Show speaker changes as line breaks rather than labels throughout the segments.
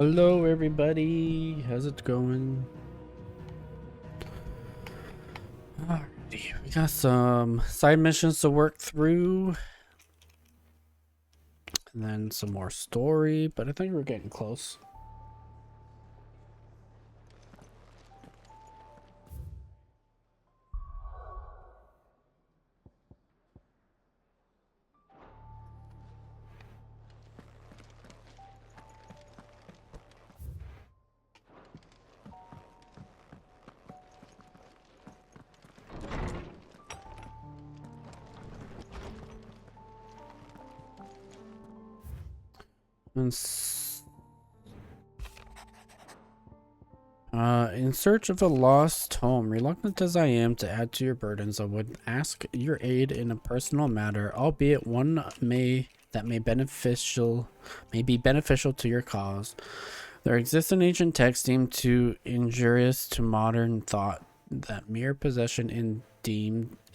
Hello everybody, how's it going? Alrighty, we got some side missions to work through, and then some more story, but I think we're getting close. In search of a lost home, reluctant as I am to add to your burdens, I would ask your aid in a personal matter, albeit one may be beneficial to your cause. There exists an ancient text deemed too injurious to modern thought that mere possession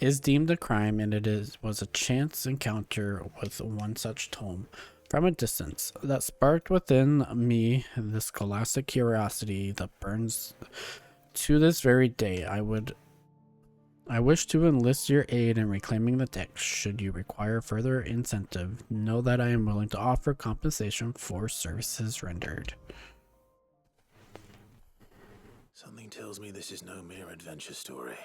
is deemed a crime, and was a chance encounter with one such tome from a distance that sparked within me the scholastic curiosity that burns to this very day. I wish to enlist your aid in reclaiming the text. Should you require further incentive, know that I am willing to offer compensation for services rendered.
Something tells me this is no mere adventure story.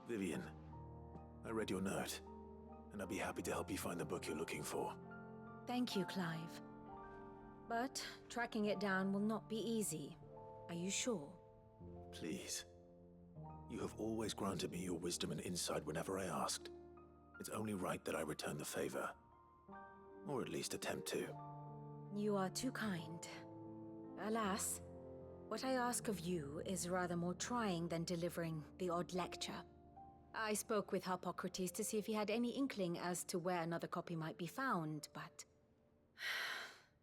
Vivian, I read your note, and I'd be happy to help you find the book you're looking for.
Thank you, Clive. But tracking it down will not be easy. Are you sure?
Please. You have always granted me your wisdom and insight whenever I asked. It's only right that I return the favor. Or at least attempt to.
You are too kind. Alas, what I ask of you is rather more trying than delivering the odd lecture. I spoke with Hippocrates to see if he had any inkling as to where another copy might be found, but...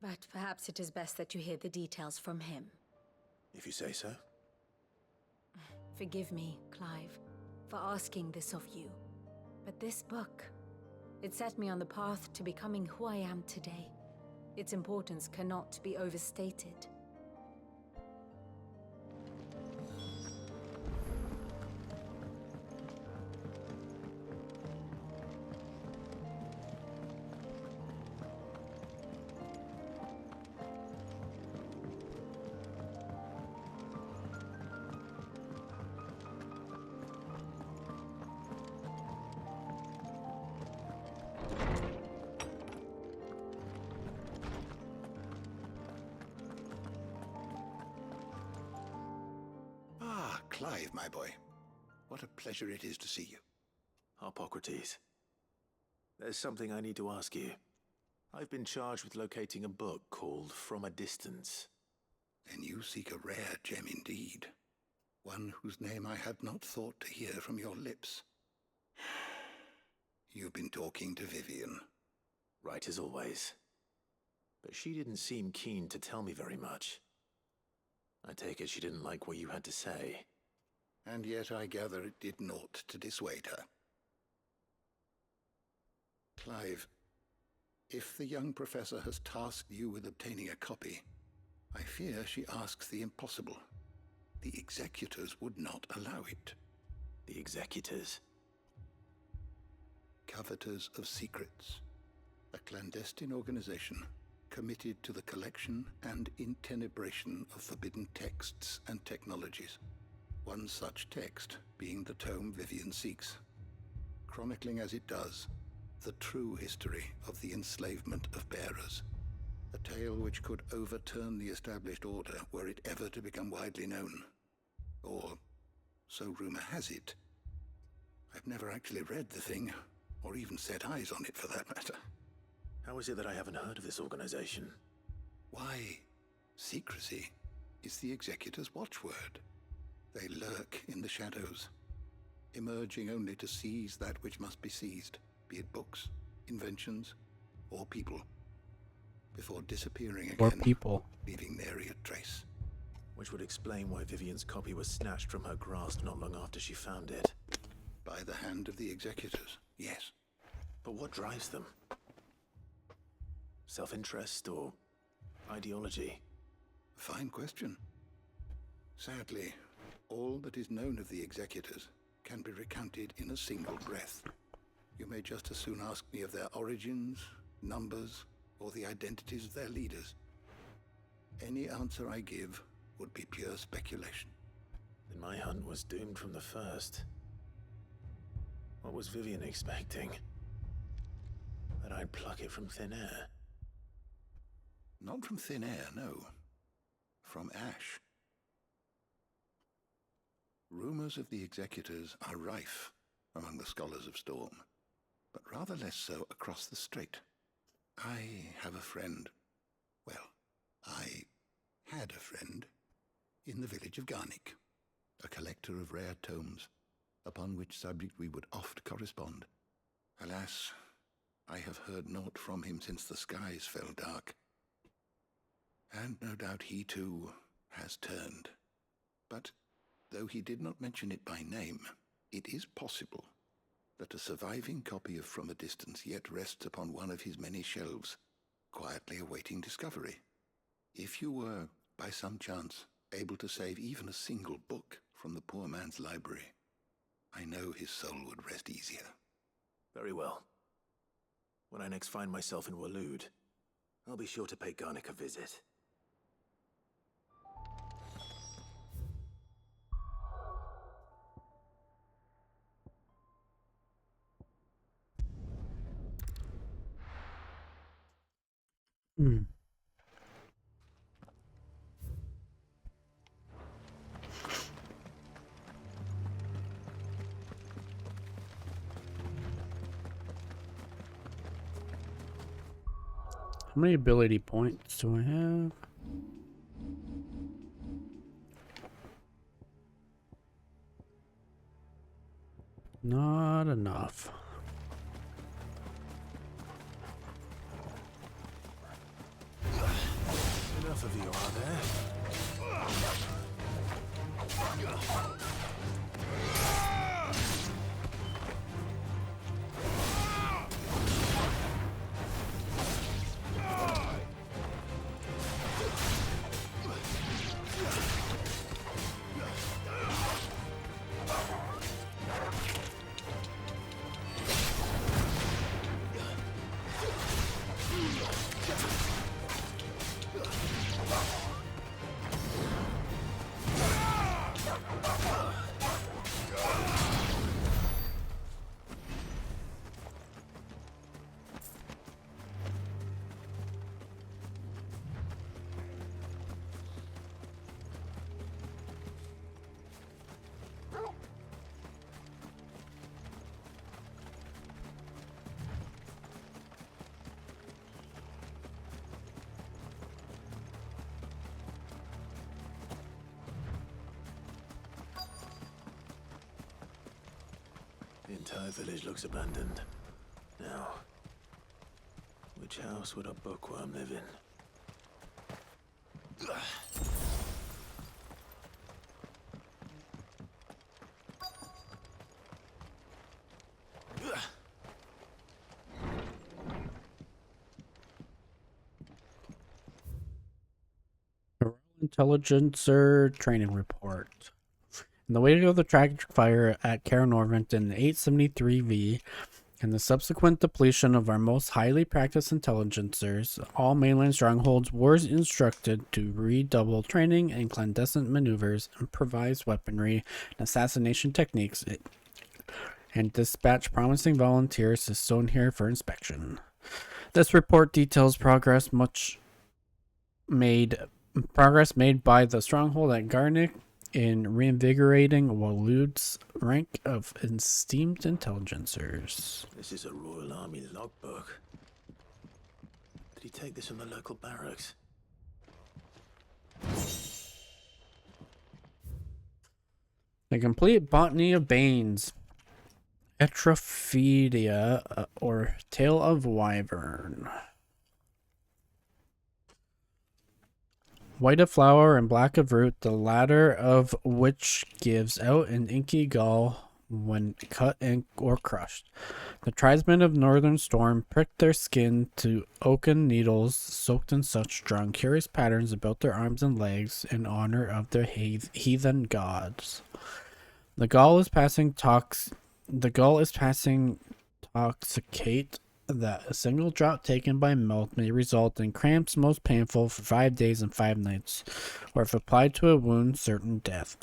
But perhaps it is best that you hear the details from him.
If you say so.
Forgive me, Clive, for asking this of you. But this book, it set me on the path to becoming who I am today. Its importance cannot be overstated.
Clive, my boy. What a pleasure it is to see you.
Hippocrates. There's something I need to ask you. I've been charged with locating a book called From a Distance.
Then you seek a rare gem indeed. One whose name I had not thought to hear from your lips. You've been talking to Vivian.
Right as always. But she didn't seem keen to tell me very much. I take it she didn't like what you had to say.
And yet I gather it did naught to dissuade her. Clive, if the young professor has tasked you with obtaining a copy, I fear she asks the impossible. The executors would not allow it.
The executors?
Coveters of Secrets, a clandestine organization committed to the collection and intenebration of forbidden texts and technologies. One such text being the tome Vivian seeks, chronicling as it does the true history of the enslavement of bearers, a tale which could overturn the established order were it ever to become widely known. Or so rumor has it. I've never actually read the thing, or even set eyes on it for that matter.
How is it that I haven't heard of this organization?
Why, secrecy is the Executor's watchword. They lurk in the shadows, emerging only to seize that which must be seized, be it books, inventions, or people, before disappearing
Or
again,
people.
leaving nary a trace.
Which would explain why Vivian's copy was snatched from her grasp not long after she found it.
By the hand of the Executors, yes.
But what drives them? Self-interest or ideology?
Fine question. Sadly, all that is known of the Executors can be recounted in a single breath. You may just as soon ask me of their origins, numbers, or the identities of their leaders. Any answer I give would be pure speculation.
Then my hunt was doomed from the first. What was Vivian expecting? That I'd pluck it from thin air?
Not from thin air, no. From ash. Rumors of the Executors are rife among the scholars of Storm, but rather less so across the Strait. I have a friend. Well, I had a friend in the village of Garnick, a collector of rare tomes, upon which subject we would oft correspond. Alas, I have heard naught from him since the skies fell dark. And no doubt he too has turned. But though he did not mention it by name, it is possible that a surviving copy of From a Distance yet rests upon one of his many shelves, quietly awaiting discovery. If you were, by some chance, able to save even a single book from the poor man's library, I know his soul would rest easier.
Very well. When I next find myself in Waloed, I'll be sure to pay Garnick a visit.
Hmm. How many ability points do I have? Not enough.
Enough of you, are there? The entire village looks abandoned. Now, which house would a bookworm live in?
Intelligencer training report. In the wake of the tragic fire at Cara Norvent in 873V and the subsequent depletion of our most highly practiced intelligencers, all mainland strongholds were instructed to redouble training in clandestine maneuvers, improvised weaponry, and assassination techniques, and dispatch promising volunteers to Stone here for inspection. This report details progress made by the stronghold at Garnick in reinvigorating Walud's rank of esteemed intelligencers.
This is a Royal Army logbook. Did he take this from the local barracks?
The complete botany of Banes. Etrophidia, or Tail of Wyvern. White of flower and black of root, the latter of which gives out an inky gall when cut or crushed. The tribesmen of Northern Storm pricked their skin to oaken needles soaked in such, drawing curious patterns about their arms and legs in honor of their heathen gods. The gall is passing toxicate that a single drop taken by mouth may result in cramps most painful for 5 days and 5 nights, or if applied to a wound, certain death.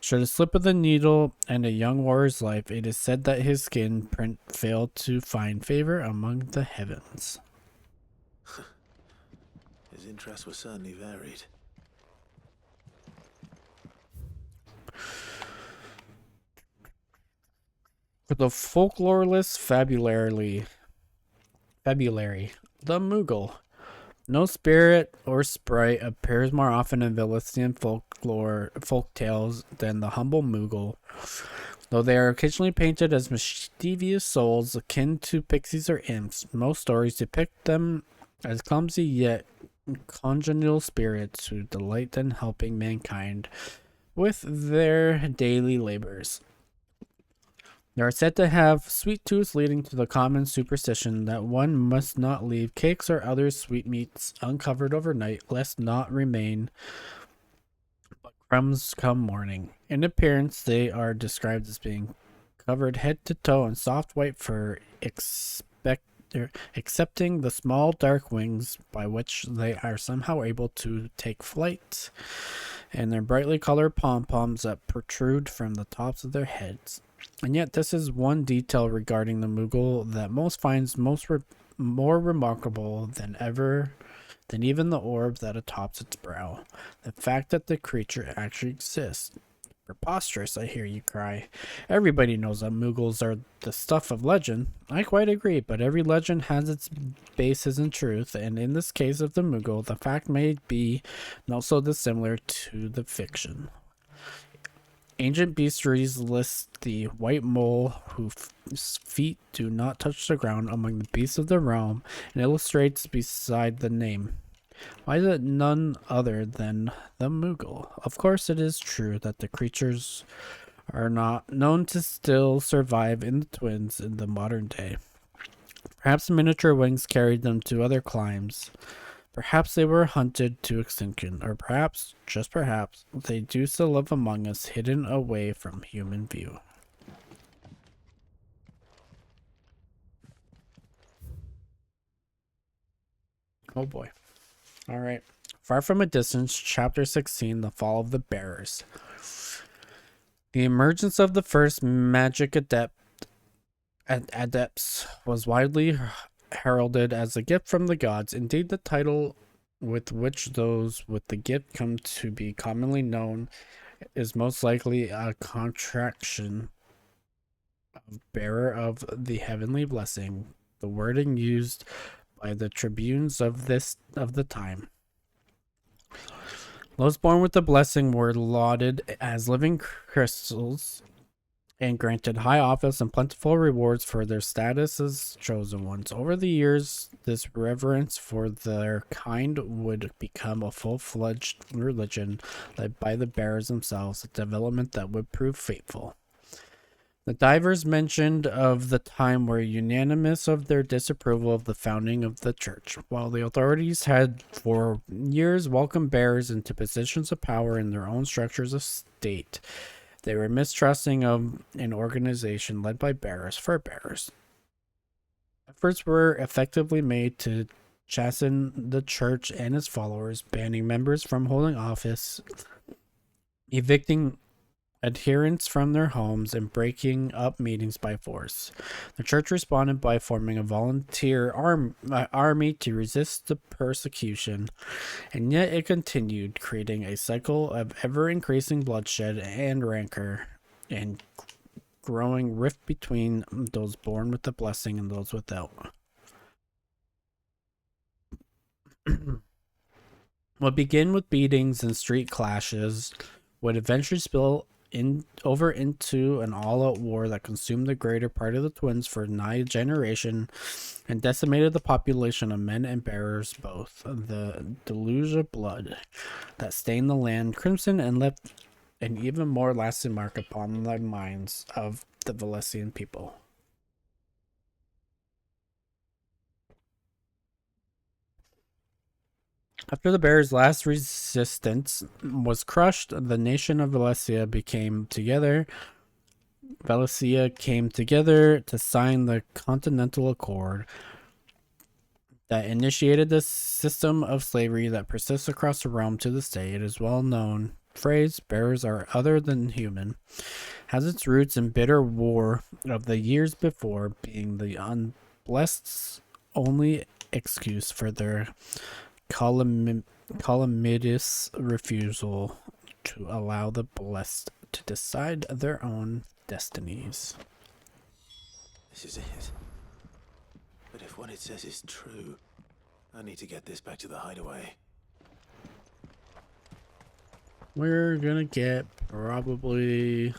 Should a slip of the needle end a young warrior's life, it is said that his skin print failed to find favor among the heavens.
His interests were certainly varied.
For the folkloreless fabulary, the Moogle. No spirit or sprite appears more often in Villistian folk tales than the humble Moogle. Though they are occasionally painted as mischievous souls akin to pixies or imps, most stories depict them as clumsy yet congenial spirits who delight in helping mankind with their daily labors. They are said to have sweet tooths, leading to the common superstition that one must not leave cakes or other sweetmeats uncovered overnight, lest not remain but crumbs come morning. In appearance, they are described as being covered head to toe in soft white fur, excepting the small dark wings by which they are somehow able to take flight, and their brightly colored pom-poms that protrude from the tops of their heads. And yet this is one detail regarding the Moogle that most finds more remarkable than even the orb that attops its brow. The fact that the creature actually exists. Preposterous, I hear you cry. Everybody knows that Moogles are the stuff of legend. I quite agree, but every legend has its basis in truth, and in this case of the Moogle, the fact may be not so dissimilar to the fiction. Ancient bestiaries list the white mole whose feet do not touch the ground among the beasts of the realm, and illustrates beside the name. Why is it none other than the Moogle? Of course, it is true that the creatures are not known to still survive in the twins in the modern day. Perhaps miniature wings carried them to other climes. Perhaps they were hunted to extinction, or perhaps, just perhaps, they do still live among us, hidden away from human view. Oh boy. Alright. Far from a distance, Chapter 16, The Fall of the Bearers. The emergence of the first magic adepts was widely heralded as a gift from the gods. Indeed, the title with which those with the gift come to be commonly known is most likely a contraction of bearer of the heavenly blessing, the wording used by the tribunes of the time. Those born with the blessing were lauded as living crystals and granted high office and plentiful rewards for their status as chosen ones. Over the years, this reverence for their kind would become a full-fledged religion led by the bearers themselves, a development that would prove fateful. The divers mentioned of the time were unanimous of their disapproval of the founding of the church. While the authorities had for years welcomed bearers into positions of power in their own structures of state, they were mistrusting of an organization led by bearers for bearers. Efforts were effectively made to chasten the church and its followers, banning members from holding office, evicting adherents from their homes and breaking up meetings by force. The church responded by forming a volunteer army to resist the persecution, and yet it continued, creating a cycle of ever-increasing bloodshed and rancor, and growing rift between those born with the blessing and those without. What began with beatings and street clashes would eventually spill over into an all-out war that consumed the greater part of the twins for nigh a generation and decimated the population of men and bearers both. The deluge of blood that stained the land crimson and left an even more lasting mark upon the minds of the Valesian people. After the bear's last resistance was crushed, the nation of Valencia came together to sign the Continental Accord that initiated the system of slavery that persists across the realm to this day. It is well known phrase, bearers are other than human, has its roots in bitter war of the years before, being the unblessed's only excuse for their calamitous refusal to allow the blessed to decide their own destinies.
This is it. But if what it says is true, I need to get this back to the hideaway.
We're gonna get probably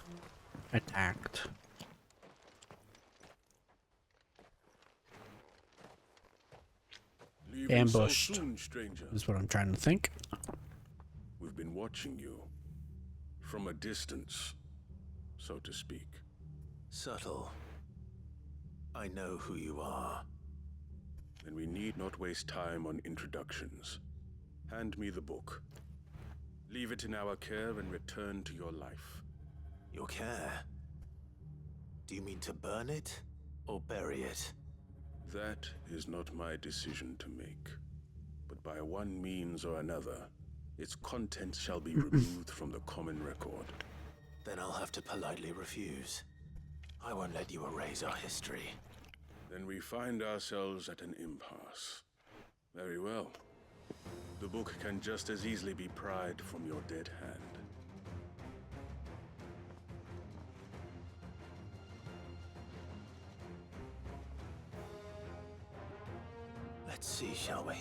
attacked. Ambushed
so soon, stranger.
is what I'm trying to think.
We've been watching you from a distance, so to speak.
Subtle. I know who you are.
Then we need not waste time on introductions. Hand me the book. Leave it in our care and return to your life.
Your care? Do you mean to burn it or bury it?
That is not my decision to make. But by one means or another, its contents shall be removed from the common record.
Then I'll have to politely refuse. I won't let you erase our history.
Then we find ourselves at an impasse. Very well. The book can just as easily be pried from your dead hand.
Let's see, shall we?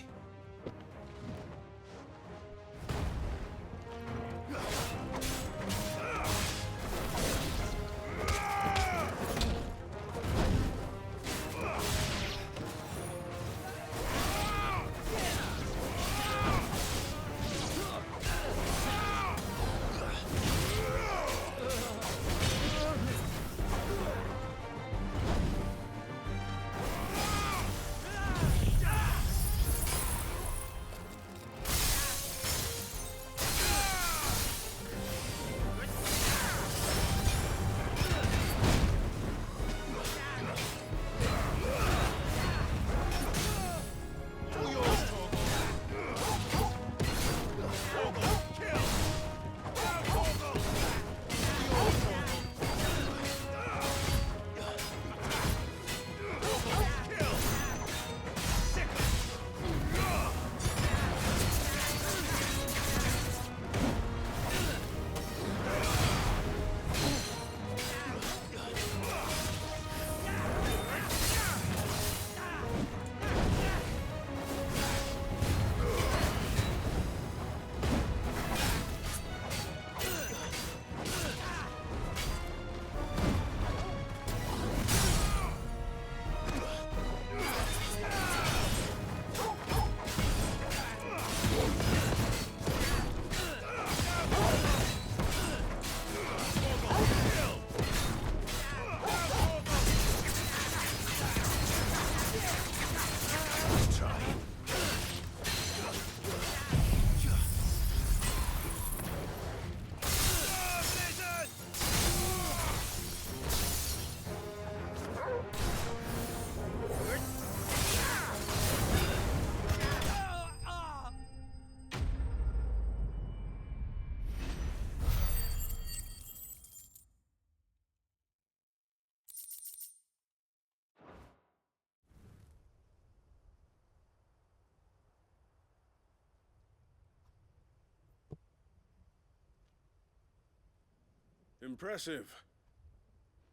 Impressive.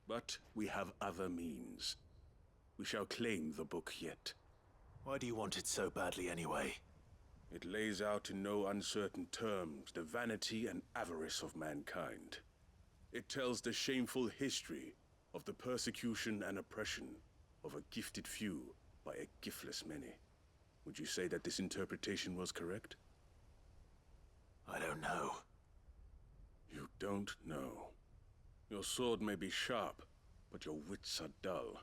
But we have other means. We shall claim the book yet.
Why do you want it so badly anyway?
It lays out in no uncertain terms the vanity and avarice of mankind. It tells the shameful history of the persecution and oppression of a gifted few by a giftless many. Would you say that this interpretation was correct?
I don't know.
You don't know. Your sword may be sharp, but your wits are dull.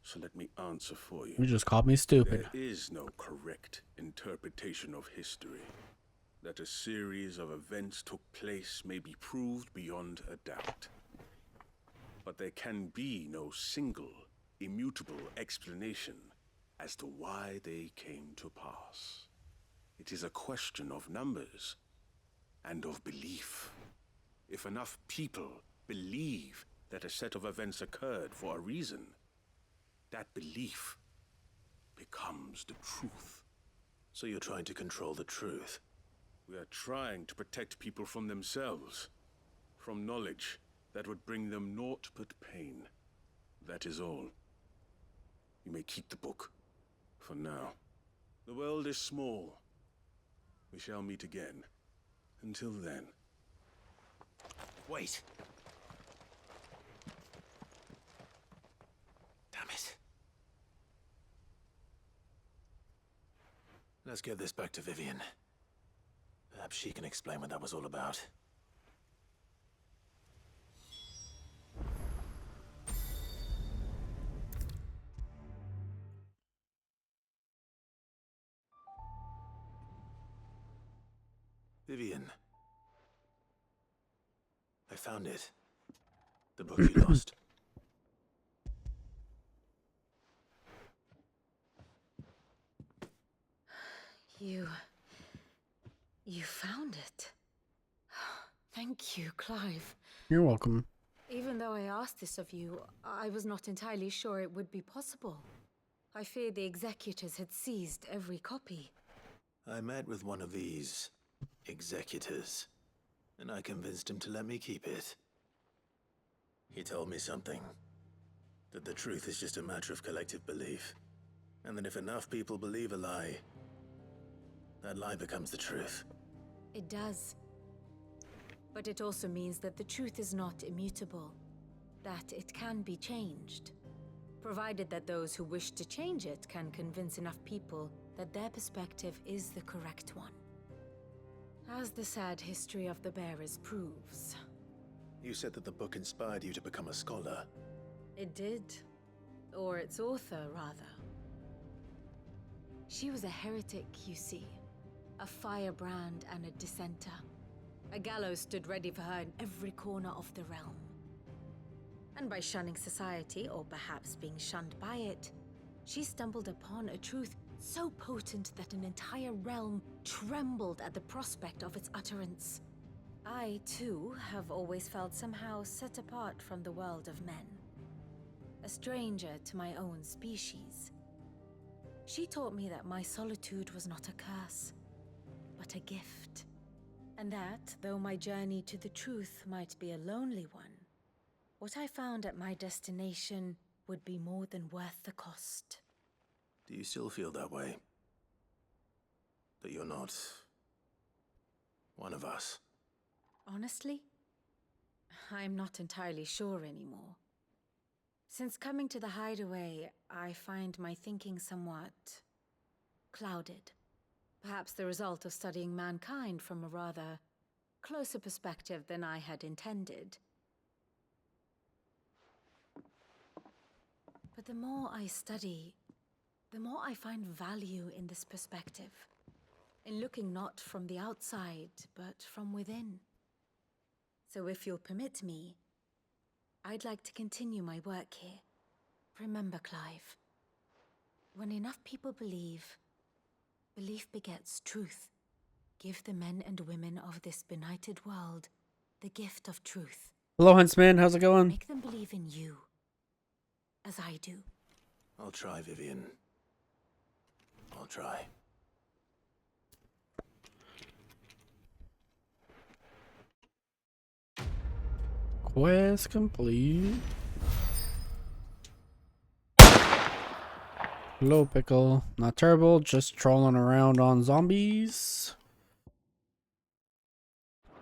So let me answer for you.
You just called me stupid.
There is no correct interpretation of history. That a series of events took place may be proved beyond a doubt. But there can be no single, immutable explanation as to why they came to pass. It is a question of numbers and of belief. If enough people believe that a set of events occurred for a reason, that belief becomes the truth.
So you're trying to control the truth?
We are trying to protect people from themselves, from knowledge that would bring them naught but pain. That is all. You may keep the book, for now. The world is small. We shall meet again. Until then.
Wait! Damn it. Let's get this back to Vivian. Perhaps she can explain what that was all about. Vivian. I found it. The book you lost.
You found it. Thank you, Clive.
You're welcome.
Even though I asked this of you, I was not entirely sure it would be possible. I feared the executors had seized every copy.
I met with one of these executors, and I convinced him to let me keep it. He told me something. That the truth is just a matter of collective belief. And that if enough people believe a lie, that lie becomes the truth.
It does. But it also means that the truth is not immutable. That it can be changed. Provided that those who wish to change it can convince enough people that their perspective is the correct one. As the sad history of the bearers proves.
You said that the book inspired you to become a scholar.
It did. Or its author, rather. She was a heretic, you see. A firebrand and a dissenter. A gallows stood ready for her in every corner of the realm. And by shunning society, or perhaps being shunned by it, she stumbled upon a truth so potent that an entire realm trembled at the prospect of its utterance. I, too, have always felt somehow set apart from the world of men. A stranger to my own species. She taught me that my solitude was not a curse, but a gift. And that, though my journey to the truth might be a lonely one, what I found at my destination would be more than worth the cost.
Do you still feel that way? That you're not one of us?
Honestly, I'm not entirely sure anymore. Since coming to the hideaway, I find my thinking somewhat clouded. Perhaps the result of studying mankind from a rather closer perspective than I had intended. But the more I study, the more I find value in this perspective. In looking not from the outside, but from within. So if you'll permit me, I'd like to continue my work here. Remember, Clive, when enough people believe, belief begets truth. Give the men and women of this benighted world the gift of truth.
Hello, Huntsman. How's it going?
Make them believe in you, as I do.
I'll try, Vivian. I'll try.
Quest complete. Hello, Pickle. Not terrible, just trolling around on zombies.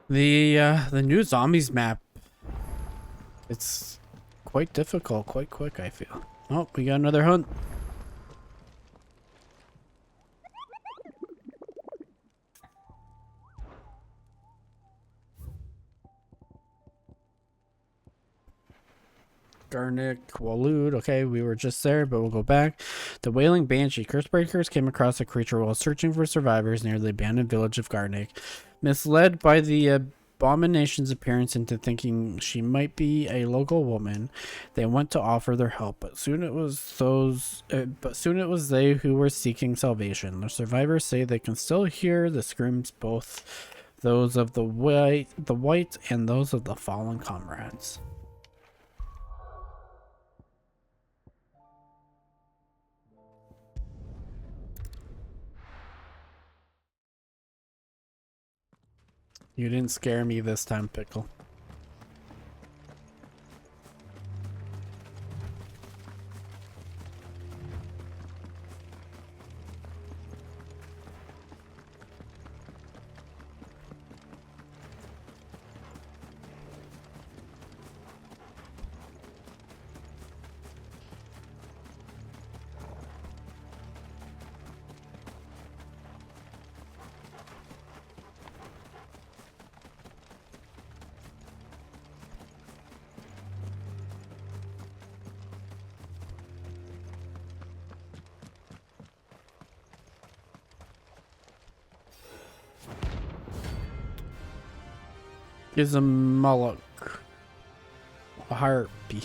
The new zombies map, it's quite difficult, quite quick, I feel. Oh, we got another hunt. Garnick, Walud. Okay, we were just there, but we'll go back. The Wailing Banshee. Cursebreakers came across a creature while searching for survivors near the abandoned village of Garnick. Misled by the abomination's appearance into thinking she might be a local woman, they went to offer their help. But soon it was they who were seeking salvation. The survivors say they can still hear the screams, both those of the white and those of the fallen comrades. You didn't scare me this time, Pickle. Is a Moloch. A harpy.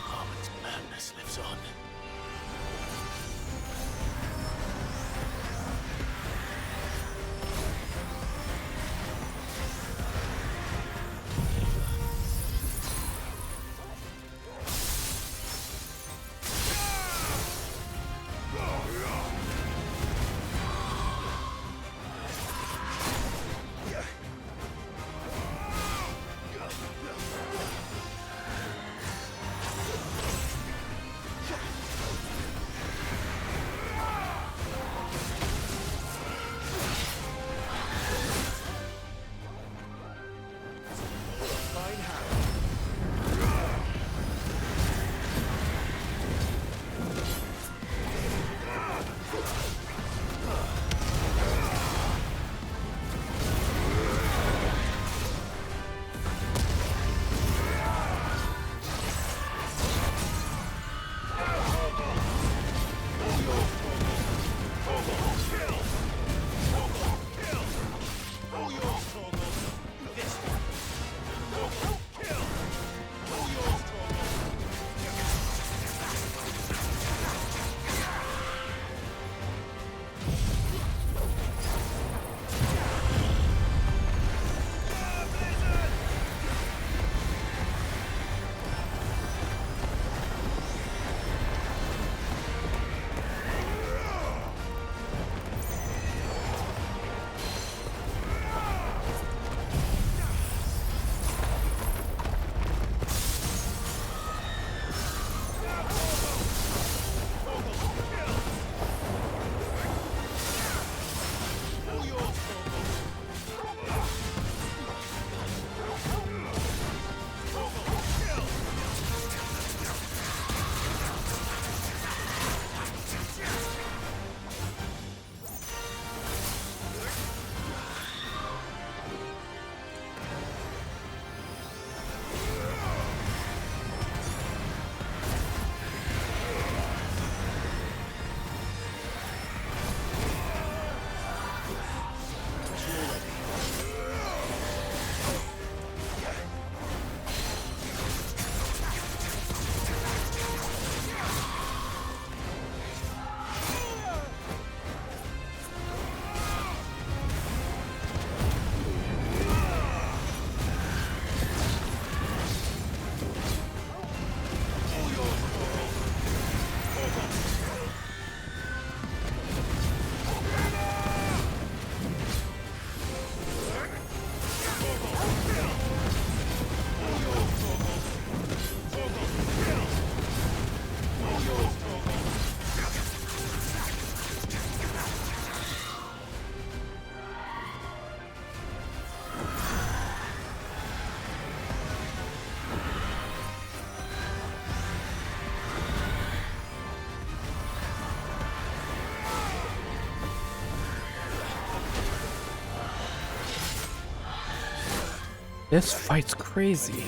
Harmon's madness lives on.
This fight's crazy.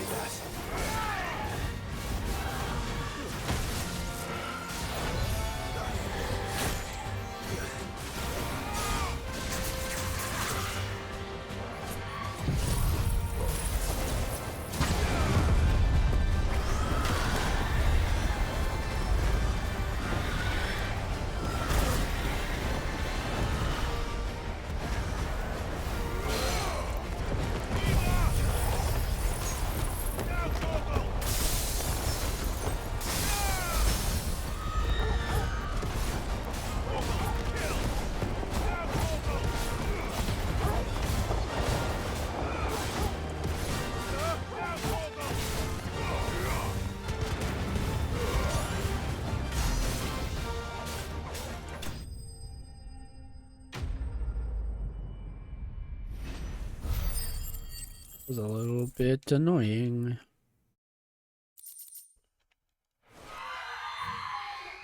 Was a little bit annoying.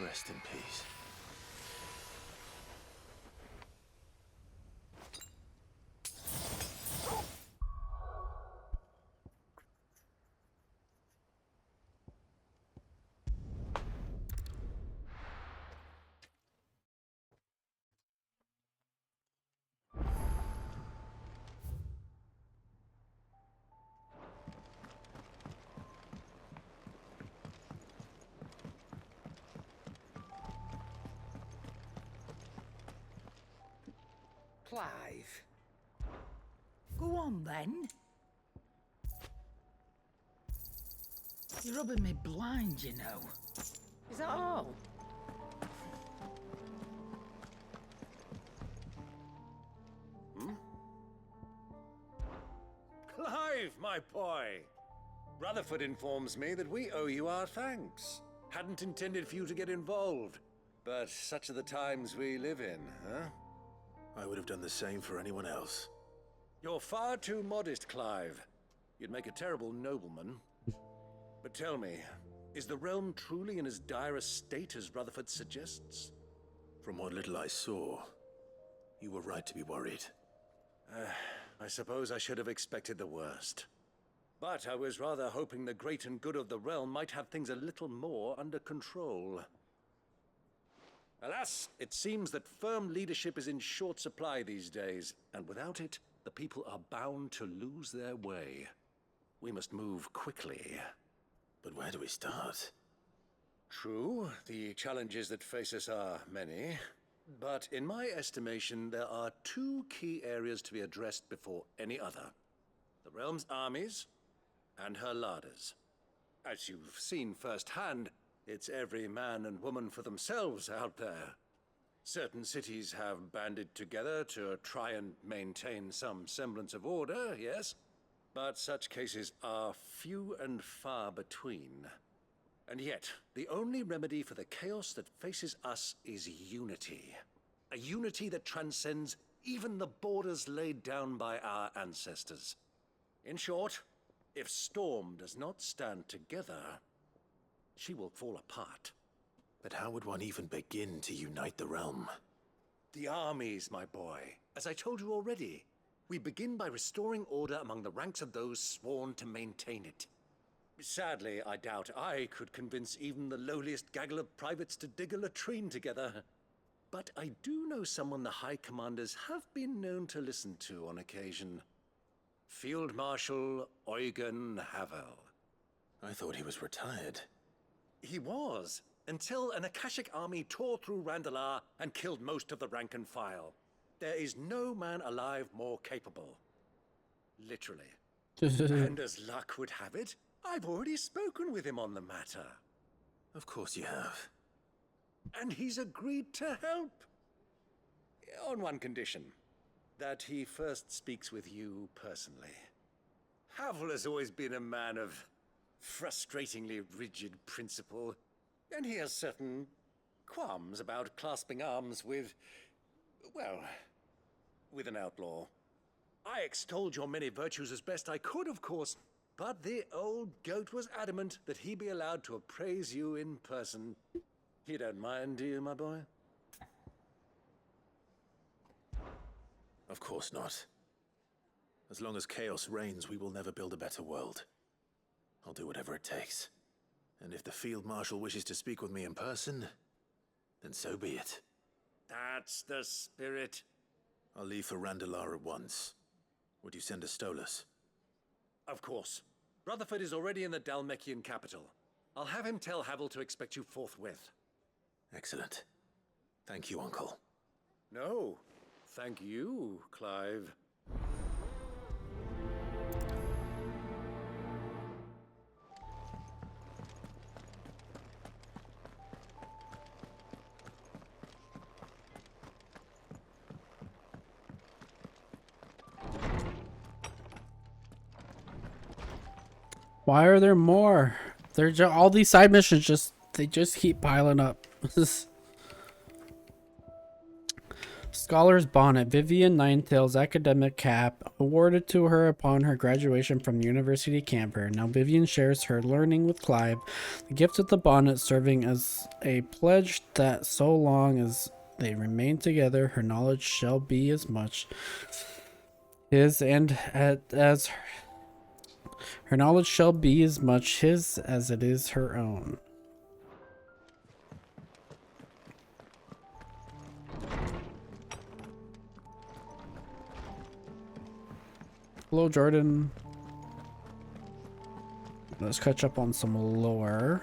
Rest in peace.
Clive. Go on then. You're rubbing me blind, you know. Is that all?
Clive, my boy! Rutherford informs me that we owe you our thanks. Hadn't intended for you to get involved, but such are the times we live in, huh?
I would have done the same for anyone else.
You're far too modest, Clive. You'd make a terrible nobleman. But tell me, is the realm truly in as dire a state as Rutherford suggests?
From what little I saw, you were right to be worried.
I suppose I should have expected the worst. But I was rather hoping the great and good of the realm might have things a little more under control. Alas, it seems that firm leadership is in short supply these days, and without it, the people are bound to lose their way. We must move quickly.
But where do we start?
True, the challenges that face us are many, but in my estimation, there are two key areas to be addressed before any other. The realm's armies and her larders. As you've seen firsthand, it's every man and woman for themselves out there. Certain cities have banded together to try and maintain some semblance of order, yes, but such cases are few and far between. And yet, the only remedy for the chaos that faces us is unity. A unity that transcends even the borders laid down by our ancestors. In short, if Storm does not stand together, she will fall apart.
But how would one even begin to unite the realm?
The armies, my boy. As I told you already, we begin by restoring order among the ranks of those sworn to maintain it. Sadly, I doubt I could convince even the lowliest gaggle of privates to dig a latrine together. But I do know someone the High Commanders have been known to listen to on occasion. Field Marshal Eugen Havel.
I thought he was retired.
He was, until an Akashic army tore through Randalar and killed most of the rank and file. There is no man alive more capable. Literally. And as luck would have it, I've already spoken with him on the matter.
Of course you have.
And he's agreed to help. On one condition. That he first speaks with you personally. Havel has always been a man of frustratingly rigid principle, and he has certain qualms about clasping arms with, well, with an outlaw. I extolled your many virtues as best I could, of course, but the old goat was adamant that he be allowed to appraise you in person. You don't mind, do you, my boy?
Of course not. As long as chaos reigns, we will never build a better world. I'll do whatever it takes. And if the Field Marshal wishes to speak with me in person, then so be it.
That's the spirit.
I'll leave for Randalar at once. Would you send a Stolas?
Of course. Rutherford is already in the Dalmekian capital. I'll have him tell Havel to expect you forthwith.
Excellent. Thank you, Uncle.
No, thank you, Clive.
Why are there more? All these side missions they just keep piling up. Scholar's Bonnet, Vivian Ninetail's academic cap, awarded to her upon her graduation from University Camper. Now Vivian shares her learning with Clive, the gift of the bonnet serving as a pledge that so long as they remain together, her knowledge shall be as much his and as her knowledge shall be as much his as it is her own. Hello, Jordan. Let's catch up on some lore.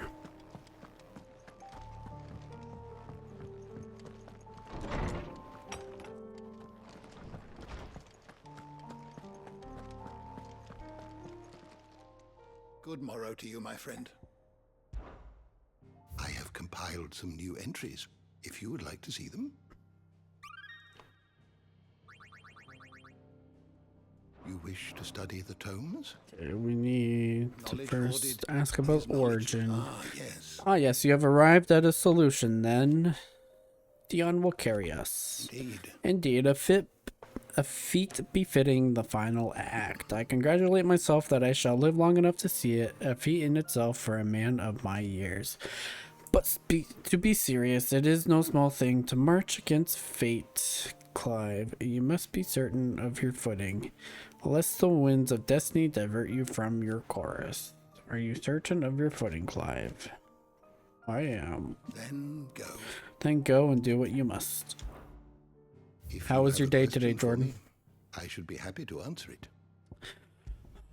Good morrow to you, my friend. I have compiled some new entries, if you would like to see them. You wish to study the tomes?
Okay, we need to
Knowledge
first
hoarded
ask about
is knowledge.
origin.
Yes.
Ah, yes, you have arrived at a solution then. Dion will carry us.
Indeed.
Indeed, a feat befitting the final act. I congratulate myself that I shall live long enough to see it, a feat in itself for a man of my years. But to be serious, it is no small thing to march against fate, Clive. You must be certain of your footing, lest the winds of destiny divert you from your course. Are you certain of your footing, Clive? I am.
Then go.
Then go and do what you must.
If
How
you
was
have
your
a
day
question
today,
for
Jordan?
me, I should be happy to answer it.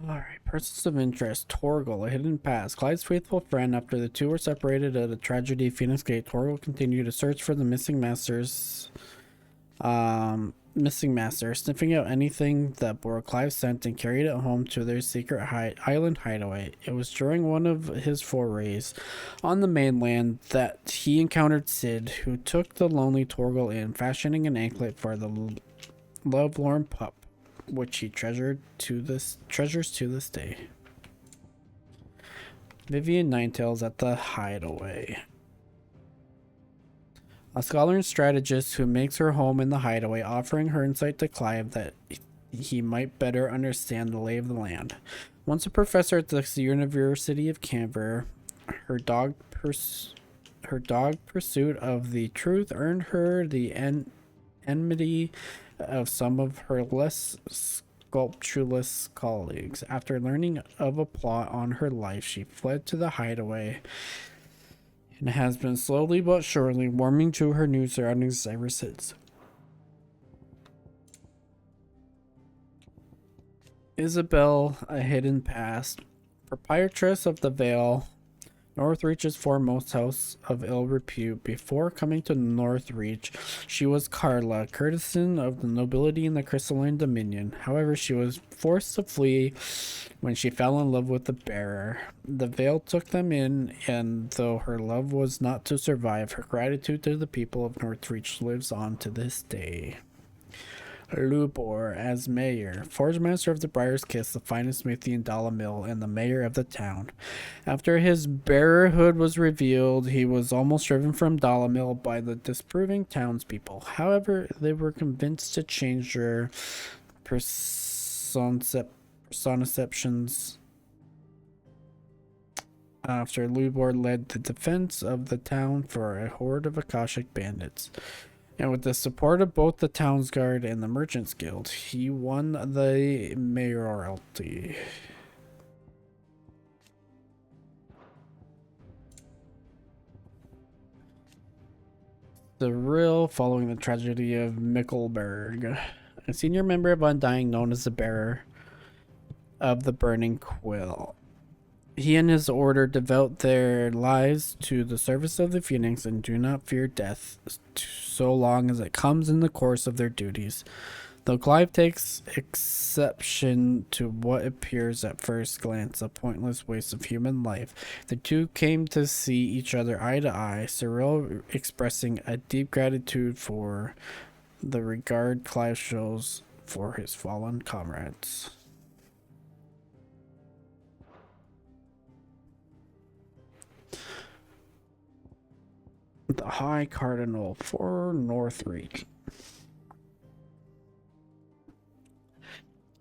Alright, persons of interest. Torgal, a hidden past. Clyde's faithful friend. After the two were separated at a tragedy at Phoenix Gate, Torgal continued to search for the missing master, sniffing out anything that bore Clive's scent and carried it home to their secret island hideaway. It was during one of his forays on the mainland that he encountered Sid, who took the lonely Torgal in, fashioning an anklet for the lovelorn pup, which he treasures to this day. Vivian Ninetail's at the hideaway. A scholar and strategist who makes her home in the hideaway, offering her insight to Clive that he might better understand the lay of the land. Once a professor at the University of Canberra, her dog pursuit of the truth earned her the enmity of some of her less scrupulous colleagues. After learning of a plot on her life, she fled to the hideaway and has been slowly but surely warming to her new surroundings ever since. Isabel, a hidden past. Proprietress of the Vale, Northreach's foremost house of ill repute. Before coming to Northreach, she was Carla, courtesan of the nobility in the Crystalline Dominion. However, she was forced to flee when she fell in love with the bearer. The Vale took them in, and though her love was not to survive, her gratitude to the people of Northreach lives on to this day. Lubor as mayor, forge master of the Briar's Kiss, the finest smithy in Dalamil, and the mayor of the town. After his bearerhood was revealed, he was almost driven from Dalamil by the disapproving townspeople. However, they were convinced to change their personifications after Lubor led the defense of the town for a horde of Akashic bandits. And with the support of both the Town's Guard and the Merchants Guild, he won the mayoralty. The real following the tragedy of Mickelberg, a senior member of Undying known as the Bearer of the Burning Quill. He and his order devote their lives to the service of the Phoenix and do not fear death so long as it comes in the course of their duties. Though Clive takes exception to what appears at first glance a pointless waste of human life, the two came to see each other eye to eye, Cyril expressing a deep gratitude for the regard Clive shows for his fallen comrades. The High Cardinal for Northreach.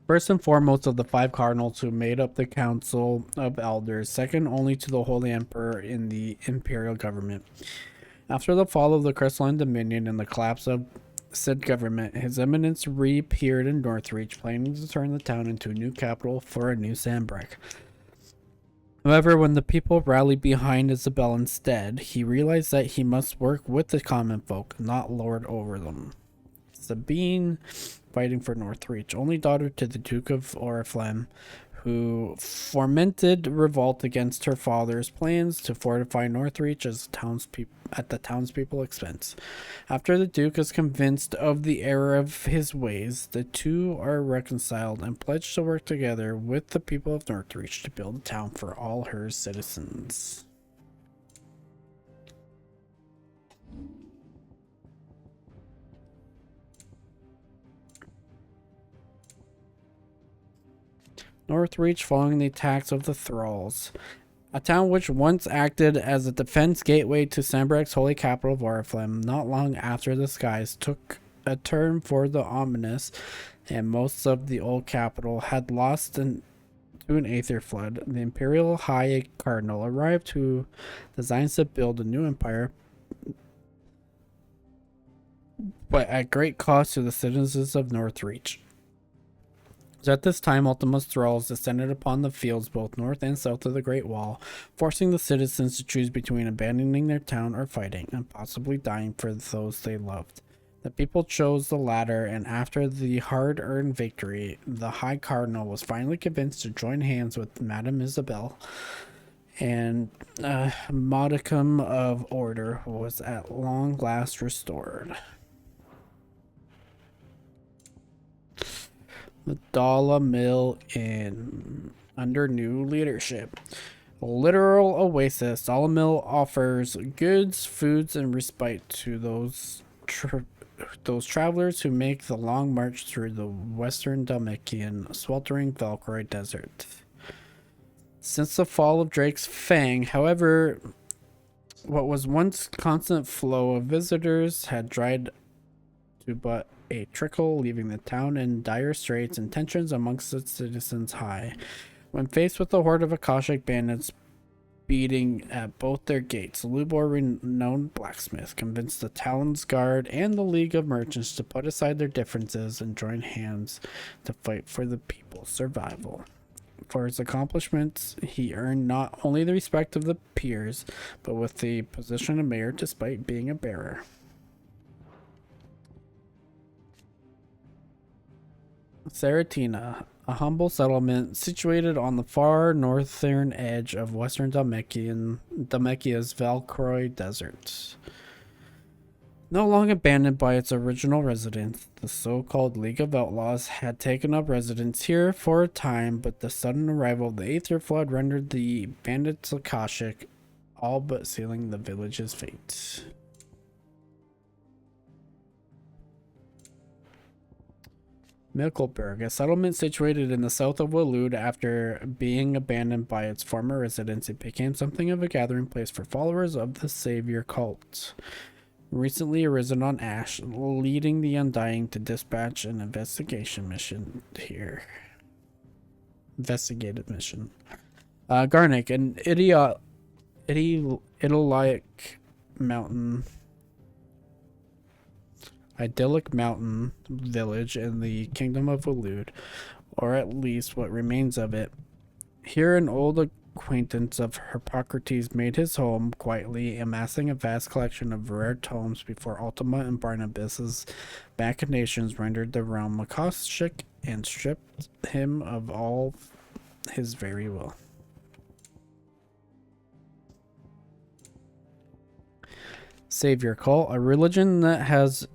First and foremost of the 5 cardinals who made up the Council of Elders, second only to the Holy Emperor in the imperial government. After the fall of the Crystalline Dominion and the collapse of said government, His Eminence reappeared in Northreach, planning to turn the town into a new capital for a new Sandbreak. However, when the people rallied behind Isabel instead, he realized that he must work with the common folk, not lord over them. Sabine, fighting for Northreach, only daughter to the Duke of Oriflamme, who fomented revolt against her father's plans to fortify Northreach at the townspeople's expense. After the Duke is convinced of the error of his ways, the two are reconciled and pledge to work together with the people of Northreach to build a town for all her citizens. Northreach following the attacks of the Thralls. A town which once acted as a defense gateway to Sandbreck's holy capital of Oriflamme, not long after the skies took a turn for the ominous, and most of the old capital had lost to an aether flood. The Imperial High Cardinal arrived who designs to build a new empire, but at great cost to the citizens of Northreach. At this time, Ultima's thralls descended upon the fields both north and south of the Great Wall, forcing the citizens to choose between abandoning their town or fighting, and possibly dying for those they loved. The people chose the latter, and after the hard-earned victory, the High Cardinal was finally convinced to join hands with Madame Isabel, and a modicum of order was at long last restored. The Dala Mill Inn under new leadership. A literal oasis, Dala Mill offers goods, foods, and respite to those travelers who make the long march through the western Dalmatian, sweltering Valkyrie desert. Since the fall of Drake's Fang, however, what was once constant flow of visitors had dried to but a trickle, leaving the town in dire straits and tensions amongst its citizens high. When faced with a horde of Akashic bandits beating at both their gates, Lubor, renowned blacksmith, convinced the town's guard and the League of Merchants to put aside their differences and join hands to fight for the people's survival. For his accomplishments, he earned not only the respect of the peers, but with the position of mayor despite being a bearer. Saratina, a humble settlement situated on the far northern edge of western Dalmatia's Valkyrie Desert. No long abandoned by its original residents, the so-called League of Outlaws had taken up residence here for a time, but the sudden arrival of the Aether Flood rendered the bandits Akashic, all but sealing the village's fate. Mickelberg, a settlement situated in the south of Waloed. After being abandoned by its former residents, it became something of a gathering place for followers of the Savior cult. Recently arisen on Ash, leading the Undying to dispatch an investigation mission here. Investigative mission. Garnick, an Idyllic mountain idyllic mountain village in the kingdom of Waloed, or at least what remains of it. Here, an old acquaintance of Hippocrates made his home, quietly amassing a vast collection of rare tomes before Ultima and Barnabas's machinations rendered the realm Akashic and stripped him of all his very will. Savior cult, a religion that has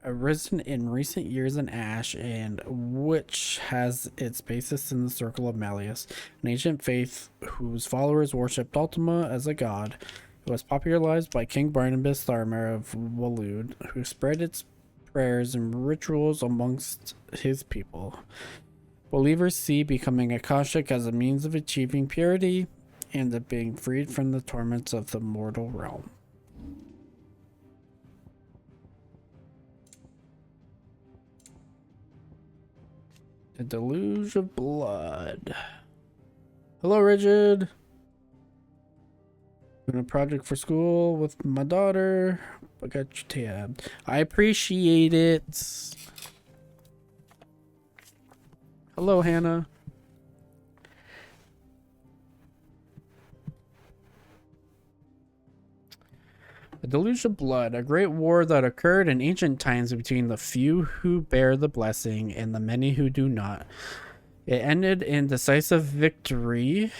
arisen in recent years in Ash and which has its basis in the Circle of Malleus, an ancient faith whose followers worshipped Ultima as a god. It was popularized by King Barnabas Tharmer of Waloed, who spread its prayers and rituals amongst his people. Believers see becoming Akashic as a means of achieving purity and of being freed from the torments of the mortal realm. A deluge of blood. Hello, Rigid. Doing a project for school with my daughter. I got you tabbed. I appreciate it. Hello, Hannah. A deluge of blood, a great war that occurred in ancient times between the few who bear the blessing and the many who do not. It ended in decisive victory.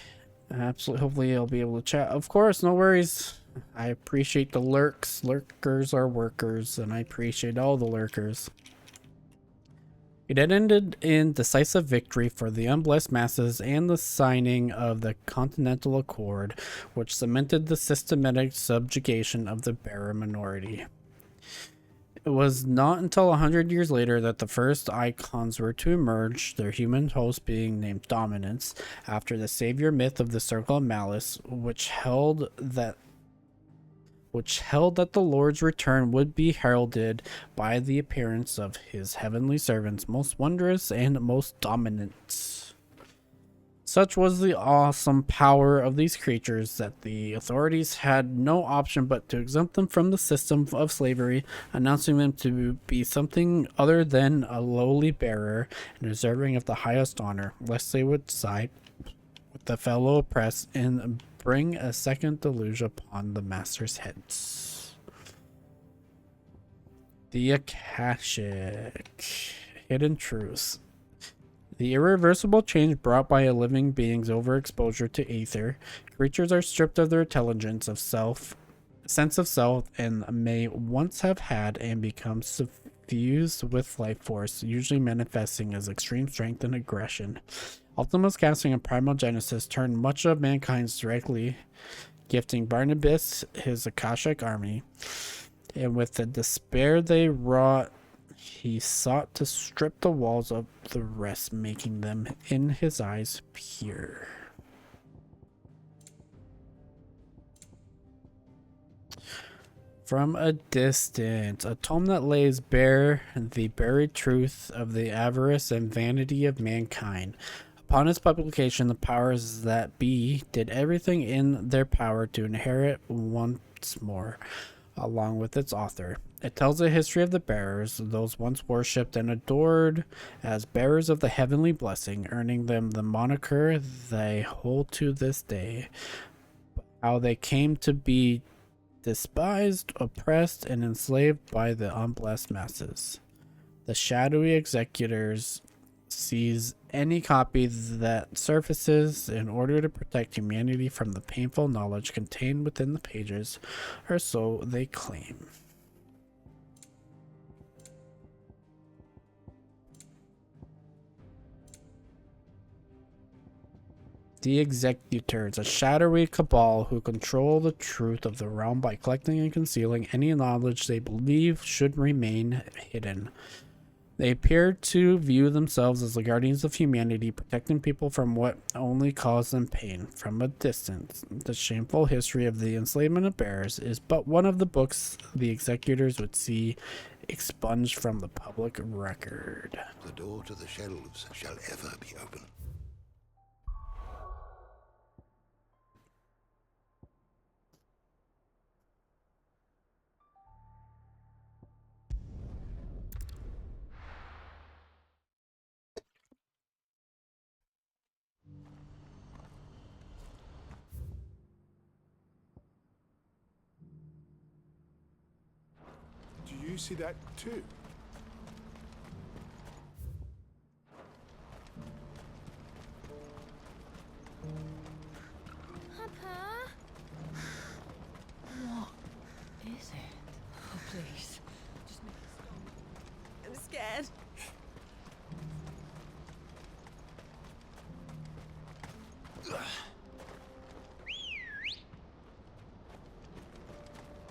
Absolutely. Hopefully, I'll be able to chat. Of course, no worries. I appreciate the lurks. Lurkers are workers, and I appreciate all the lurkers. It had ended in decisive victory for the unblessed masses and the signing of the Continental Accord, which cemented the systematic subjugation of the bearer minority. It was not until 100 years later that the first icons were to emerge, their human host being named Dominance, after the savior myth of the Circle of Malice, which held that the Lord's return would be heralded by the appearance of his heavenly servants, most wondrous and most dominant. Such was the awesome power of these creatures that the authorities had no option but to exempt them from the system of slavery, announcing them to be something other than a lowly bearer and deserving of the highest honor, lest they would side with the fellow oppressed and bring a second deluge upon the master's heads. The Akashic. Hidden truths. The irreversible change brought by a living being's overexposure to ether. Creatures are stripped of their intelligence of self, sense of self, and may once have had and become suffused with life force, usually manifesting as extreme strength and aggression. Ultima's casting of Primal Genesis turned much of mankind's directly, gifting Barnabas his Akashic army, and with the despair they wrought, he sought to strip the walls of the rest, making them, in his eyes, pure. From a distance, a tome that lays bare the buried truth of the avarice and vanity of mankind. Upon its publication, the powers that be did everything in their power to inherit once more, along with its author. It tells the history of the bearers, those once worshipped and adored as bearers of the heavenly blessing, earning them the moniker they hold to this day. How they came to be despised, oppressed, and enslaved by the unblessed masses. The shadowy executors seize any copy that surfaces in order to protect humanity from the painful knowledge contained within the pages, or so they claim. The Executors, a shadowy cabal who control the truth of the realm by collecting and concealing any knowledge they believe should remain hidden. They appear to view themselves as the guardians of humanity, protecting people from what only caused them pain. From a distance, the shameful history of the enslavement of bearers is but one of the books the Executors would see expunged from the public record.
The door to the shelves shall ever be open.
You see that too?
Papa?
What is it?
Oh, please. Just make it stop. I'm scared.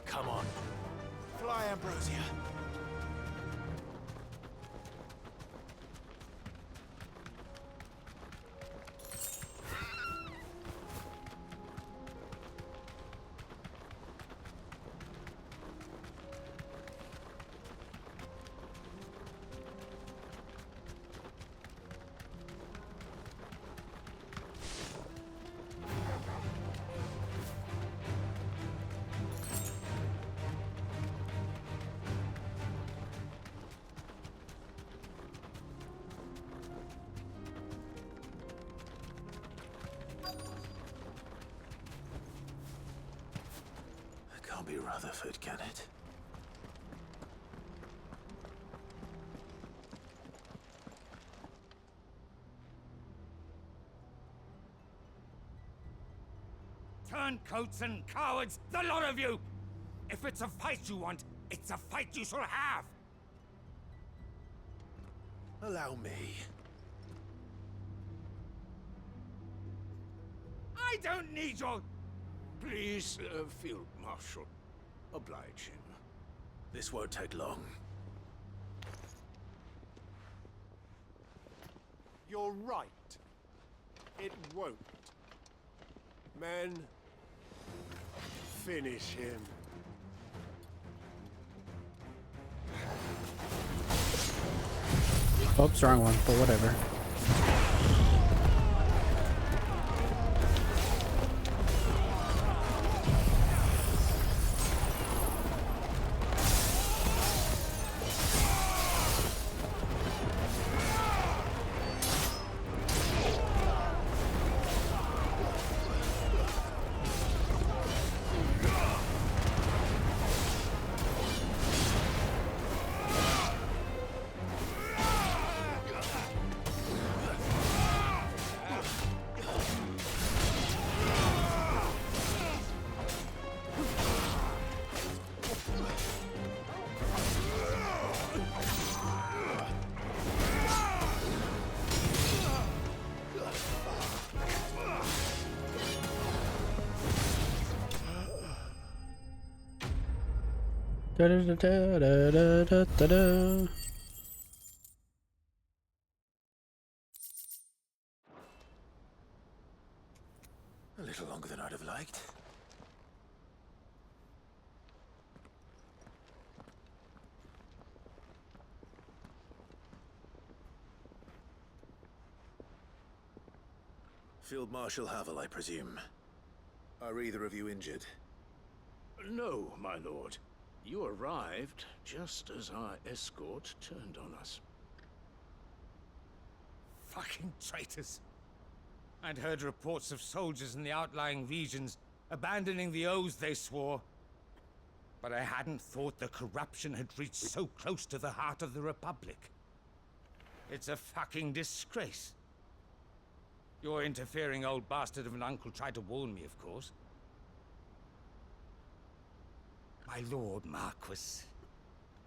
Come on. Fly, Ambrosia. Can't be Rutherford, can it?
Turncoats and cowards, the lot of you! If it's a fight you want, it's a fight you shall have!
Allow me.
I don't need your...
Please, Field Marshal, oblige him.
This won't take long.
You're right. It won't. Men, finish him.
Oops, wrong one, but whatever. Da da da da da da da da.
A little longer than I'd have liked. Field Marshal Havel, I presume. Are either of you injured?
No, my lord. You arrived just as our escort turned on us.
Fucking traitors. I'd heard reports of soldiers in the outlying regions abandoning the oaths they swore. But I hadn't thought the corruption had reached so close to the heart of the Republic. It's a fucking disgrace. Your interfering old bastard of an uncle tried to warn me, of course. My lord Marquis.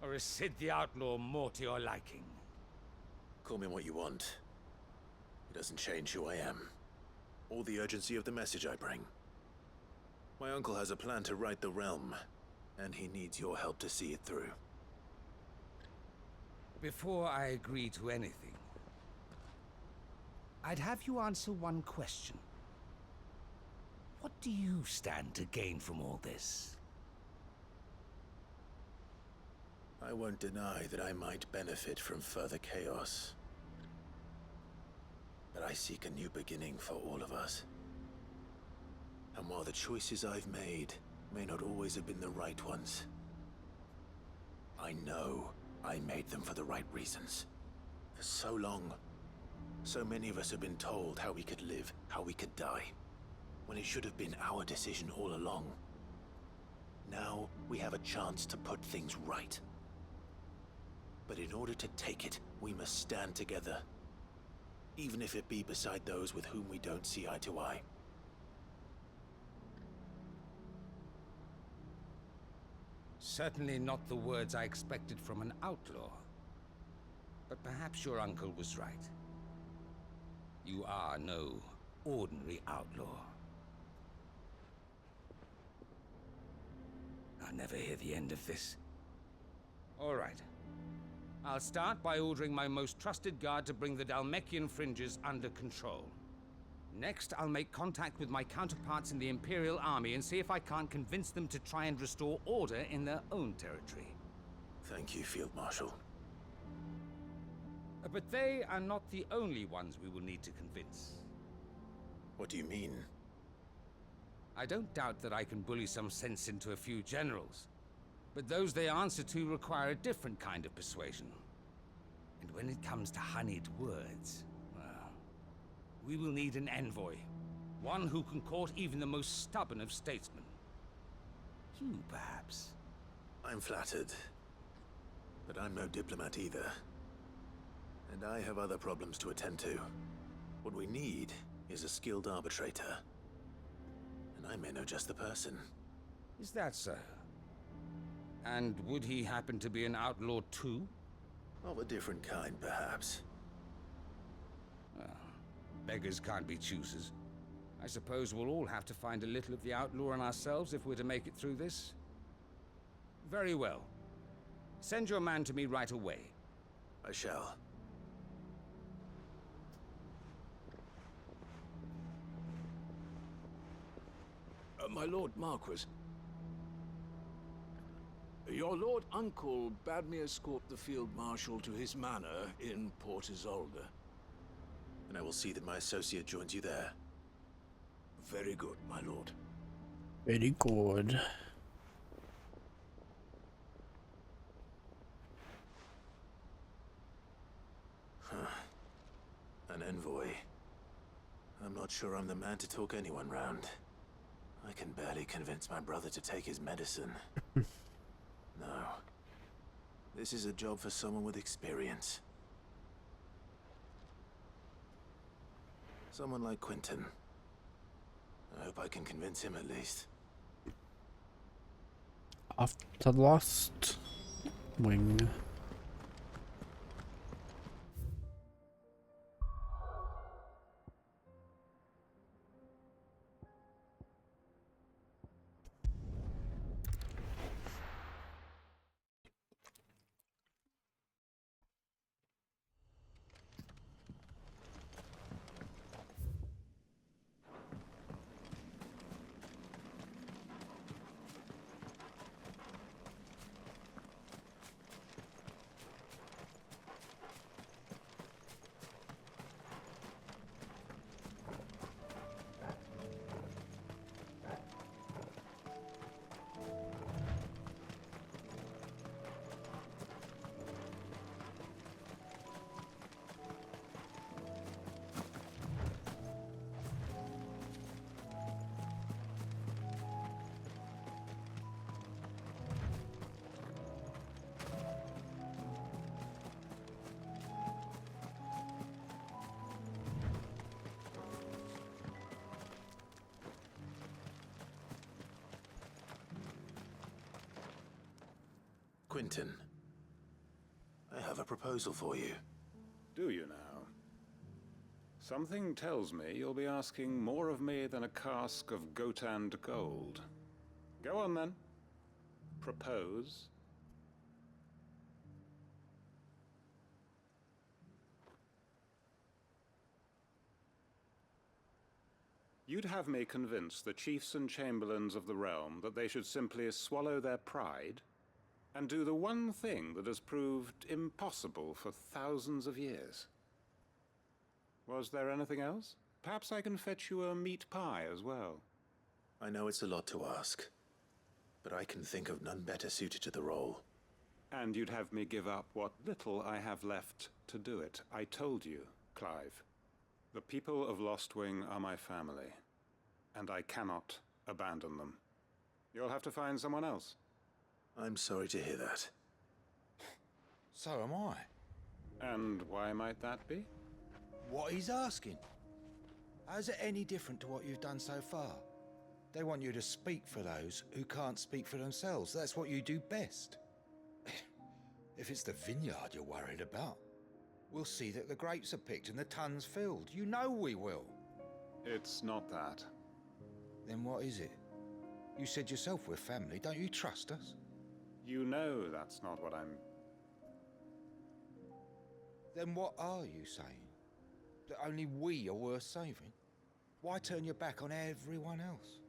Or is Sid the Outlaw more to your liking?
Call me what you want. It doesn't change who I am, or the urgency of the message I bring. My uncle has a plan to right the realm, and he needs your help to see it through.
Before I agree to anything, I'd have you answer one question. What do you stand to gain from all this?
I won't deny that I might benefit from further chaos. But I seek a new beginning for all of us. And while the choices I've made may not always have been the right ones, I know I made them for the right reasons. For so long, so many of us have been told how we could live, how we could die, when it should have been our decision all along. Now we have a chance to put things right. But in order to take it, we must stand together. Even if it be beside those with whom we don't see eye to eye.
Certainly not the words I expected from an outlaw. But perhaps your uncle was right. You are no ordinary outlaw. I'll never hear the end of this. All right. I'll start by ordering my most trusted guard to bring the Dhalmekian fringes under control. Next, I'll make contact with my counterparts in the Imperial Army and see if I can't convince them to try and restore order in their own territory.
Thank you, Field Marshal.
But they are not the only ones we will need to convince.
What do you mean?
I don't doubt that I can bully some sense into a few generals. But those they answer to require a different kind of persuasion. And when it comes to honeyed words, well, we will need an envoy. One who can court even the most stubborn of statesmen. You, perhaps.
I'm flattered. But I'm no diplomat either. And I have other problems to attend to. What we need is a skilled arbitrator. And I may know just the person.
Is that so? And would he happen to be an outlaw too?
Of a different kind, perhaps.
Well, beggars can't be choosers. I suppose we'll all have to find a little of the outlaw in ourselves if we're to make it through this. Very well. Send your man to me right away.
I shall.
My Lord Marquis. Your Lord Uncle bade me escort the Field Marshal to his manor in Port Isolde.
And I will see that my associate joins you there.
Very good, my lord.
Very good.
An envoy. I'm not sure I'm the man to talk anyone round. I can barely convince my brother to take his medicine. No. This is a job for someone with experience. Someone like Quentin. I hope I can convince him at least.
Off to the Lost Wing.
Quentin, I have a proposal for you.
Do you now? Something tells me you'll be asking more of me than a cask of Gotand gold. Go on then. Propose. You'd have me convince the chiefs and chamberlains of the realm that they should simply swallow their pride and do the one thing that has proved impossible for thousands of years. Was there anything else? Perhaps I can fetch you a meat pie as well.
I know it's a lot to ask, but I can think of none better suited to the role.
And you'd have me give up what little I have left to do it. I told you, Clive. The people of Lostwing are my family, and I cannot abandon them. You'll have to find someone else.
I'm sorry to hear that.
So am I.
And why might that be?
What he's asking. How's it any different to what you've done so far? They want you to speak for those who can't speak for themselves. That's what you do best. If it's the vineyard you're worried about, we'll see that the grapes are picked and the tons filled. You know we will.
It's not that.
Then what is it? You said yourself we're family. Don't you trust us?
You know that's not what I'm...
Then what are you saying? That only we are worth saving? Why turn your back on everyone else?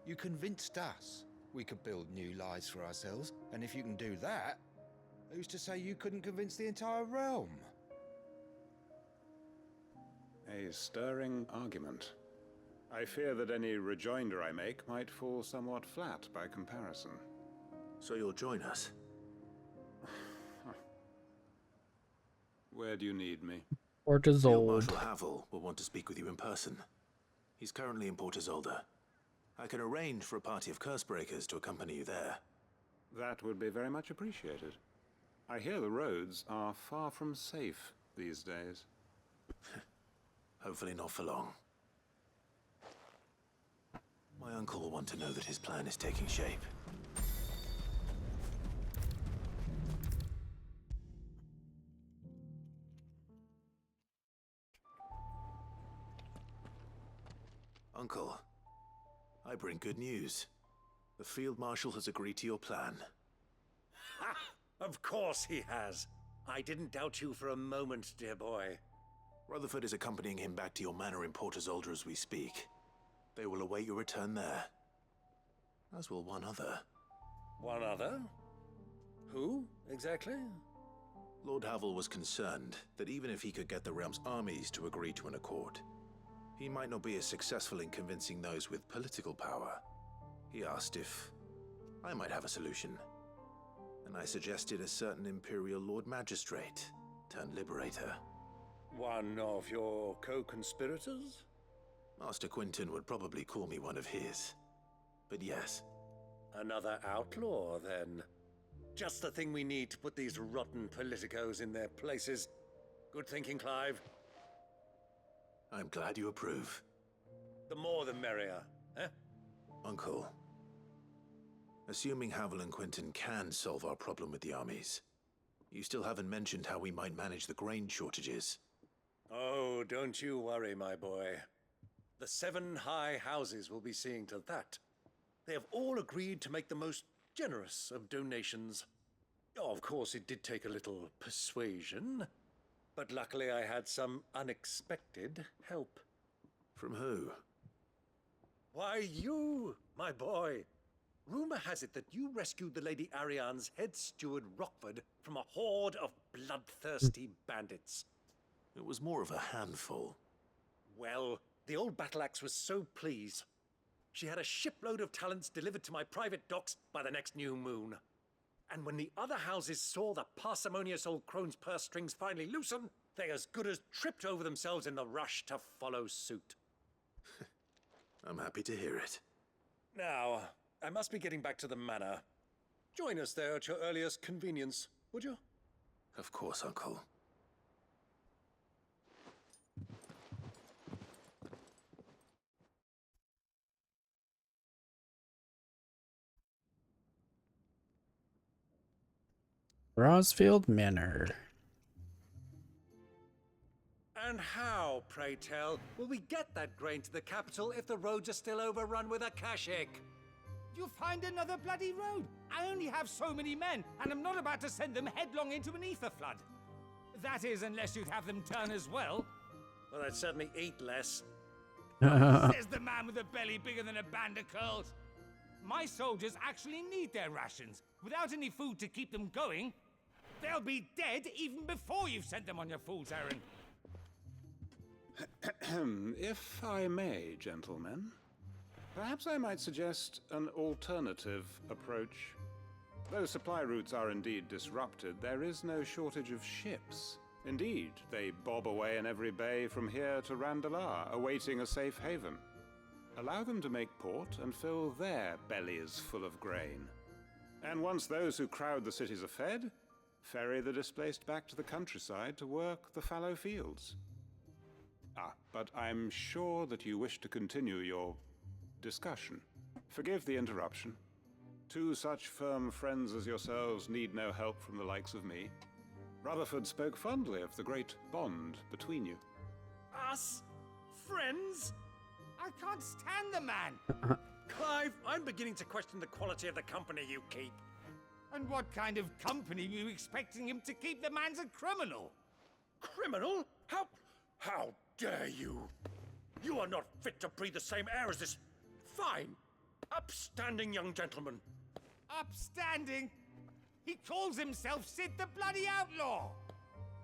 You convinced us we could build new lives for ourselves, and if you can do that, who's to say you couldn't convince the entire realm?
A stirring argument. I fear that any rejoinder I make might fall somewhat flat by comparison.
So you'll join us?
Where do you need me?
Port
Field
Isolde.
Marshal Havel will want to speak with you in person. He's currently in Port Isolde. I can arrange for a party of Cursebreakers to accompany you there.
That would be very much appreciated. I hear the roads are far from safe these days.
Hopefully not for long. My uncle will want to know that his plan is taking shape. Uncle, I bring good news. The Field Marshal has agreed to your plan.
Ha! Of course he has. I didn't doubt you for a moment, dear boy.
Rutherford is accompanying him back to your manor in Port Isolde as we speak. They will await your return there. As will one other.
One other? Who, exactly?
Lord Havel was concerned that even if he could get the realm's armies to agree to an accord, he might not be as successful in convincing those with political power. He asked if I might have a solution, and I suggested a certain Imperial Lord Magistrate turned Liberator.
One of your co-conspirators?
Master Quinton would probably call me one of his. But yes.
Another outlaw, then. Just the thing we need to put these rotten politicos in their places. Good thinking, Clive.
I'm glad you approve.
The more the merrier, eh?
Uncle, assuming Havel and Quinton can solve our problem with the armies, you still haven't mentioned how we might manage the grain shortages.
Oh, don't you worry, my boy. The 7 high houses will be seeing to that. They have all agreed to make the most generous of donations. Oh, of course, it did take a little persuasion, but luckily I had some unexpected help.
From who?
Why, you, my boy. Rumor has it that you rescued the Lady Ariane's head steward Rockford from a horde of bloodthirsty bandits.
It was more of a handful.
Well, the old battle axe was so pleased. She had a shipload of talents delivered to my private docks by the next new moon. And when the other houses saw the parsimonious old crone's purse strings finally loosen, they as good as tripped over themselves in the rush to follow suit.
I'm happy to hear it.
Now, I must be getting back to the manor. Join us there at your earliest convenience, would you?
Of course, Uncle.
Rosfield Manor.
And how, pray tell, will we get that grain to the capital if the roads are still overrun with Akashic?
You'll find another bloody road. I only have so many men, and I'm not about to send them headlong into an ether flood. That is, unless you'd have them turn as well.
Well, I'd certainly eat less.
Says the man with a belly bigger than a band of curls. My soldiers actually need their rations. Without any food to keep them going, they'll be dead even before you've sent them on your fool's errand.
If I may, gentlemen, perhaps I might suggest an alternative approach. Though supply routes are indeed disrupted, there is no shortage of ships. Indeed, they bob away in every bay from here to Randalar, awaiting a safe haven. Allow them to make port and fill their bellies full of grain. And once those who crowd the cities are fed,
Ferry the displaced back to the countryside to work the fallow fields. Ah, but I'm sure that you wish to continue your discussion. Forgive the interruption. Two such firm friends as yourselves need no help from the likes of me. Rutherford spoke fondly of the great bond between you.
Us? Friends? I can't stand the man! Clive, I'm beginning to question the quality of the company you keep. And what kind of company were you expecting him to keep? The man's a criminal!
Criminal? How dare you? You are not fit to breathe the same air as this fine, upstanding young gentleman.
Upstanding? He calls himself Sid the Bloody Outlaw!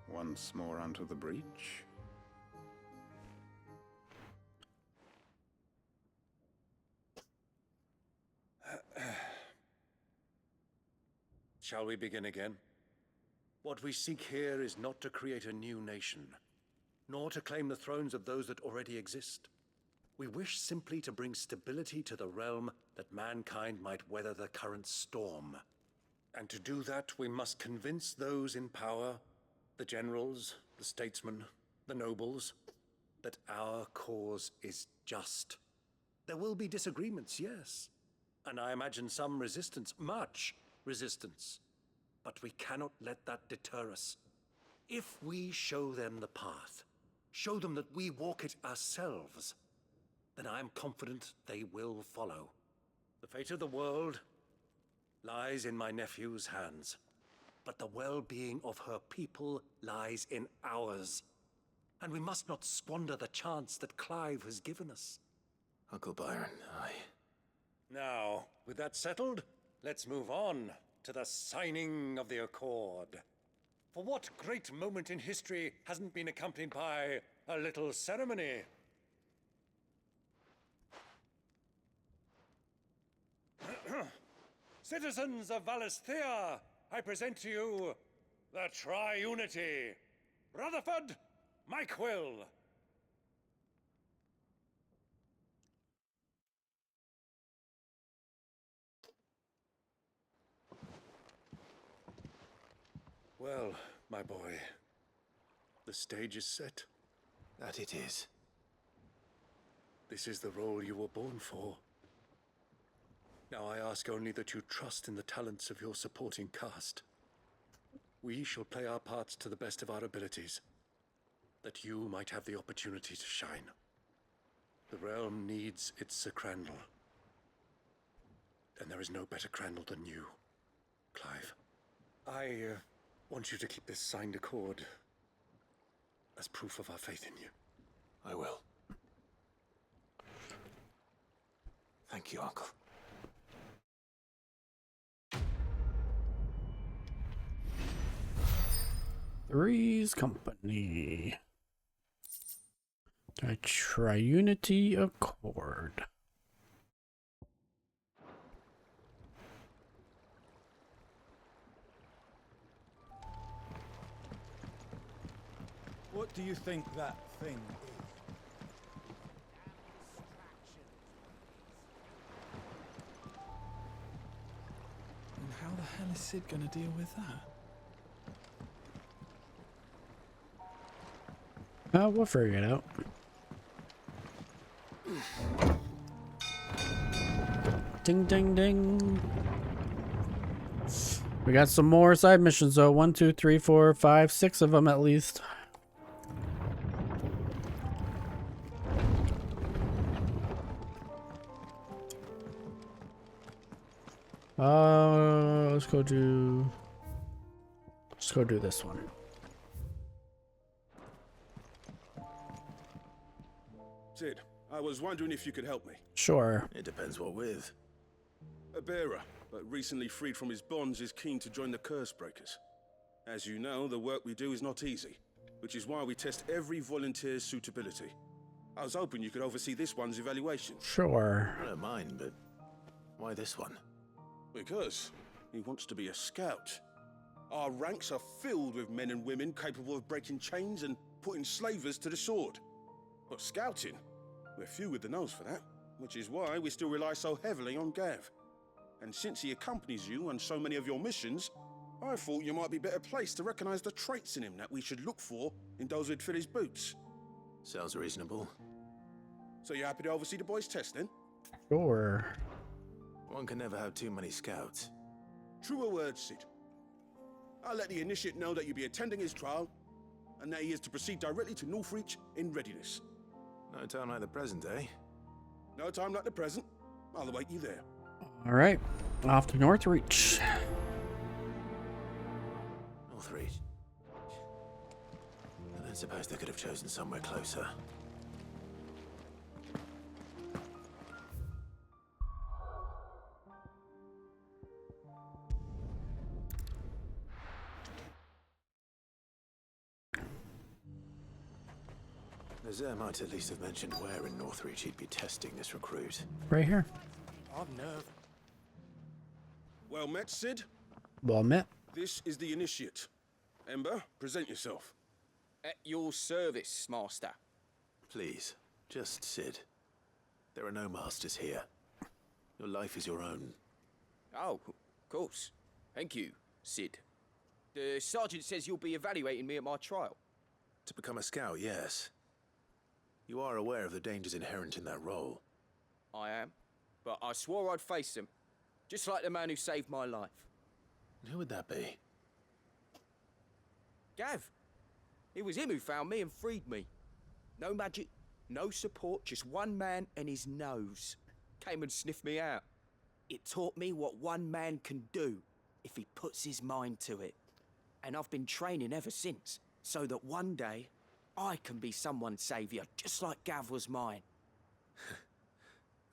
Once more onto the breach.
Shall we begin again? What we seek here is not to create a new nation, nor to claim the thrones of those that already exist. We wish simply to bring stability to the realm that mankind might weather the current storm. And to do that, we must convince those in power, the generals, the statesmen, the nobles, that our cause is just. There will be disagreements, yes, and I imagine some resistance, much resistance. But we cannot let that deter us. If we show them the path, show them that we walk it ourselves, then I am confident they will follow. The fate of the world lies in my nephew's hands, but the well-being of her people lies in ours. And we must not squander the chance that Clive has given us.
Uncle Byron,
Now, with that settled, let's move on to the signing of the Accord. For what great moment in history hasn't been accompanied by a little ceremony? Citizens of Valisthea, I present to you the Triunity. Rutherford, Mike Will. Well, my boy, the stage is set.
that it is.
This is the role you were born for. Now I ask only that you trust in the talents of your supporting cast. We shall play our parts to the best of our abilities, that you might have the opportunity to shine. The realm needs its Sir Crandall, and there is no better Crandall than you, Clive. I want you to keep this signed accord as proof of our faith in you.
I will. Thank you, Uncle.
Three's Company. A Triunity Accord.
What do you think that thing is? And how the hell is Sid gonna deal with that?
We'll figure it out. Ding, ding, ding. We got some more side missions though. 1, 2, 3, 4, 5, 6 of them at least. Let's go do this one.
Sid, I was wondering if you could help me.
Sure.
It depends what with.
A bearer, but recently freed from his bonds, is keen to join the Curse Breakers. As you know, the work we do is not easy, which is why we test every volunteer's suitability. I was hoping you could oversee this one's evaluation.
Sure.
I don't mind, but why this one?
Because he wants to be a scout. Our ranks are filled with men and women capable of breaking chains and putting slavers to the sword. But scouting, we're few with the nose for that, which is why we still rely so heavily on Gav. And since he accompanies you on so many of your missions, I thought you might be better placed to recognize the traits in him that we should look for in those who'd fill his boots.
Sounds reasonable.
So you happy to oversee the boys' test, then?
Sure.
One can never have too many scouts.
Truer words, Sid. I'll let the initiate know that you'll be attending his trial, and that he is to proceed directly to Northreach in readiness.
No time like the present, eh?
No time like the present. I'll await you there.
All right, off to Northreach.
Northreach. I don't suppose they could have chosen somewhere closer. Nazir might at least have mentioned where in Northreach he'd be testing this recruit.
Right here.
I'm nervous. Well met, Sid.
Well met.
This is the initiate. Ember, present yourself.
At your service, Master.
Please, just Sid. There are no masters here. Your life is your own.
Oh, of course. Thank you, Sid. The sergeant says you'll be evaluating me at my trial.
To become a scout, yes. You are aware of the dangers inherent in that role.
I am, but I swore I'd face them. Just like the man who saved my life.
Who would that be?
Gav. It was him who found me and freed me. No magic, no support, just one man and his nose. Came and sniffed me out. It taught me what one man can do if he puts his mind to it. And I've been training ever since, so that one day I can be someone's saviour, just like Gav was mine.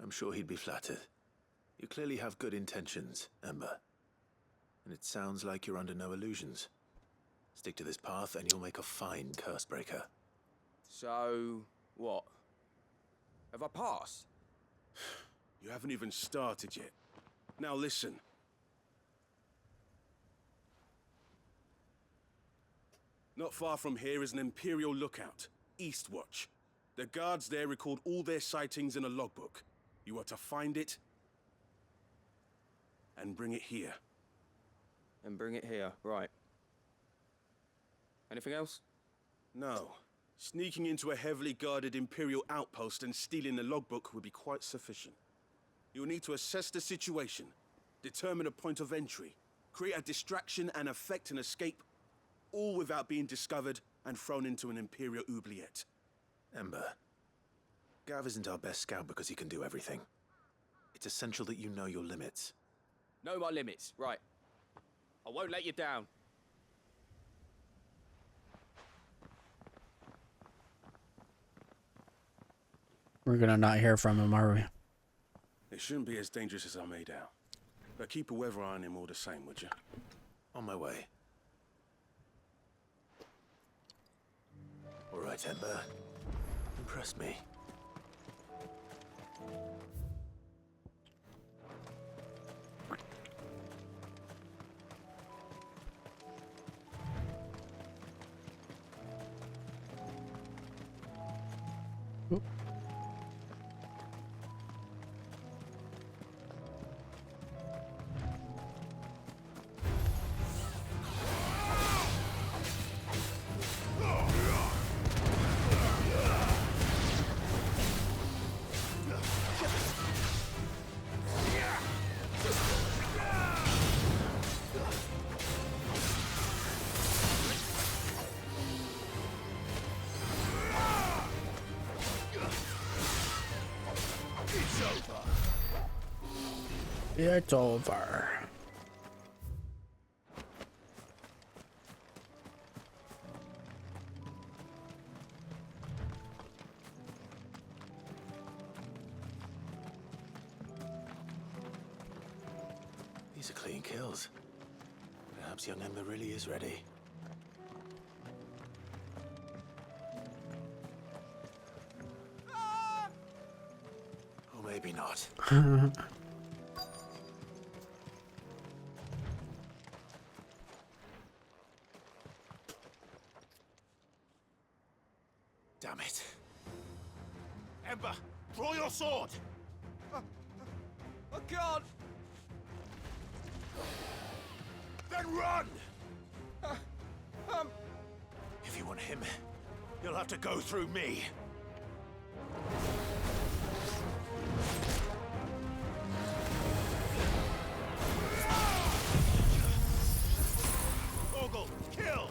I'm sure he'd be flattered. You clearly have good intentions, Ember. And it sounds like you're under no illusions. Stick to this path and you'll make a fine cursebreaker.
So, what? Have I passed?
You haven't even started yet. Now listen. Not far from here is an Imperial lookout, Eastwatch. The guards there record all their sightings in a logbook. You are to find it and bring it here.
And bring it here, right. Anything else?
No. Sneaking into a heavily guarded Imperial outpost and stealing the logbook would be quite sufficient. You'll need to assess the situation, determine a point of entry, create a distraction and effect an escape, all without being discovered and thrown into an Imperial oubliette.
Ember, Gav isn't our best scout because he can do everything. It's essential that you know your limits.
Know my limits, right. I won't let you down.
We're gonna not hear from him, are we?
It shouldn't be as dangerous as I made out. But keep a weather eye on him all the same, would you?
On my way. All right, Ember. Impress me.
It's over.
These are clean kills. Perhaps young Ember really is ready. Or maybe not. Damn it.
Ember, draw your sword!
I can't!
Then run!
Um...
If you want him, you'll have to go through me. Torgal, kill!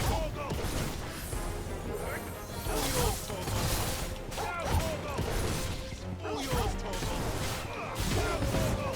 Torgal! All yours, Torgal! Now, Torgal! All yours, Torgal! Now, Torgal!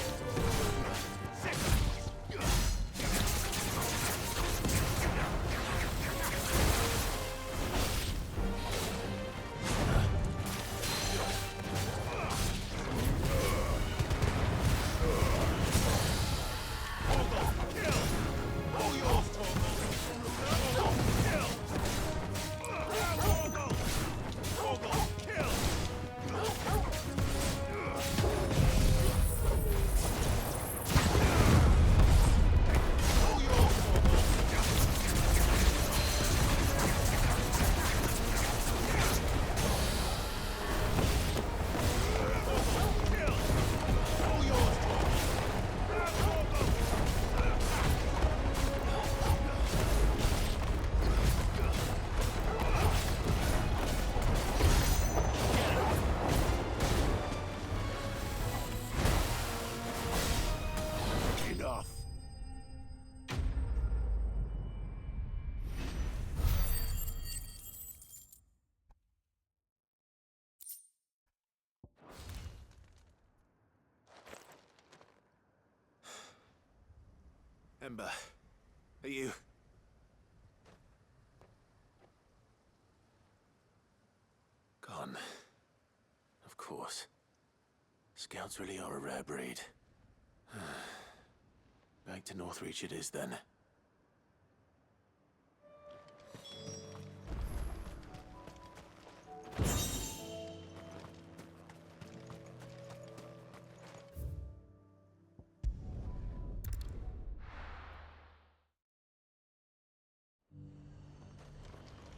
Ember, are you... Gone. Of course. Scouts really are a rare breed. Back to Northreach it is then.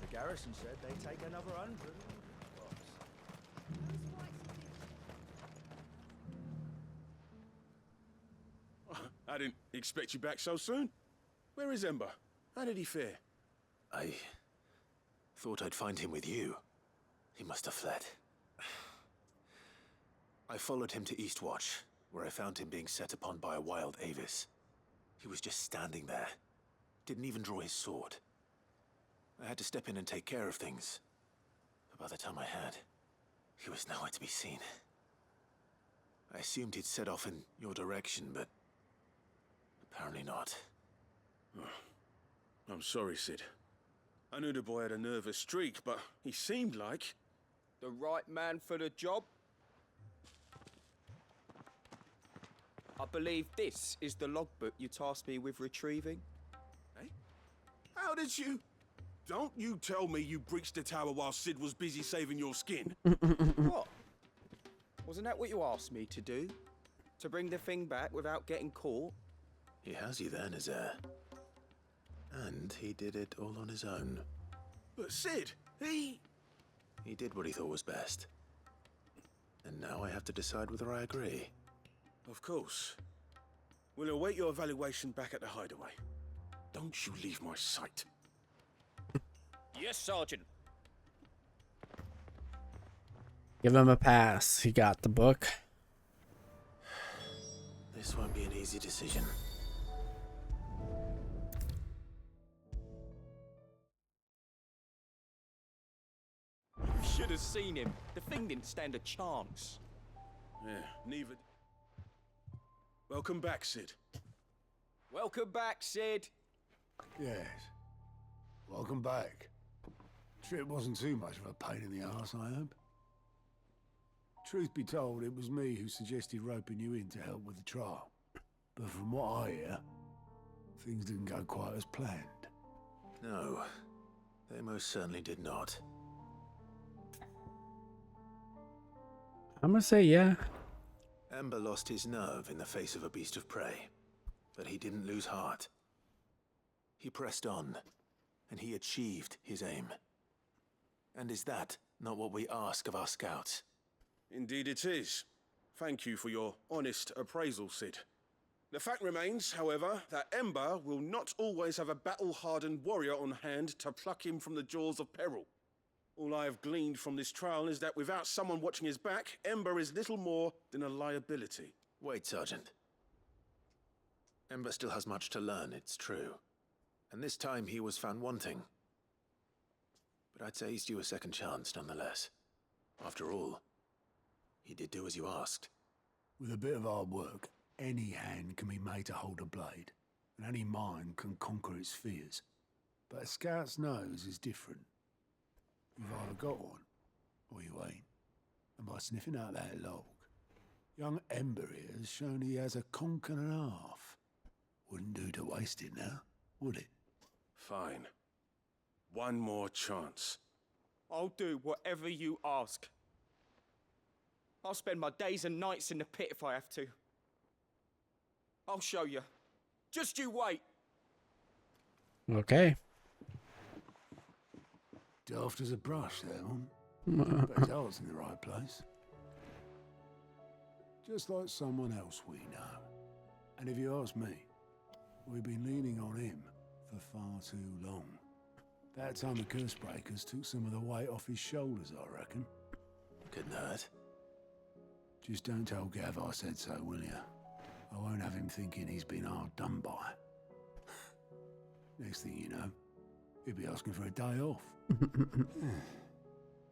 The garrison said they'd take another 100.
I didn't expect you back so soon. Where is Ember? How did he fare?
I thought I'd find him with you. He must have fled. I followed him to Eastwatch, where I found him being set upon by a wild Avis. He was just standing there. Didn't even draw his sword. I had to step in and take care of things. But by the time I had, he was nowhere to be seen. I assumed he'd set off in your direction, but apparently not.
Oh, I'm sorry, Sid. I knew the boy had a nervous streak, but he seemed like...
The right man for the job? I believe this is the logbook you tasked me with retrieving.
Eh? How did you... Don't you tell me you breached the tower while Sid was busy saving your skin.
What? Wasn't that what you asked me to do? To bring the thing back without getting caught?
He has you there, Nazaire. And he did it all on his own.
But Sid, he
did what he thought was best. And now I have to decide whether I agree.
Of course. We'll await your evaluation back at the hideaway. Don't you leave my sight.
Yes, Sergeant.
Give him a pass. He got the book.
This won't be an easy decision.
You should have seen him. The thing didn't stand a chance.
Yeah, neither... Welcome back, Sid.
Welcome back, Sid.
Yes. Welcome back. Trip wasn't too much of a pain in the arse, I hope. Truth be told, it was me who suggested roping you in to help with the trial. But from what I hear, things didn't go quite as planned.
No, they most certainly did not.
I'm gonna say yeah.
Ember lost his nerve in the face of a beast of prey, but he didn't lose heart. He pressed on, and he achieved his aim. And is that not what we ask of our scouts?
Indeed it is. Thank you for your honest appraisal, Sid. The fact remains, however, that Ember will not always have a battle-hardened warrior on hand to pluck him from the jaws of peril. All I have gleaned from this trial is that without someone watching his back, Ember is little more than a liability.
Wait, Sergeant. Ember still has much to learn, it's true. And this time he was found wanting. But I'd say he's due a second chance, nonetheless. After all, he did do as you asked.
With a bit of hard work, any hand can be made to hold a blade, and any mind can conquer its fears. But a scout's nose is different. You've either got one, or you ain't. And by sniffing out that log, young Ember here has shown he has a conch and a half. Wouldn't do to waste it now, would it?
Fine. One more chance.
I'll do whatever you ask. I'll spend my days and nights in the pit if I have to. I'll show you. Just you wait.
Okay.
Daft as a brush there, one. But his heart's in the right place. Just like someone else we know. And if you ask me, we've been leaning on him for far too long. That time the Cursebreakers took some of the weight off his shoulders, I reckon.
Good night.
Just don't tell Gav I said so, will you? I won't have him thinking he's been hard done by. Next thing you know, he'll be asking for a day off.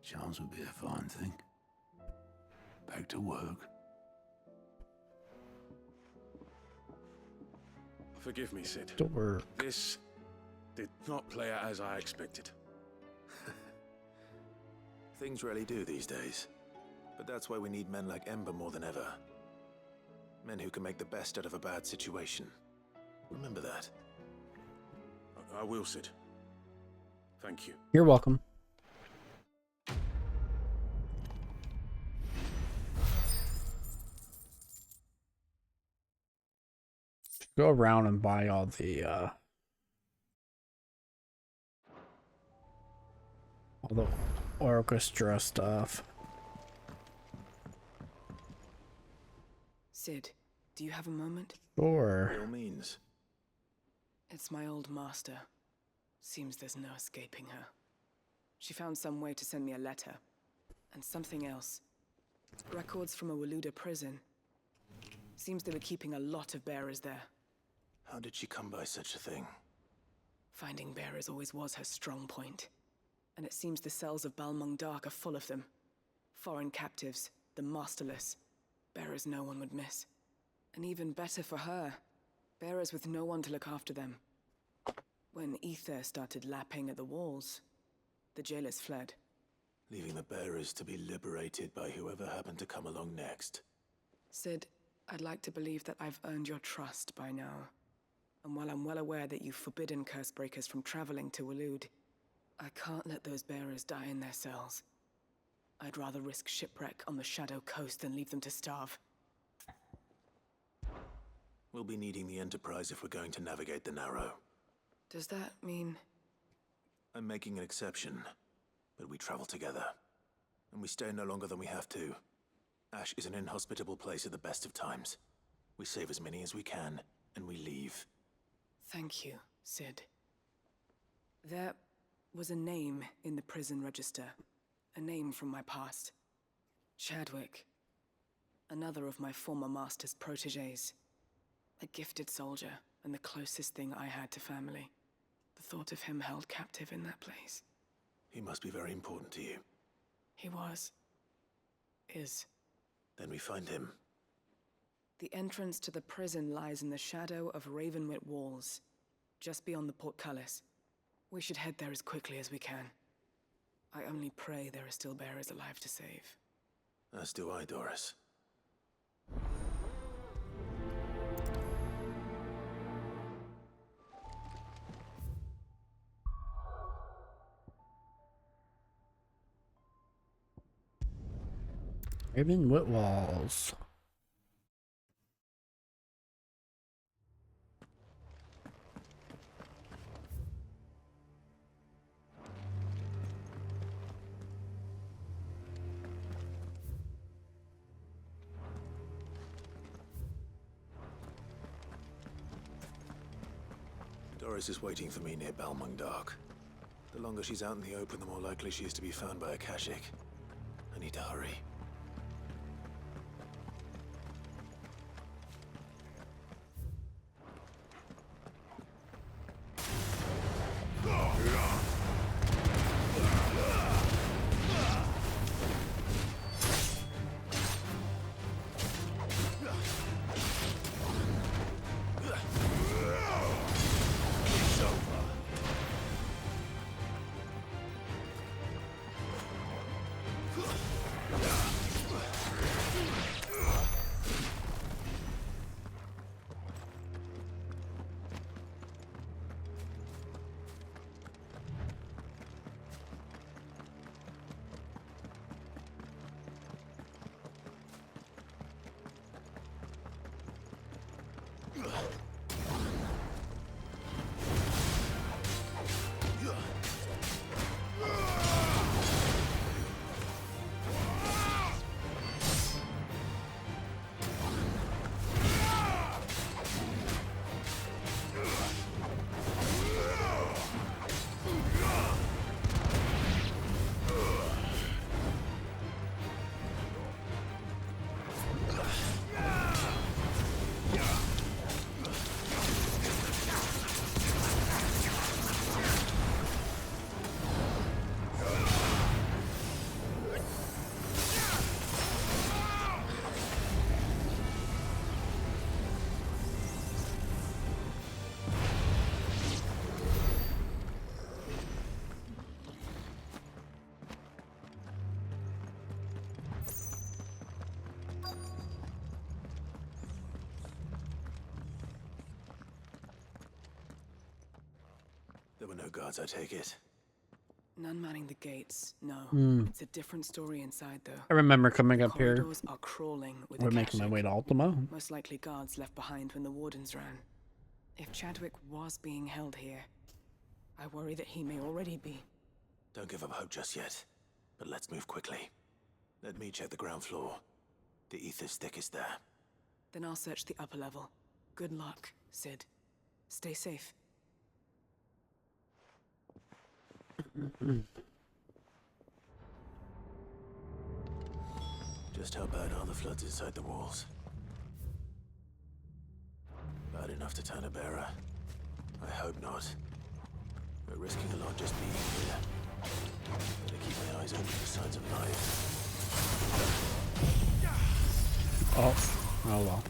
Chance would be a fine thing. Back to work.
Forgive me, Sid.
To work.
This did not play out as I expected.
Things really do these days. But that's why we need men like Ember more than ever. Men who can make the best out of a bad situation. Remember that.
I will, Sid. Thank you.
You're welcome. Go around and buy all the orchestra stuff.
Sid, do you have a moment?
Sure.
By all means.
It's my old master. Seems there's no escaping her. She found some way to send me a letter. And something else. Records from a Waluda prison. Seems they were keeping a lot of bearers there.
How did she come by such a thing?
Finding bearers always was her strong point. And it seems the cells of Balmung Dark are full of them. Foreign captives, the masterless. Bearers no one would miss. And even better for her, bearers with no one to look after them. When Ether started lapping at the walls, the jailers fled.
Leaving the bearers to be liberated by whoever happened to come along next.
Sid, I'd like to believe that I've earned your trust by now. And while I'm well aware that you've forbidden Cursebreakers from traveling to Waloed, I can't let those bearers die in their cells. I'd rather risk shipwreck on the Shadow Coast than leave them to starve.
We'll be needing the Enterprise if we're going to navigate the Narrow.
Does that mean...
I'm making an exception, but we travel together. And we stay no longer than we have to. Ash is an inhospitable place at the best of times. We save as many as we can, and we leave.
Thank you, Sid. There was a name in the prison register. A name from my past. Chadwick. Another of my former master's protégés. A gifted soldier, and the closest thing I had to family. The thought of him held captive in that place.
He must be very important to you.
He was. Is.
Then we find him.
The entrance to the prison lies in the shadow of Ravenwit Walls, just beyond the portcullis. We should head there as quickly as we can. I only pray there are still bearers alive to save.
As do I, Doris.
Ravenwit Walls.
Doris is waiting for me near Balmung Dark. The longer she's out in the open, the more likely she is to be found by a Kashik. I need to hurry. There were no guards, I take it.
None manning the gates, no. It's a different story inside, though.
I remember coming up here.
Corridors are crawling with
We're
the
making my
Kashik.
way to Ultima.
Most likely guards left behind when the wardens ran. If Chadwick was being held here, I worry that he may already be.
Don't give up hope just yet, but let's move quickly. Let me check the ground floor. The ether stick is there.
Then I'll search the upper level. Good luck, Sid. Stay safe.
Just how bad are the floods inside the walls? Bad enough to turn a bearer? I hope not. We're risking a lot just being here. Better keep my eyes open for signs of life.
Oh well.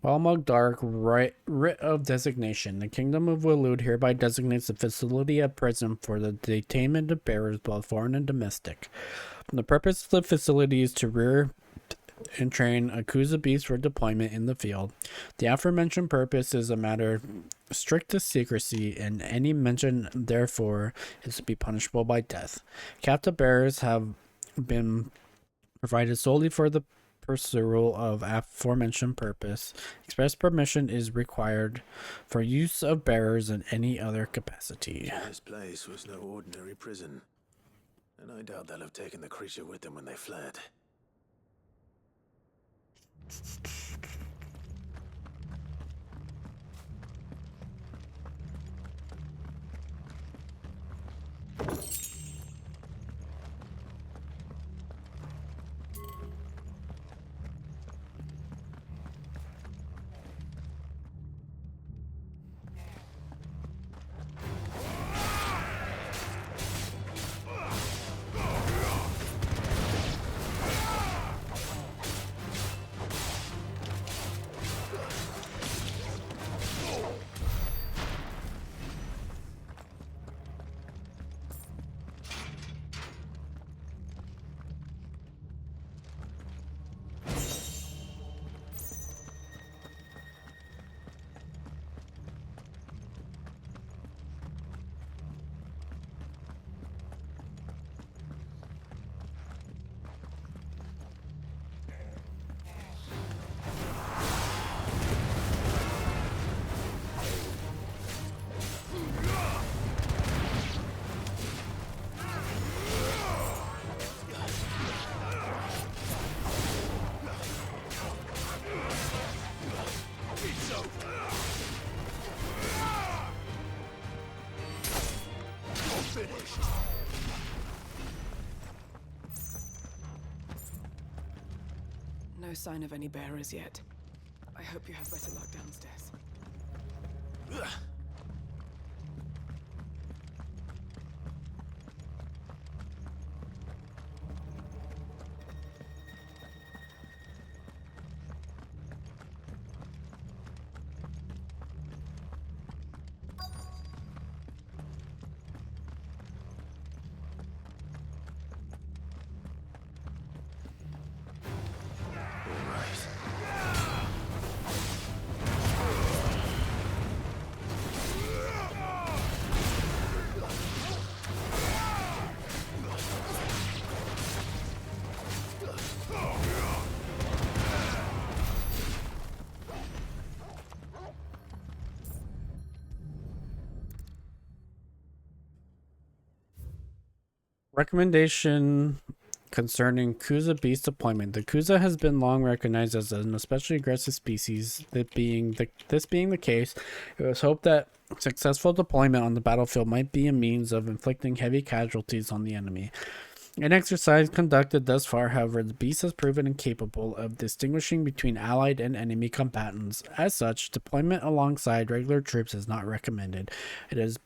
Balmung Dark, writ of designation. The Kingdom of Waloed hereby designates the facility a prison for the detainment of bearers, both foreign and domestic. The purpose of the facility is to rear and train Akuza beasts for deployment in the field. The aforementioned purpose is a matter of strictest secrecy, and any mention therefore is to be punishable by death. Captive bearers have been provided solely for the pursual of aforementioned purpose. Express permission is required for use of bearers in any other capacity.
This place was no ordinary prison, and I doubt they'll have taken the creature with them when they fled.
No sign of any bearers yet. I hope you have better luck downstairs.
Recommendation concerning Kuza beast deployment. The Kuza has been long recognized as an especially aggressive species. This being the case, it was hoped that successful deployment on the battlefield might be a means of inflicting heavy casualties on the enemy. An exercise conducted thus far, however, the beast has proven incapable of distinguishing between allied and enemy combatants. As such, deployment alongside regular troops is not recommended. It is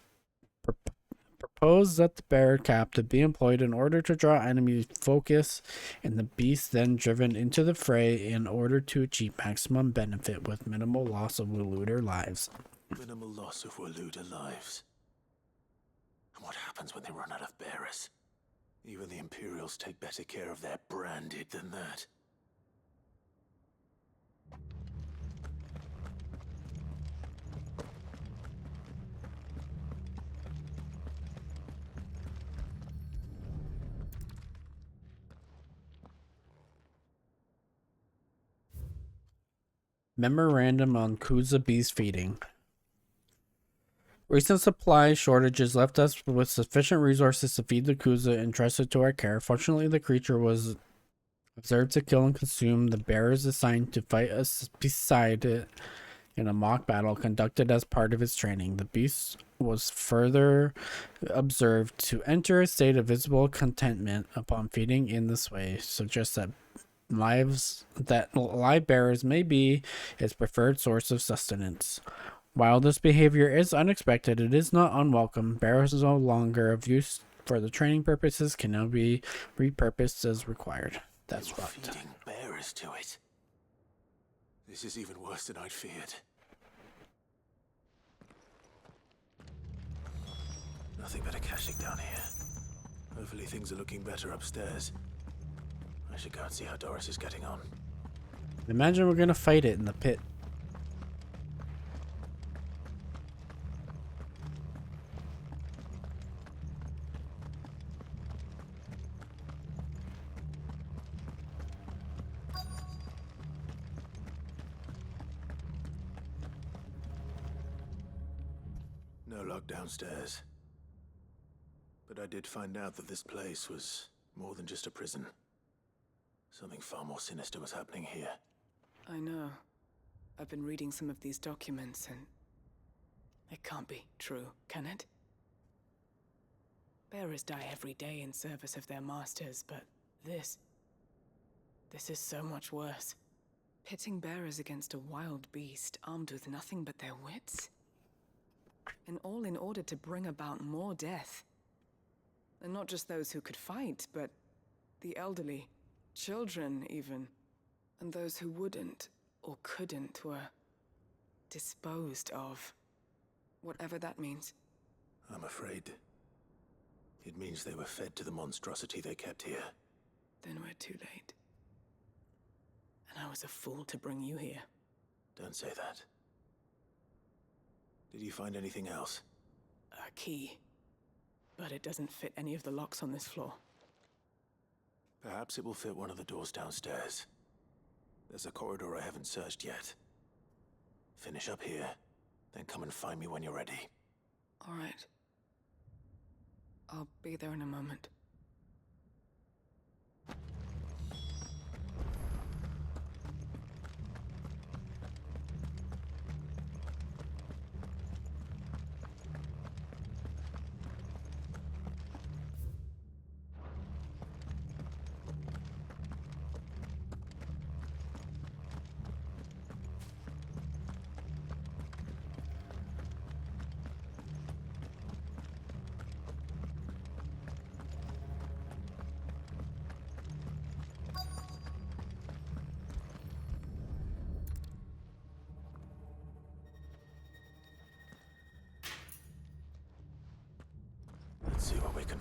proposed that the bearer captive be employed in order to draw enemy focus, and the beast then driven into the fray in order to achieve maximum benefit with minimal loss of Wuluder lives.
Minimal loss of Wuluder lives. And what happens when they run out of bearers? Even the Imperials take better care of their branded than that.
Memorandum on Kuza beast feeding. Recent supply shortages left us with sufficient resources to feed the Kuza entrusted to our care. Fortunately, the creature was observed to kill and consume the bearers assigned to fight us beside it in a mock battle conducted as part of its training. The beast was further observed to enter a state of visible contentment upon feeding in this way, suggests that live bearers may be its preferred source of sustenance. While this behavior is unexpected, it is not unwelcome. Bearers no longer of use for the training purposes can now be repurposed as required. That's fucked.
Feeding bearers to it. This is even worse than I'd feared. Nothing but a caching down here. Hopefully things are looking better upstairs. I should go and see how Doris is getting on.
Imagine we're gonna fight it in the pit.
No luck downstairs. But I did find out that this place was more than just a prison. Something far more sinister was happening here.
I know. I've been reading some of these documents, and it can't be true, can it? Bearers die every day in service of their masters, but this is so much worse. Pitting bearers against a wild beast armed with nothing but their wits? And all in order to bring about more death. And not just those who could fight, but the elderly, children even. And those who wouldn't or couldn't were disposed of. Whatever that means.
I'm afraid it means they were fed to the monstrosity they kept here.
Then we're too late. And I was a fool to bring you here.
Don't say that. Did you find anything else?
A key. But it doesn't fit any of the locks on this floor.
Perhaps it will fit one of the doors downstairs. There's a corridor I haven't searched yet. Finish up here, then come and find me when you're ready.
All right. I'll be there in a moment.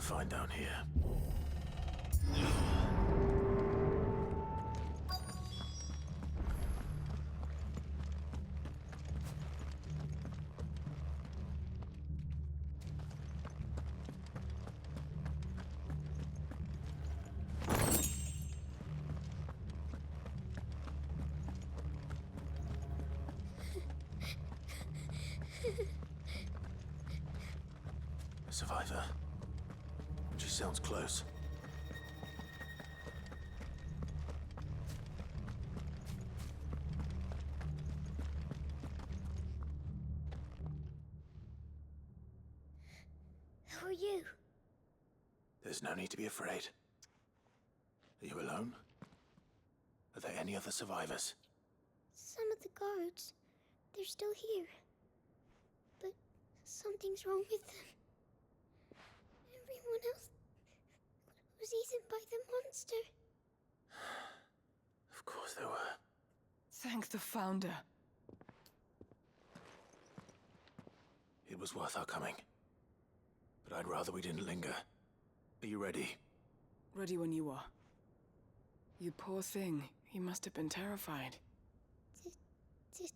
find down here. A survivor. She sounds close.
Who are you?
There's no need to be afraid. Are you alone? Are there any other survivors?
Some of the guards. They're still here. But something's wrong with them. Everyone else was eaten by the monster.
Of course there were.
Thank the Founder.
It was worth our coming. But I'd rather we didn't linger. Are you ready?
Ready when you are. You poor thing. You must have been terrified.
Did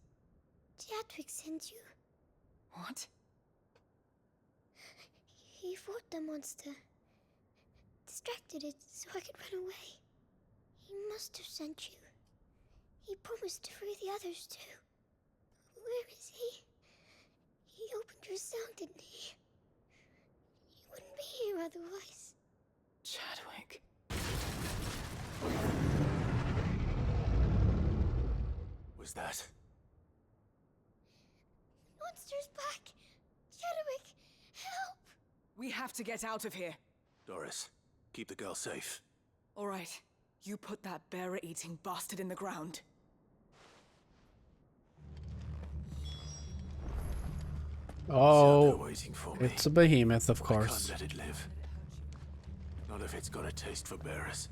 Chadwick send you?
What?
He fought the monster. Distracted it so I could run away. He must have sent you. He promised to free the others too. Where is he? He opened your cell, didn't he? He wouldn't be here otherwise.
Chadwick.
Was that?
Monster's back! Chadwick, help!
We have to get out of here.
Doris, keep the girl safe.
All right. You put that bearer-eating bastard in the ground.
Oh,
waiting for me.
it's a behemoth, of
I
course.
can't let it live. Not if it's got a taste for bearers.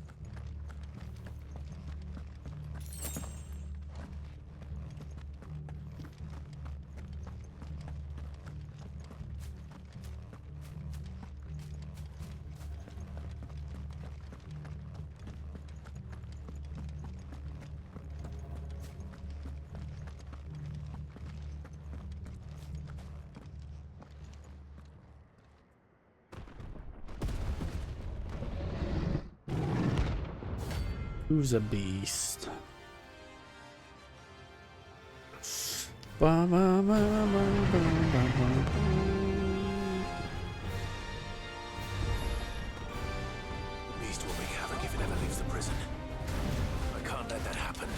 Who's a beast? Ba, ba, ba, ba, ba, ba, ba.
Beast will wreak havoc if it ever leaves the prison. I can't let that happen.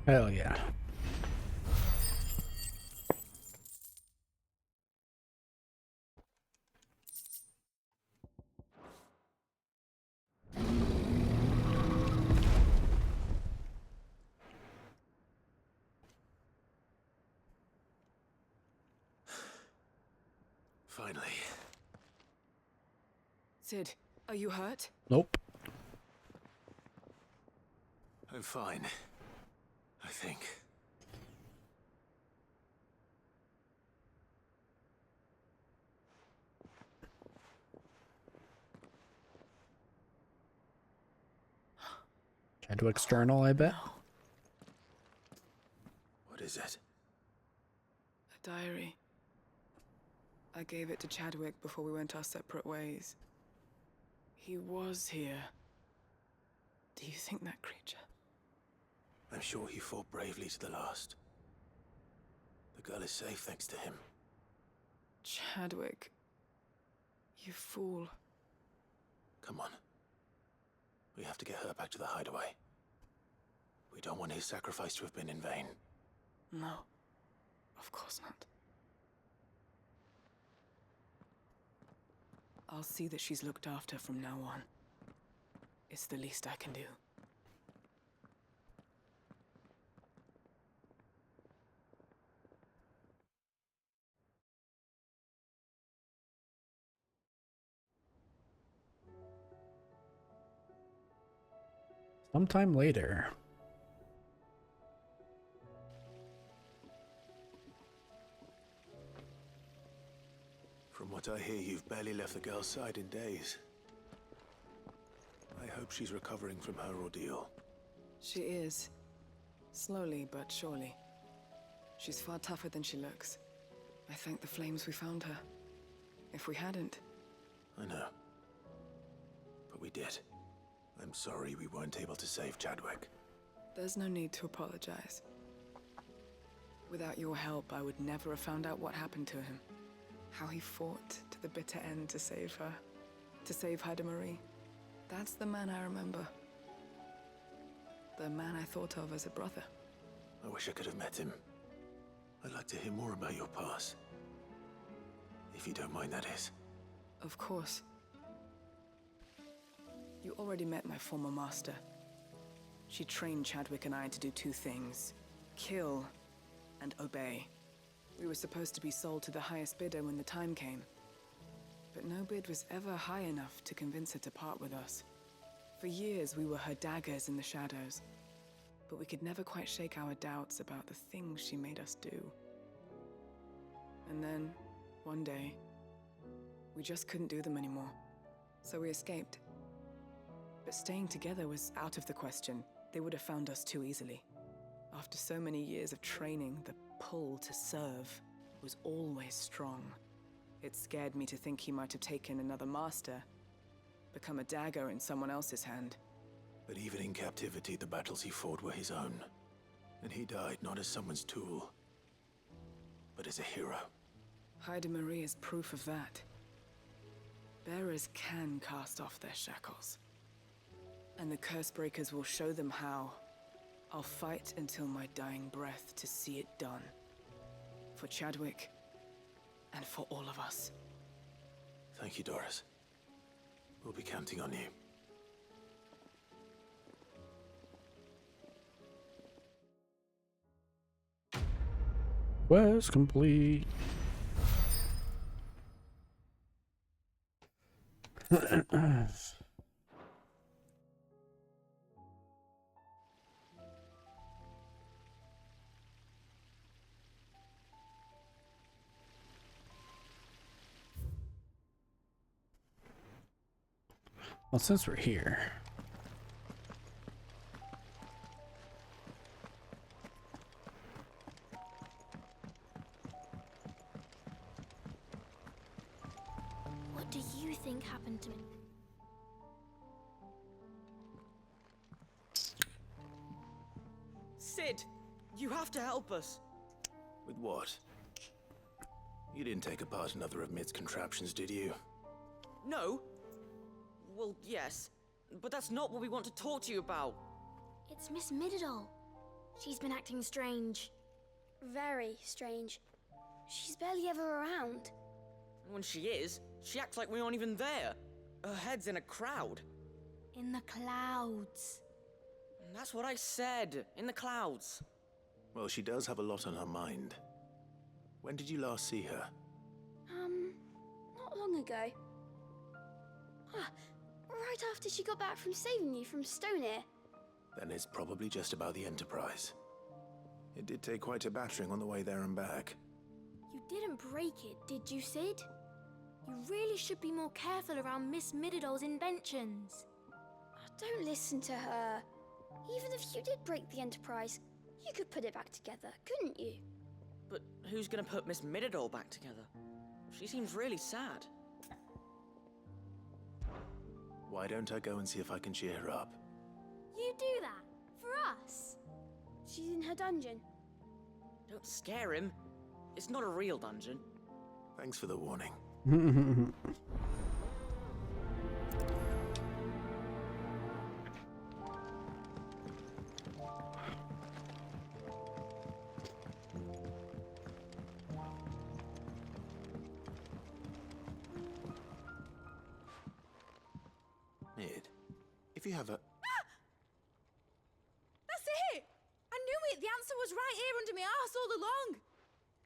Hell yeah.
Finally.
Sid, are you hurt?
Nope.
I'm fine. I think.
Try to external, I bet.
What is it?
A diary. I gave it to Chadwick before we went our separate ways. He was here. Do you think that creature?
I'm sure he fought bravely to the last. The girl is safe thanks to him.
Chadwick. You fool.
Come on. We have to get her back to the hideaway. We don't want his sacrifice to have been in vain.
No. Of course not. I'll see that she's looked after from now on. It's the least I can do.
Sometime later.
From what I hear, you've barely left the girl's side in days. I hope she's recovering from her ordeal.
She is. Slowly but surely. She's far tougher than she looks. I thank the flames we found her. If we hadn't...
I know. But we did. I'm sorry we weren't able to save Chadwick.
There's no need to apologize. Without your help, I would never have found out what happened to him. How he fought to the bitter end to save her. To save Haida Marie. That's the man I remember. The man I thought of as a brother.
I wish I could have met him. I'd like to hear more about your past. If you don't mind, that is.
Of course. You already met my former master. She trained Chadwick and I to do two things. Kill and obey. We were supposed to be sold to the highest bidder when the time came. But no bid was ever high enough to convince her to part with us. For years, we were her daggers in the shadows. But we could never quite shake our doubts about the things she made us do. And then, one day, we just couldn't do them anymore. So we escaped. But staying together was out of the question. They would have found us too easily. After so many years of training, the pull to serve was always strong. It scared me to think he might have taken another master, become a dagger in someone else's hand.
But even in captivity, the battles he fought were his own. And he died not as someone's tool, but as a hero.
Haida Marie is proof of that. Bearers can cast off their shackles. And the Cursebreakers will show them how. I'll fight until my dying breath to see it done. For Chadwick, and for all of us.
Thank you, Doris. We'll be counting on you.
Quest complete. Well, since we're here,
What do you think happened to me?
Sid, you have to help us.
With what? You didn't take apart another of Mid's contraptions, did you?
No. Well, yes. But that's not what we want to talk to you about.
It's Miss Mididol. She's been acting strange. Very strange. She's barely ever around.
When she is, she acts like we aren't even there. Her head's in a crowd.
In the clouds.
That's what I said. In the clouds.
Well, she does have a lot on her mind. When did you last see her?
Not long ago. Ah, right after she got back from saving you from Stoneir.
Then it's probably just about the Enterprise. It did take quite a battering on the way there and back.
You didn't break it, did you, Sid? You really should be more careful around Miss Mididol's inventions. Don't listen to her. Even if you did break the Enterprise, you could put it back together, couldn't you?
But who's gonna put Miss Mididol back together? She seems really sad.
Why don't I go and see if I can cheer her up?
You do that? For us? She's in her dungeon.
Don't scare him. It's not a real dungeon.
Thanks for the warning. Mid, if you have a...
That's it! I knew it! The answer was right here under my arse all along!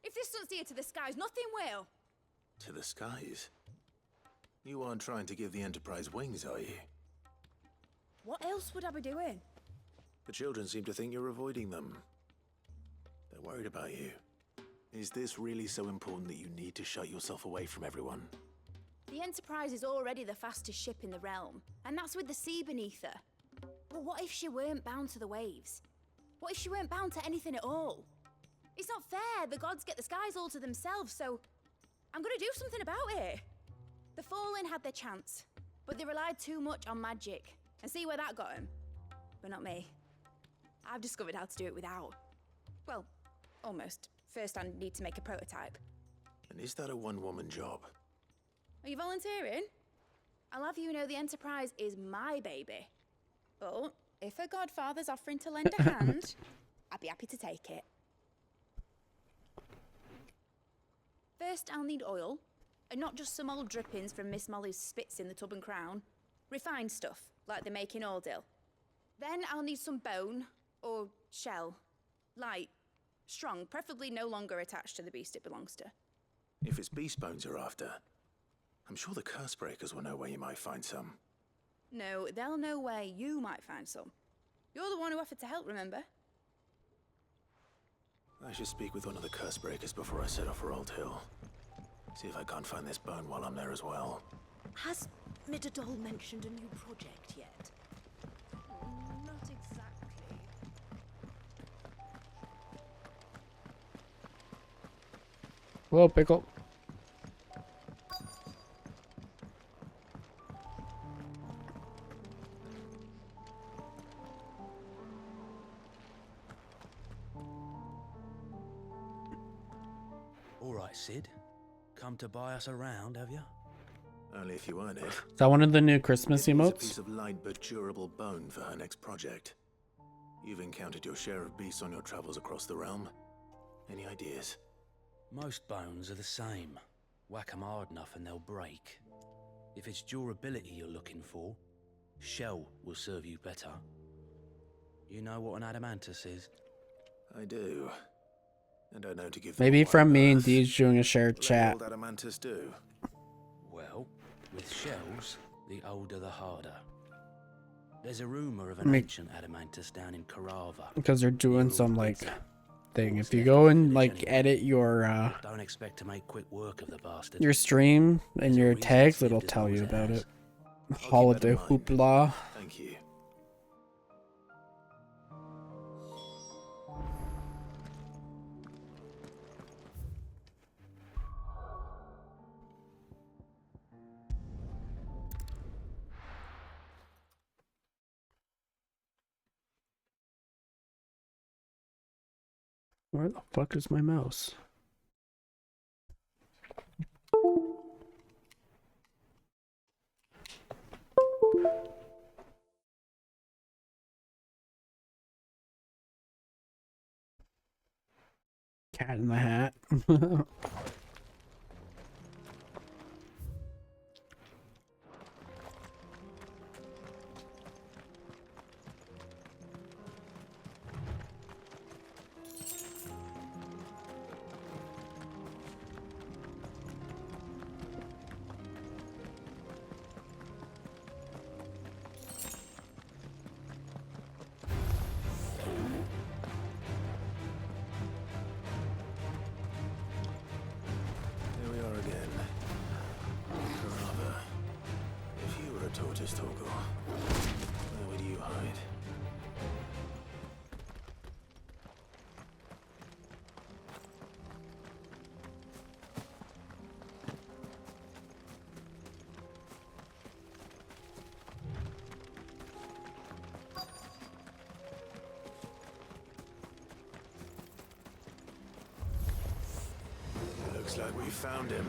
If this doesn't steer to the skies, nothing will!
To the skies? You aren't trying to give the Enterprise wings, are you?
What else would I be doing?
The children seem to think you're avoiding them. They're worried about you. Is this really so important that you need to shut yourself away from everyone?
The Enterprise is already the fastest ship in the realm, and that's with the sea beneath her. But what if she weren't bound to the waves? What if she weren't bound to anything at all? It's not fair. The gods get the skies all to themselves, so I'm gonna do something about it. The Fallen had their chance, but they relied too much on magic. And see where that got them? But not me. I've discovered how to do it without. Well, almost. First, I need to make a prototype.
And is that a one-woman job?
Are you volunteering? I'll have you know the Enterprise is my baby. But if a godfather's offering to lend a hand, I'd be happy to take it. First, I'll need oil, and not just some old drippings from Miss Molly's spits in the tub and crown. Refined stuff, like they make in Ordil. Then I'll need some bone, or shell. Light, strong, preferably no longer attached to the beast it belongs to.
If it's beast bones you're after, I'm sure the curse breakers will know where you might find some.
No, they'll know where you might find some. You're the one who offered to help, remember?
I should speak with one of the curse breakers before I set off for Old Hill. See if I can't find this bone while I'm there as well.
Has Mididol mentioned a new project yet?
Not exactly.
Hello, Pickle.
All right, Sid. Come to buy us around, have you?
Only if you earn it.
Is that one of the new Christmas
It's a
emotes?
piece of light but durable bone for her next project. You've encountered your share of beasts on your travels across the realm. Any ideas?
Most bones are the same. Whack 'em hard enough and they'll break. If it's durability you're looking for, shell will serve you better. You know what an adamantus is?
I do. And I know to give
Maybe
them
from
wide
me and
berth.
Deej doing a shared
Let
chat.
old adamantus do.
Well, with shells, the older the harder. There's a rumor of
I
an
mean-
ancient adamantus down in Carava.
Because they're doing some like thing. If you go and like edit your
Don't expect to make quick work of the bastard.
your stream and your tags, it'll tell you about it. Holiday hoopla.
Thank you.
Where the fuck is my mouse? Cat in the Hat.
Here we are again. Carava, if you were a tortoise, Torgal, where would you hide? Looks like we found him.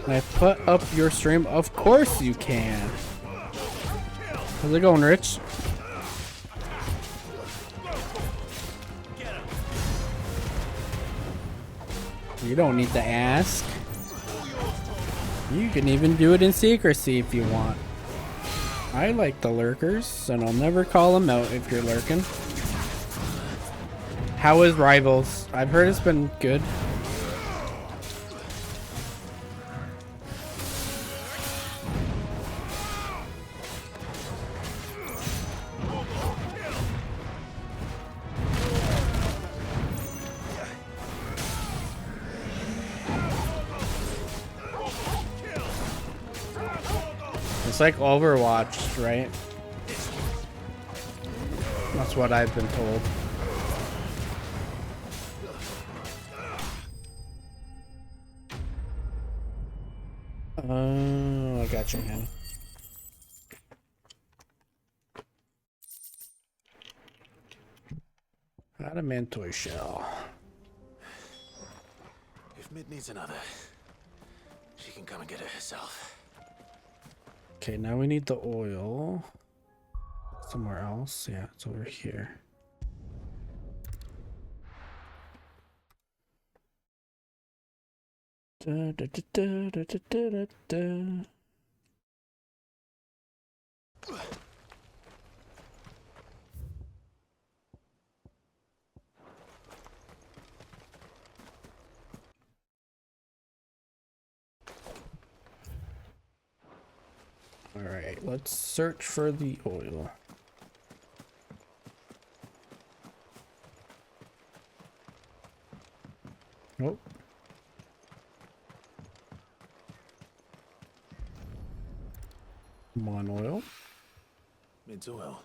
Can I put up your stream? Of course you can. How's it going, Rich? You don't need to ask. You can even do it in secrecy if you want. I like the lurkers, and I'll never call them out if you're lurking. How is Rivals? I've heard it's been good. It's like Overwatch, right? That's what I've been told. I got you, man. Adamantoid shell.
If Mid needs another, she can come and get it herself.
Okay, now we need the oil. Somewhere else. Yeah, it's over here. Da, da, da, da, da, da, da, da. All right, let's search for the oil. Nope. Come on, oil.
Mid's oil.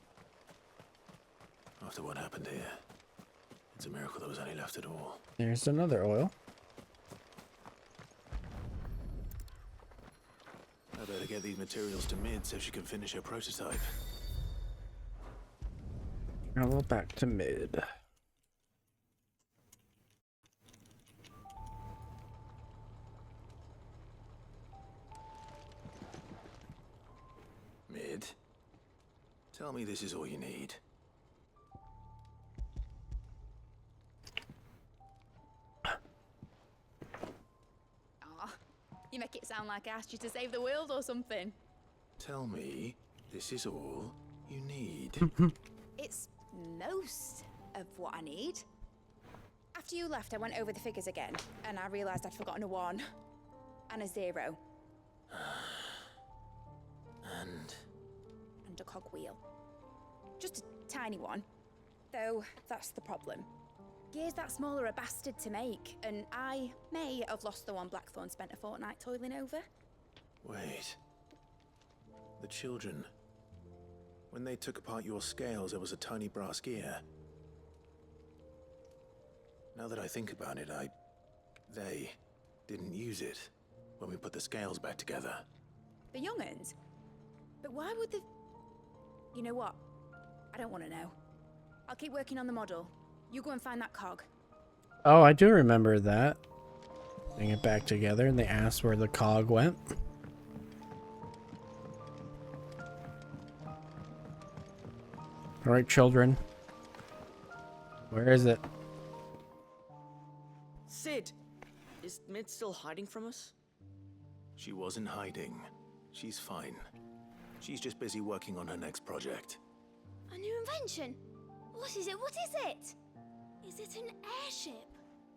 After what happened here, it's a miracle there was any left at all.
There's another oil.
I better get these materials to Mid so she can finish her prototype.
Travel back to Mid.
Mid, tell me this is all you need.
You make it sound like I asked you to save the world or something.
Tell me this is all you need.
It's most of what I need. After you left, I went over the figures again, and I realized I'd forgotten a 1 and a 0. And a cogwheel. Just a tiny one. Though that's the problem. Gears that small are a bastard to make, and I may have lost the one Blackthorn spent a fortnight toiling over.
Wait. The children. When they took apart your scales, there was a tiny brass gear. Now that I think about it, they didn't use it when we put the scales back together.
The young'uns? But why would the... You know what? I don't want to know. I'll keep working on the model. You go and find that cog.
Oh, I do remember that. Bring it back together, and they asked where the cog went. All right, children. Where is it?
Sid, is Mid still hiding from us?
She wasn't hiding. She's fine. She's just busy working on her next project.
A new invention? What is it? What is it? Is it an airship?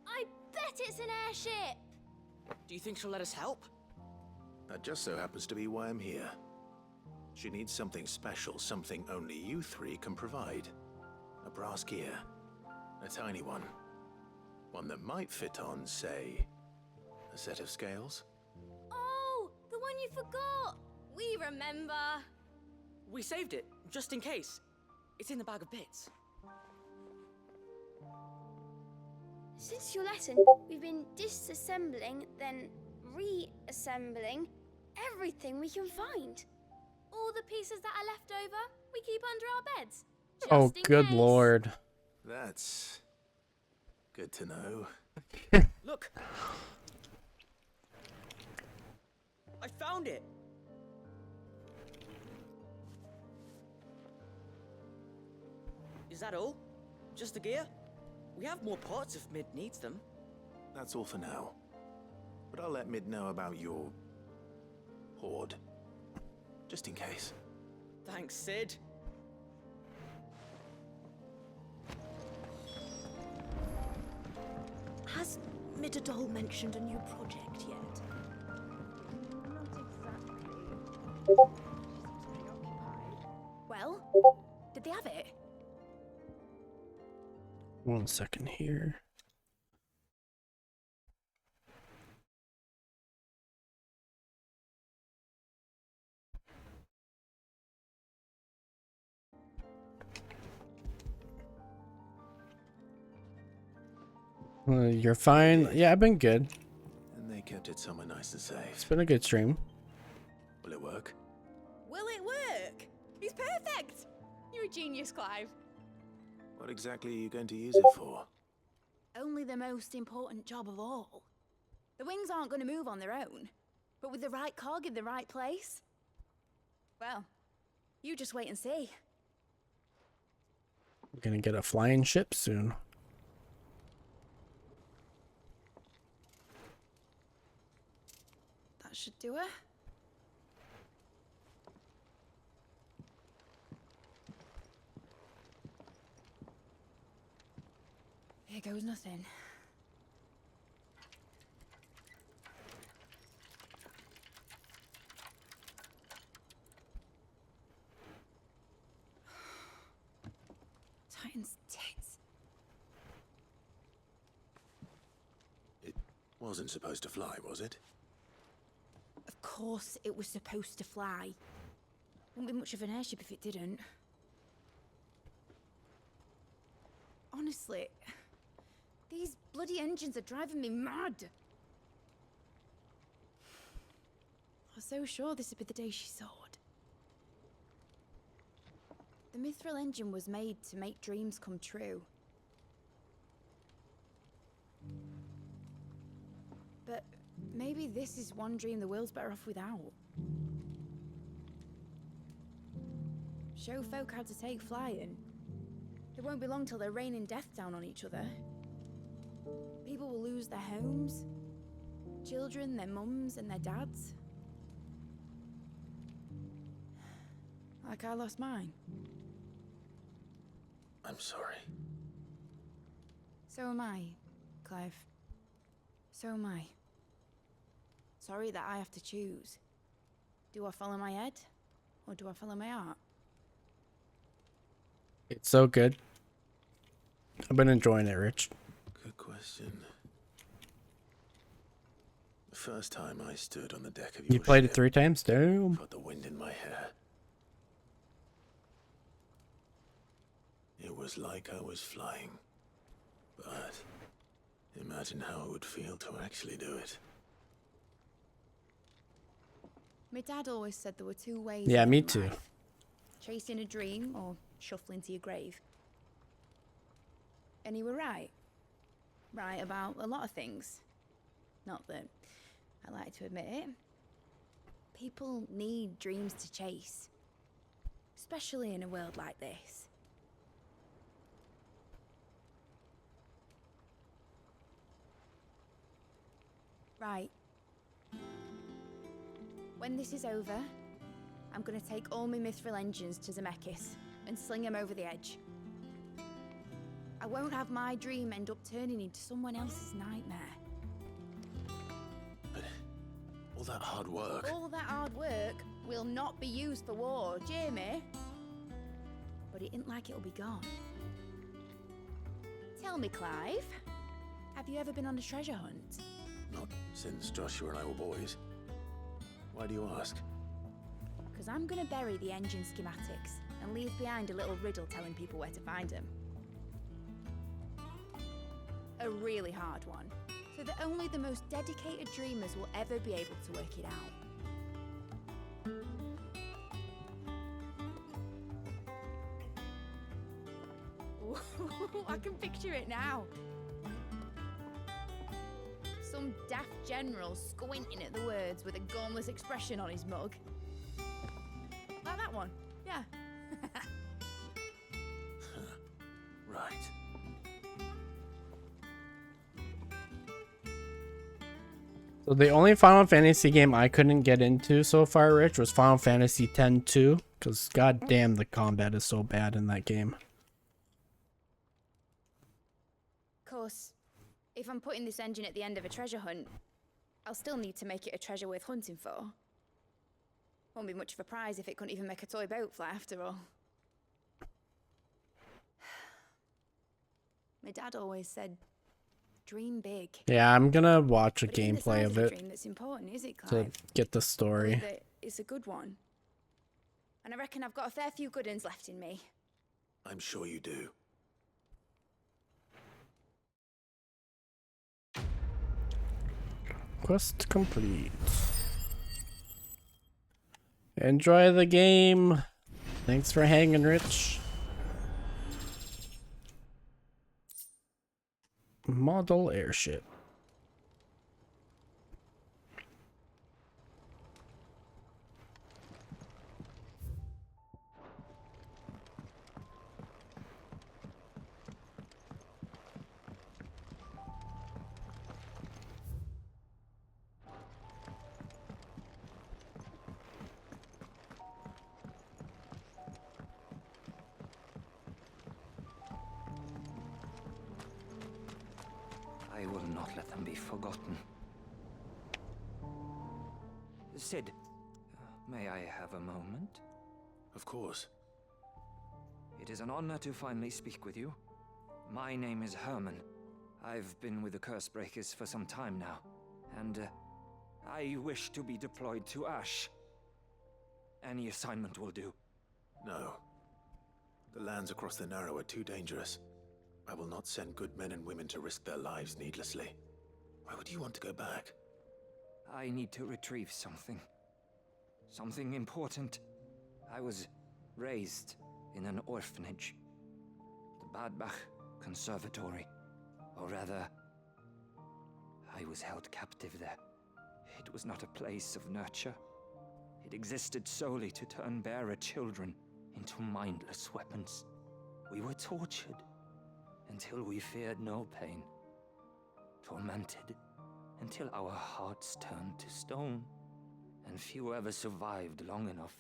I bet it's an airship!
Do you think she'll let us help?
That just so happens to be why I'm here. She needs something special, something only you three can provide. A brass gear. A tiny one. One that might fit on, say, a set of scales?
Oh, the one you forgot! We remember!
We saved it, just in case. It's in the bag of bits.
Since your lesson, we've been disassembling, then reassembling everything we can find. All the pieces that are left over, we keep under our beds.
Oh, good
case.
lord.
That's good to know.
Look! I found it! Is that all? Just the gear? We have more parts if Mid needs them.
That's all for now. But I'll let Mid know about your hoard. Just in case.
Thanks, Sid.
Has Midadol mentioned a new project yet?
Not exactly.
Well, did they have it?
1 second here. You're fine. Yeah, I've been good.
And they kept it somewhere nice and safe.
It's been a good stream.
Will it work?
Will it work? He's perfect! You're a genius, Clive.
What exactly are you going to use it for?
Only the most important job of all. The wings aren't going to move on their own, but with the right cog in the right place, well, you just wait and see.
We're gonna get a flying ship soon.
That should do it. Here goes nothing. Titan's tits.
It wasn't supposed to fly, was it?
Of course it was supposed to fly. Wouldn't be much of an airship if it didn't. Honestly, these bloody engines are driving me mad. I was so sure this would be the day she soared. The Mithril engine was made to make dreams come true. But maybe this is one dream the world's better off without. Show folk how to take flying. It won't be long till they're raining death down on each other. People will lose their homes, children, their mums and their dads. Like I lost mine.
I'm sorry.
So am I, Clive. So am I. Sorry that I have to choose. Do I follow my head, or do I follow my heart?
It's so good. I've been enjoying it, Rich.
Good question. The first time I stood on the deck of your
You played it
ship,
3 times? Damn.
felt the wind in my hair. was like I was flying. But imagine how it would feel to actually do it.
My dad always said there were two ways.
Yeah,
of
me
living
too.
life. Chasing a dream or shuffling to your grave. And he were right. Right about a lot of things. Not that I like to admit it. People need dreams to chase. Especially in a world like this. Right. When this is over, I'm gonna take all my mithril engines to Zemeckis and sling them over the edge. I won't have my dream end up turning into someone else's nightmare.
But all that hard work.
All that hard work will not be used for war, Jamie. But it ain't like it'll be gone. Tell me, Clive, have you ever been on a treasure hunt?
Not since Joshua and I were boys. Why do you ask?
Because I'm gonna bury the engine schematics and leave behind a little riddle telling people where to find them. A really hard one, so that only the most dedicated dreamers will ever be able to work it out. Ooh, I can picture it now. Some daft general squinting at the words with a gormless expression on his mug. Like that one, yeah.
Right.
So the only Final Fantasy game I couldn't get into so far, Rich, was Final Fantasy X-2, because goddamn the combat is so bad in that game.
Of course, if I'm putting this engine at the end of a treasure hunt, I'll still need to make it a treasure worth hunting for. Won't be much of a prize if it couldn't even make a toy boat fly after all. My dad always said, dream big.
Yeah, I'm gonna watch a
But it isn't the
gameplay
size
of
the
it
dream that's important, is it,
to
Clive?
get the story.
That it's a good one. And I reckon I've got a fair few good uns left in me.
I'm sure you do.
Quest complete. Enjoy the game. Thanks for hanging, Rich. Model airship.
I will not let them be forgotten. Sid, may I have a moment?
Of course.
It is an honor to finally speak with you. My name is Herman. I've been with the Cursebreakers for some time now, and I wish to be deployed to Ash. Any assignment will do.
No. The lands across the Narrow are too dangerous. I will not send good men and women to risk their lives needlessly. Why would you want to go back?
I need to retrieve something. Something important. I was raised in an orphanage. The Badbach Conservatory. Or rather, I was held captive there. It was not a place of nurture. It existed solely to turn bearer children into mindless weapons. We were tortured until we feared no pain. Tormented until our hearts turned to stone. And few ever survived long enough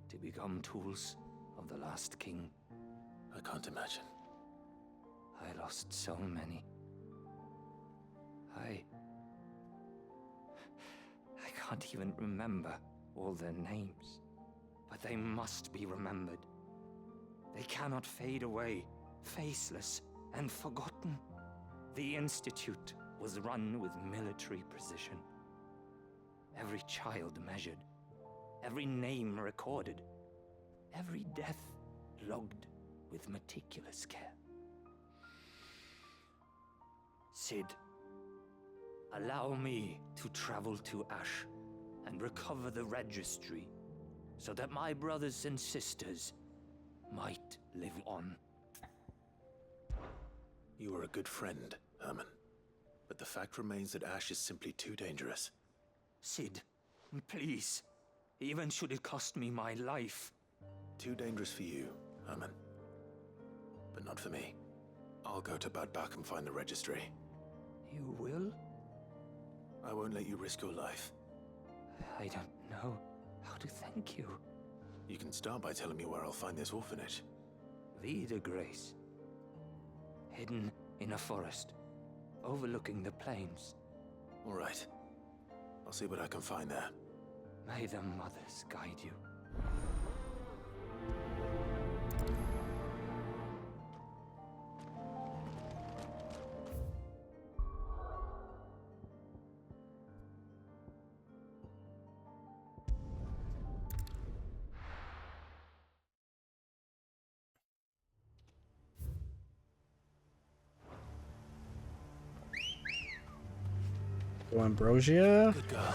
to become tools of the last king.
I can't imagine.
I lost so many. I can't even remember all their names. But they must be remembered. They cannot fade away, faceless and forgotten. The Institute was run with military precision. Every child measured, every name recorded, every death logged with meticulous care. Cid, allow me to travel to Ash and recover the registry so that my brothers and sisters might live on.
You are a good friend, Herman. But the fact remains that Ash is simply too dangerous.
Cid, please. Even should it cost me my life.
Too dangerous for you, Herman. But not for me. I'll go to Bad Bach and find the registry.
You will?
I won't let you risk your life.
I don't know how to thank you.
You can start by telling me where I'll find this orphanage.
Vida Grace. Hidden in a forest, overlooking the plains.
All right. I'll see what I can find there.
May the mothers guide you.
Ambrosia.
Good girl.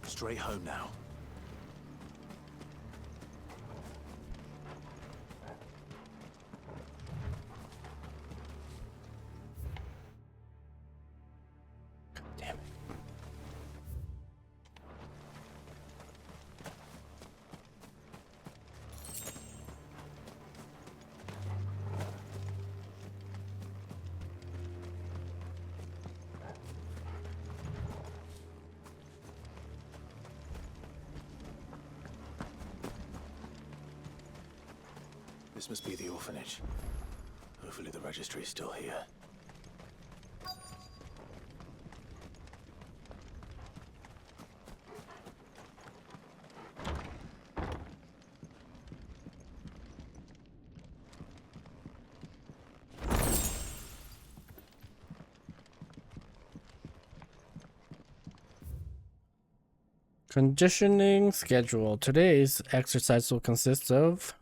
Straight home now.
Damn it.
This must be the orphanage. Hopefully the registry is still here.
Conditioning schedule. Today's exercise will consist of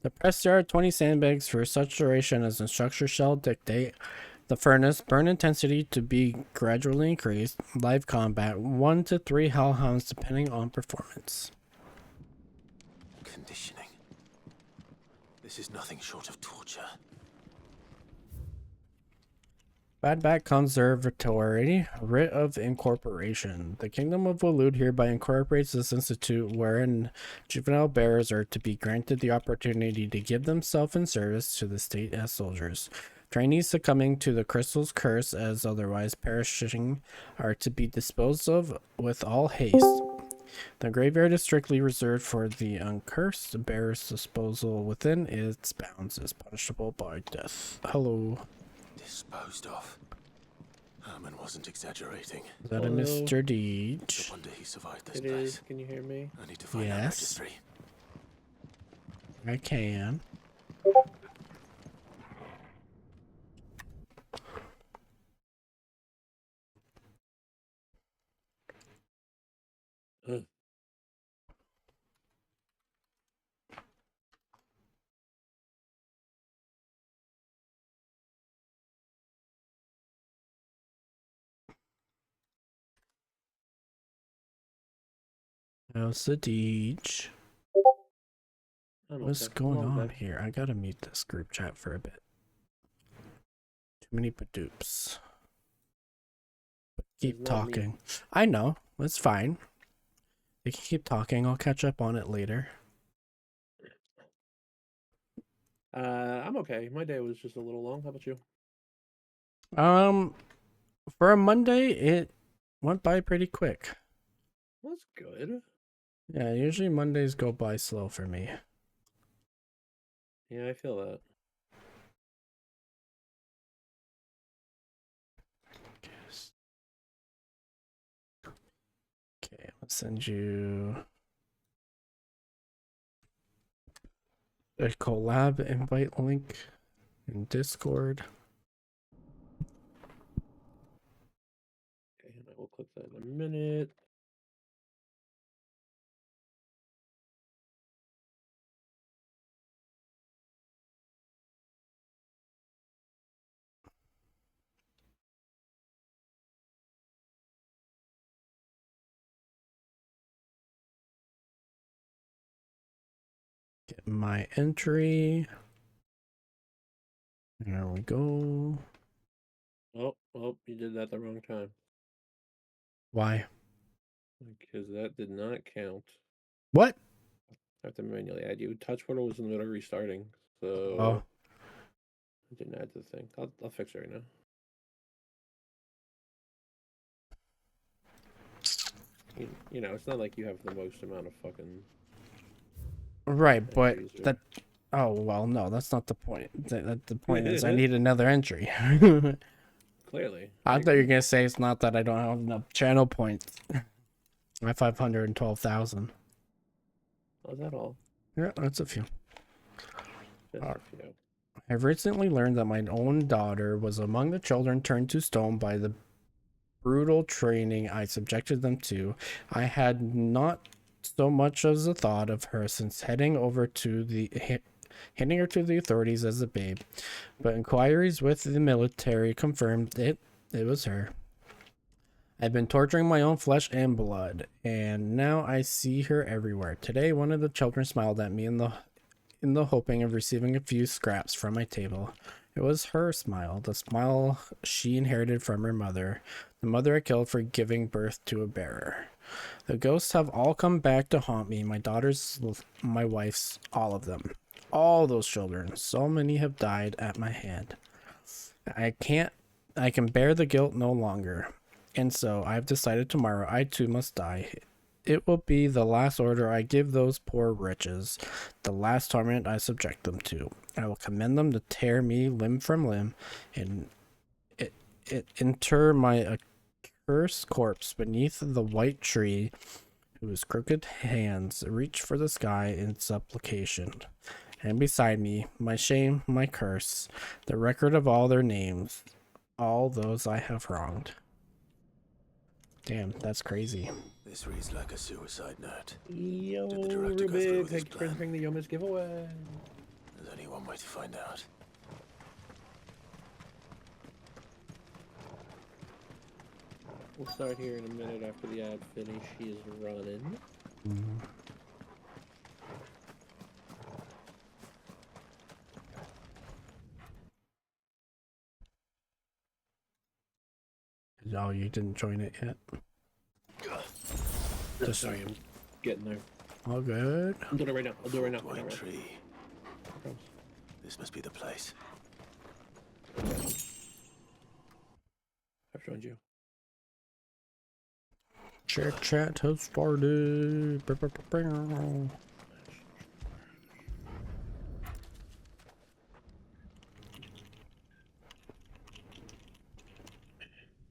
the press yard, 20 sandbags for such duration as the structure shall dictate. The furnace, burn intensity to be gradually increased. Live combat, 1 to 3 hellhounds depending on performance.
Conditioning. This is nothing short of torture.
Badback Conservatory, Writ of Incorporation. The Kingdom of Waloed hereby incorporates this institute wherein juvenile bearers are to be granted the opportunity to give themselves in service to the state as soldiers. Trainees succumbing to the crystal's curse as otherwise perishing are to be disposed of with all haste. The graveyard is strictly reserved for the uncursed. The bearer's disposal within its bounds is punishable by death. Hello.
Disposed of. Herman wasn't exaggerating.
Is that a Mr. Deej?
No wonder he survived this
It
place.
is. Can you hear me?
I need to find that
Yes.
registry.
I can. How's the Deej? What's going on here? I gotta mute this group chat for a bit. Too many badoops. Keep talking. I know. It's fine. They can keep talking. I'll catch up on it later.
I'm okay. My day was just a little long. How about you?
For a Monday, it went by pretty quick.
That's good.
Yeah, usually Mondays go by slow for me.
Yeah, I feel that.
Okay, I'll send you a collab invite link in Discord.
Okay, and I will click that in a minute.
Get my entry. There we go.
Oh, you did that the wrong time.
Why?
Because that did not count.
What?
I have to manually add you. Touch portal was in the middle of restarting, so
Oh.
I didn't add the thing. I'll fix it right now. You know, it's not like you have the most amount of fucking.
Right, but that. Oh well, no, that's not the point. The point is, I need another entry.
Clearly.
I thought you were gonna say it's not that I don't have enough channel points. I have 512,000.
Oh, is that all?
Yeah, that's a few.
Just a few.
I've recently learned that my own daughter was among the children turned to stone by the brutal training I subjected them to. I had not so much as a thought of her since handing her to the authorities as a babe, but inquiries with the military confirmed it was her. I've been torturing my own flesh and blood, and now I see her everywhere. Today, one of the children smiled at me in the hoping of receiving a few scraps from my table. It was her smile, the smile she inherited from her mother, the mother I killed for giving birth to a bearer. The ghosts have all come back to haunt me, my daughter's, my wife's, all of them. All those children, so many have died at my hand. I can bear the guilt no longer, and so I've decided tomorrow I too must die. It will be the last order I give those poor wretches, the last torment I subject them to. I will command them to tear me limb from limb, and inter my accursed corpse beneath the white tree, whose crooked hands reach for the sky in supplication. And beside me, my shame, my curse, the record of all their names, all those I have wronged. Damn, that's crazy.
This reads like a suicide note.
Yo,
Did the director go through
Rubik,
with his
thanks for
plan?
entering the Yomis giveaway.
There's only one way to find out.
We'll start here in a minute after the ad finish. She is running.
Oh, you didn't join it yet?
Just sorry, I'm getting there.
All good.
I'm doing it right now. I'll do it right now.
White tree. This must be the place.
I've joined you.
Chat has started.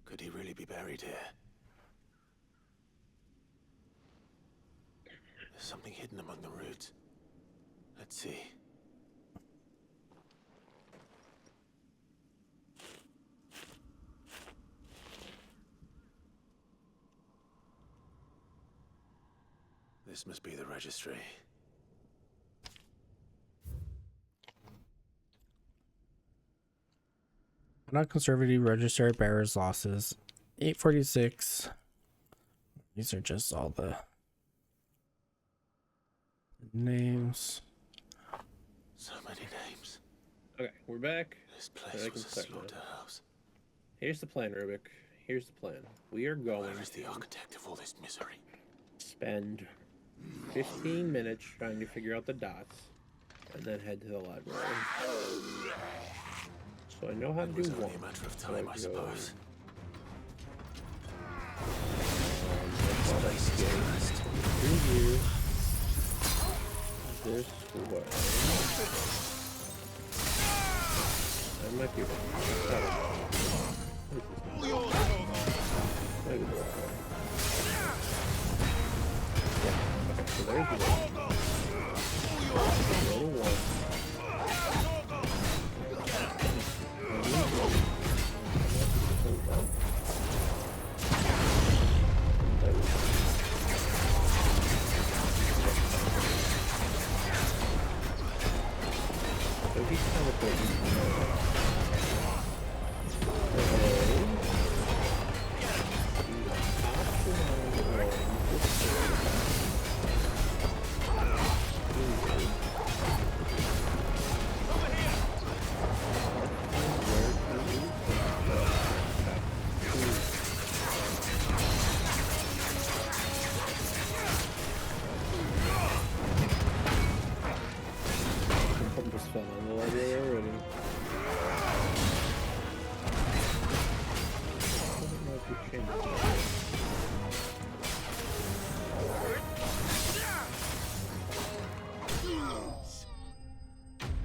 Could he really be buried here? There's something hidden among the roots. Let's see. This must be the registry.
Not conservative registered bearers losses. 846. These are just all the names.
So many names.
Okay, we're back.
This place was a slaughterhouse.
Here's the plan, Rubik. Here's the plan. We are going
Where is the architect of all this misery?
spend 15 minutes trying to figure out the dots, and then head to the library. So I know how to do one.
Only a matter of time, I suppose.
This place is cursed. you this way. That might be wrong. Maybe the right way. Yeah, okay, so there's one. Little one. So he's teleporting.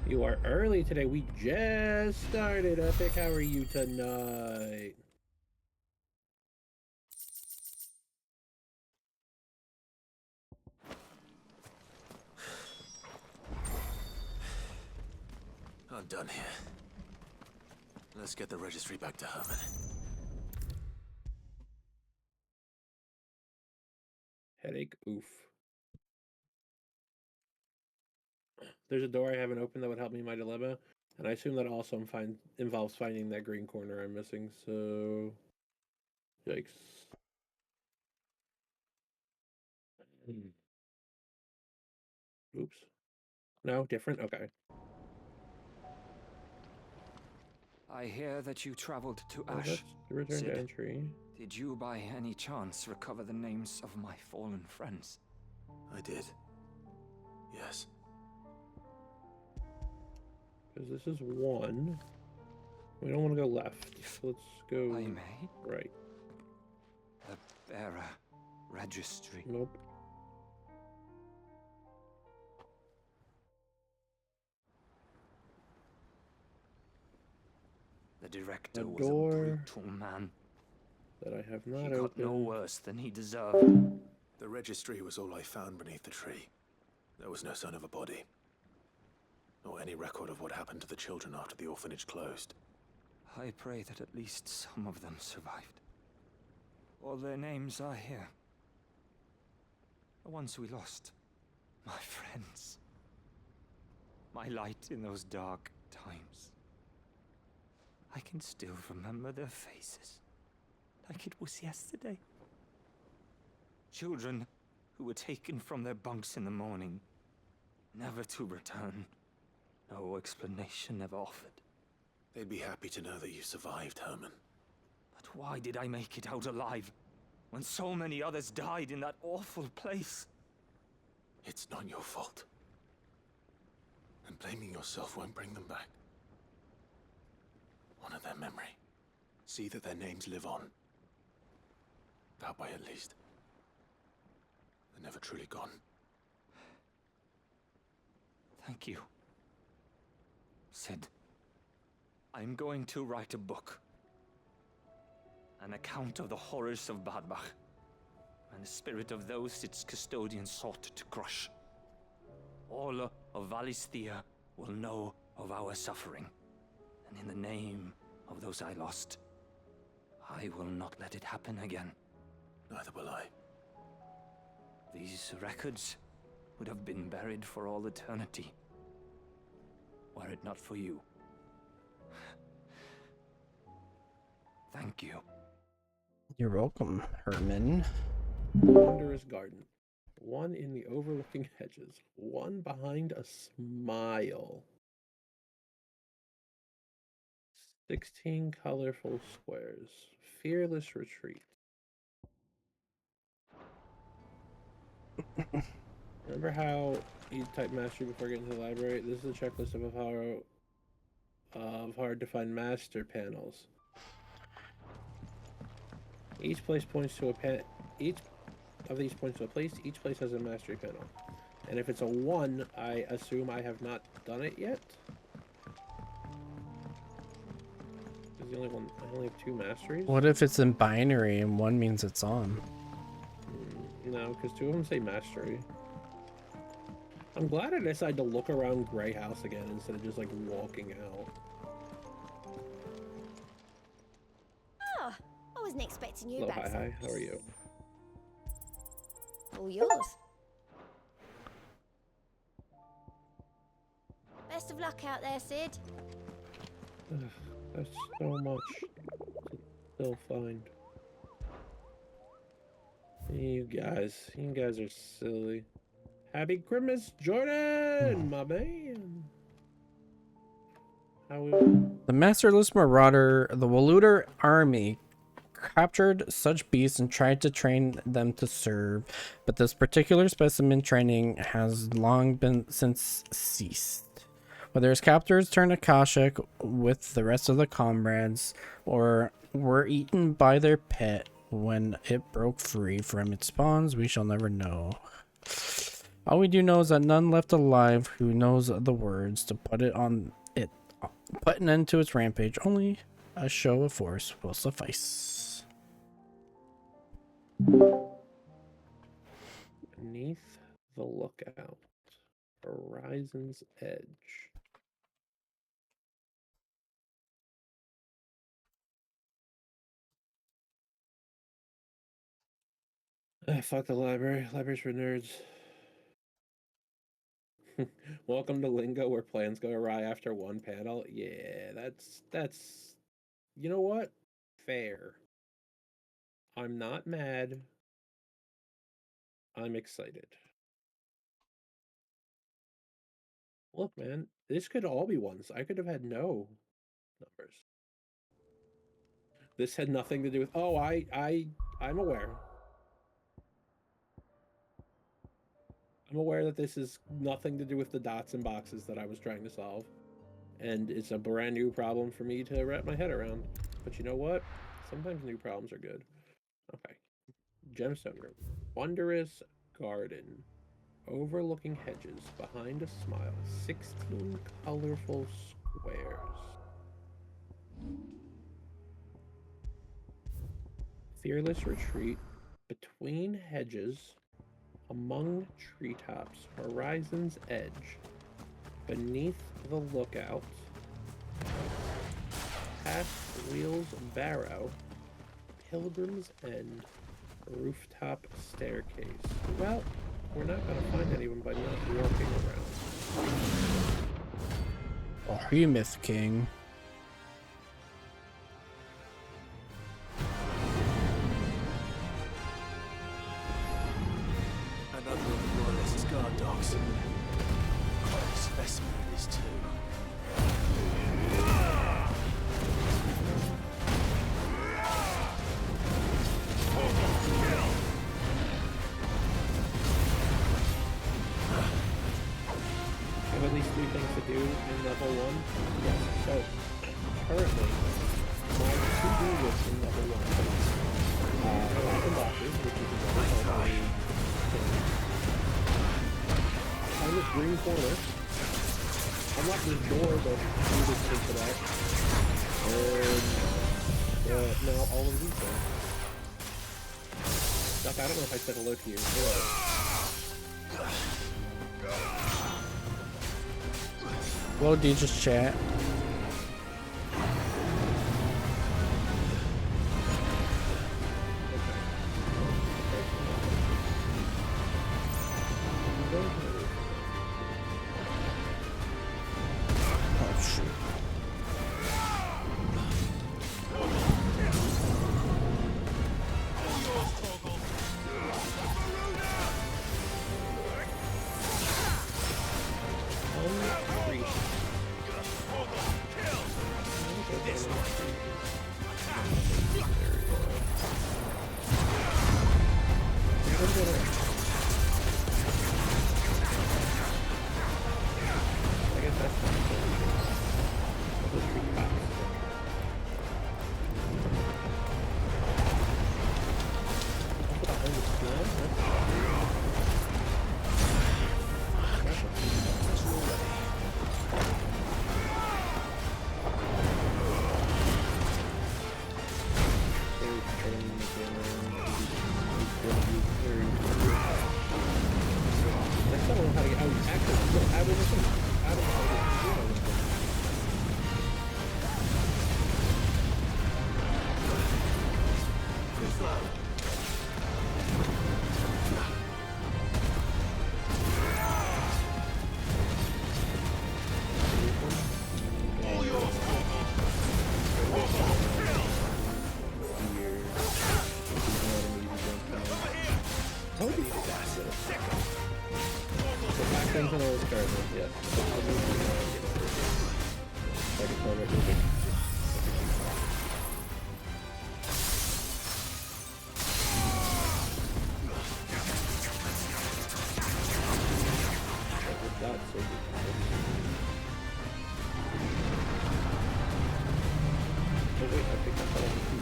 You are early today. We just started. Epic, how are you tonight?
I'm done here. Let's get the registry back to Herman.
Headache, oof. There's a door I haven't opened that would help me in my dilemma, and I assume that also involves finding that green corner I'm missing, so... Yikes. Oops. No, different? Okay.
I hear that you traveled to
Oh,
Ash.
that's the return
Sid,
to entry.
did you by any chance recover the names of my fallen friends?
I did. Yes.
Because this is one. We don't want to go left. So let's go
I may?
right.
The bearer registry.
Nope.
The director
A
was
door
a brutal man.
that I have not
He got
opened.
no worse than he deserved.
The registry was all I found beneath the tree. There was no sign of a body. Or any record of what happened to the children after the orphanage closed.
I pray that at least some of them survived. All their names are here. The ones we lost. My friends. My light in those dark times. I can still remember their faces. Like it was yesterday. Children who were taken from their bunks in the morning. Never to return. No explanation ever offered.
They'd be happy to know that you survived, Herman.
But why did I make it out alive? When so many others died in that awful place?
It's not your fault. And blaming yourself won't bring them back. Honor their memory. See that their names live on. That way, at least. They're never truly gone.
Thank you. Sid, I'm going to write a book. An account of the horrors of Badbach, and the spirit of those its custodians sought to crush. All of Valisthea will know of our suffering, and in the name of those I lost, I will not let it happen again.
Neither will I.
These records would have been buried for all eternity, were it not for you. Thank you.
You're welcome, Herman.
Wondrous garden. One in the overlooking hedges. One behind a smile. 16 colorful squares. Fearless retreat. Remember how you type mastery before getting to the library? This is a checklist of hard to find master panels. Each place points to a of these points to a place. Each place has a mastery panel. And if it's a 1, I assume I have not done it yet. Is the only one? I only have 2 masteries.
What if it's in binary and 1 means it's on?
No, because 2 of them say mastery. I'm glad I decided to look around Grey House again instead of just like walking out.
Oh, I wasn't expecting you
Hello,
back.
hi, how are you?
All yours. Best of luck out there, Sid.
That's so much to still find. You guys are silly. Happy Christmas, Jordan, my man.
The masterless marauder, the Waluder army, captured such beasts and tried to train them to serve, but this particular specimen training has long been since ceased. Whether his captors turned Akashic with the rest of the comrades, or were eaten by their pet when it broke free from its bonds, we shall never know. All we do know is that none left alive who knows the words to put an end to its rampage. Only a show of force will suffice.
Beneath the lookout, Horizon's Edge. Fuck the library. Library's for nerds. Welcome to Lingo, where plans go awry after one panel. Yeah, that's. You know what? Fair. I'm not mad. I'm excited. Look, man, this could all be ones. I could have had no numbers. This had nothing to do with. Oh, I'm aware. I'm aware that this is nothing to do with the dots and boxes that I was trying to solve. And it's a brand new problem for me to wrap my head around. But you know what? Sometimes new problems are good. Okay. Gemstone room. Wondrous garden. Overlooking hedges. Behind a smile. 16 colorful squares. Fearless retreat. Between hedges. Among treetops, Horizon's Edge, beneath the lookout, past Wheel's Barrow, Pilgrim's End, rooftop staircase. Well, we're not going to find anyone by not walking around.
Oh, you Myth King.
Another of the Royalist guard dogs. Quite a specimen it is too.
I have at least 3 things to do in level 1. Yes, so currently, my to-do list in level 1 is boxes, which is another on this green corner, unlock this door that you just into that, and now all of these things. Duck, I don't know if I said hello to you.
Well, do you just chat?
depends on where the start is, yes. Like it's already moving. That, so oh wait, I think I fell off the key.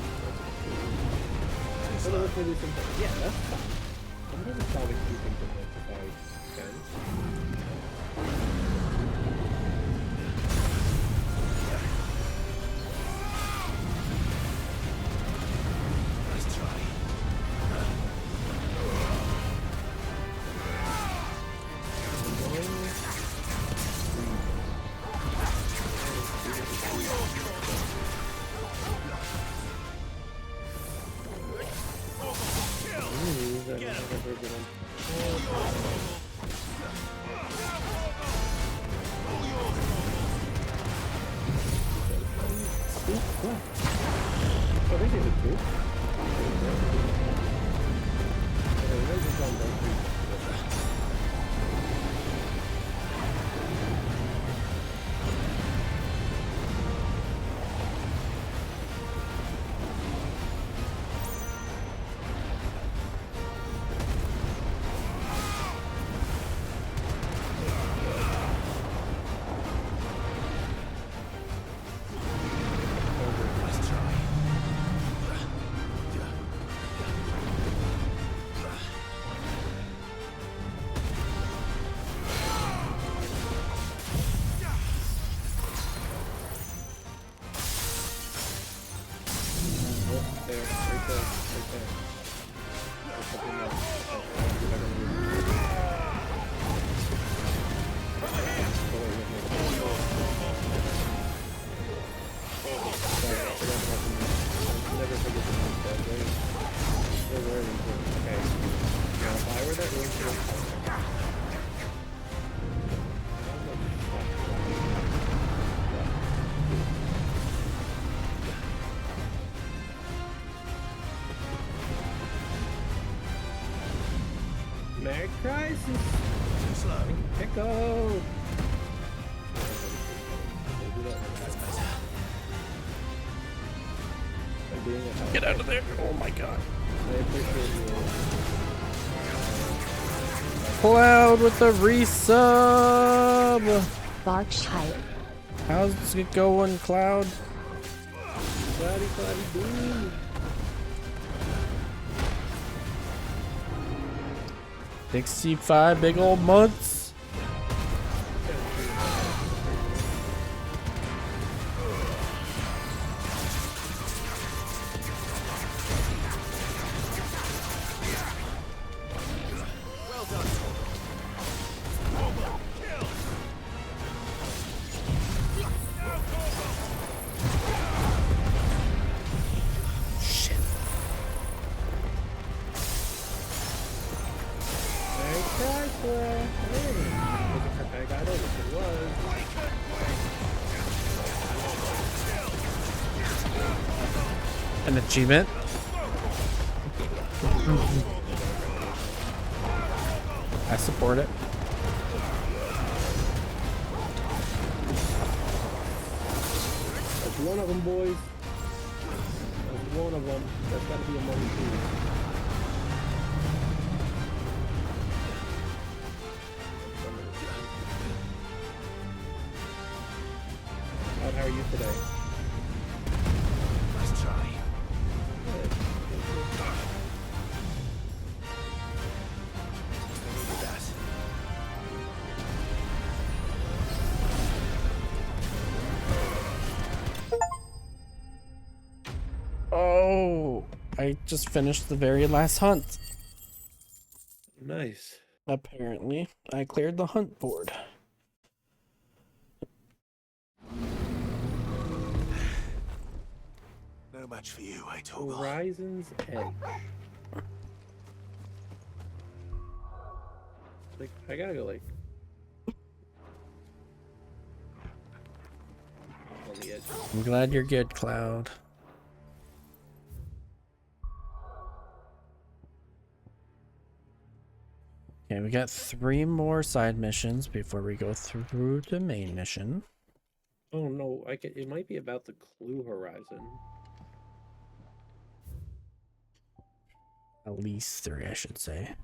Oh, let's do some. Yeah, that's fine. I'm gonna solve a few things at once if I can.
Nice try.
Merry Crisis! Echo!
Get out of there! Oh my god.
I appreciate you.
Cloud with the resub!
Barch hype.
How's it going, Cloud?
Cloudy, cloudy, boo!
65 big old months.
Well done,
Shit.
I got it if it was.
An achievement. I support it.
That's one of them, boys. That's one of them. That's gotta be a money too. How are you today?
Nice try.
Good.
That.
Oh, I just finished the very last hunt.
Nice.
Apparently, I cleared the hunt board.
No match for you, eh, Torgal?
Horizon's Edge. Like, I gotta go, like... on the edge.
I'm glad you're good, Cloud. Okay, we got 3 more side missions before we go through the main mission.
Oh no, it might be about the Clue Horizon.
At least 3, I should say.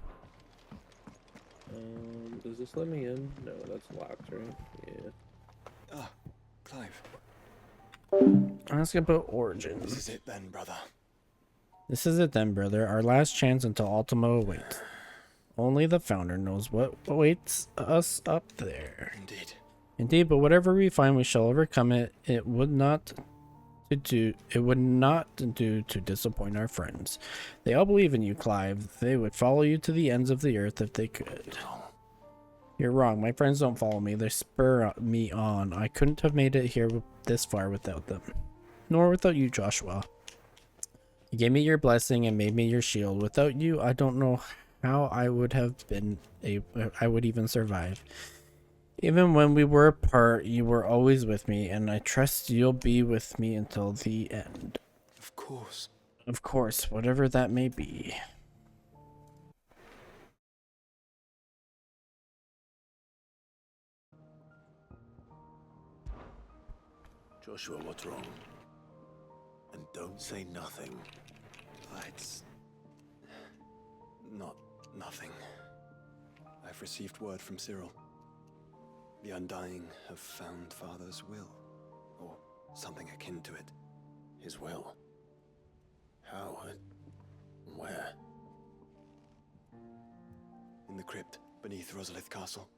Does this let me in? No, that's locked, right? Yeah.
Ah, Clive.
Ask about Origins.
This is it then, brother.
This is it then, brother. Our last chance until Ultima awaits. Only the Founder knows what awaits us up there.
Indeed.
Indeed, but whatever we find, we shall overcome it. It would not do to disappoint our friends. They all believe in you, Clive. They would follow you to the ends of the earth if they could. You're wrong. My friends don't follow me. They spur me on. I couldn't have made it here this far without them. Nor without you, Joshua. You gave me your blessing and made me your shield. Without you, I don't know how I would even survive. Even when we were apart, you were always with me, and I trust you'll be with me until the end.
Of course.
Of course, whatever that may be.
Joshua, what's wrong? And don't say nothing.
It's not nothing. I've received word from Cyril. The Undying have found Father's will, or something akin to it.
His will? How? Where?
In the crypt beneath Rosalith Castle.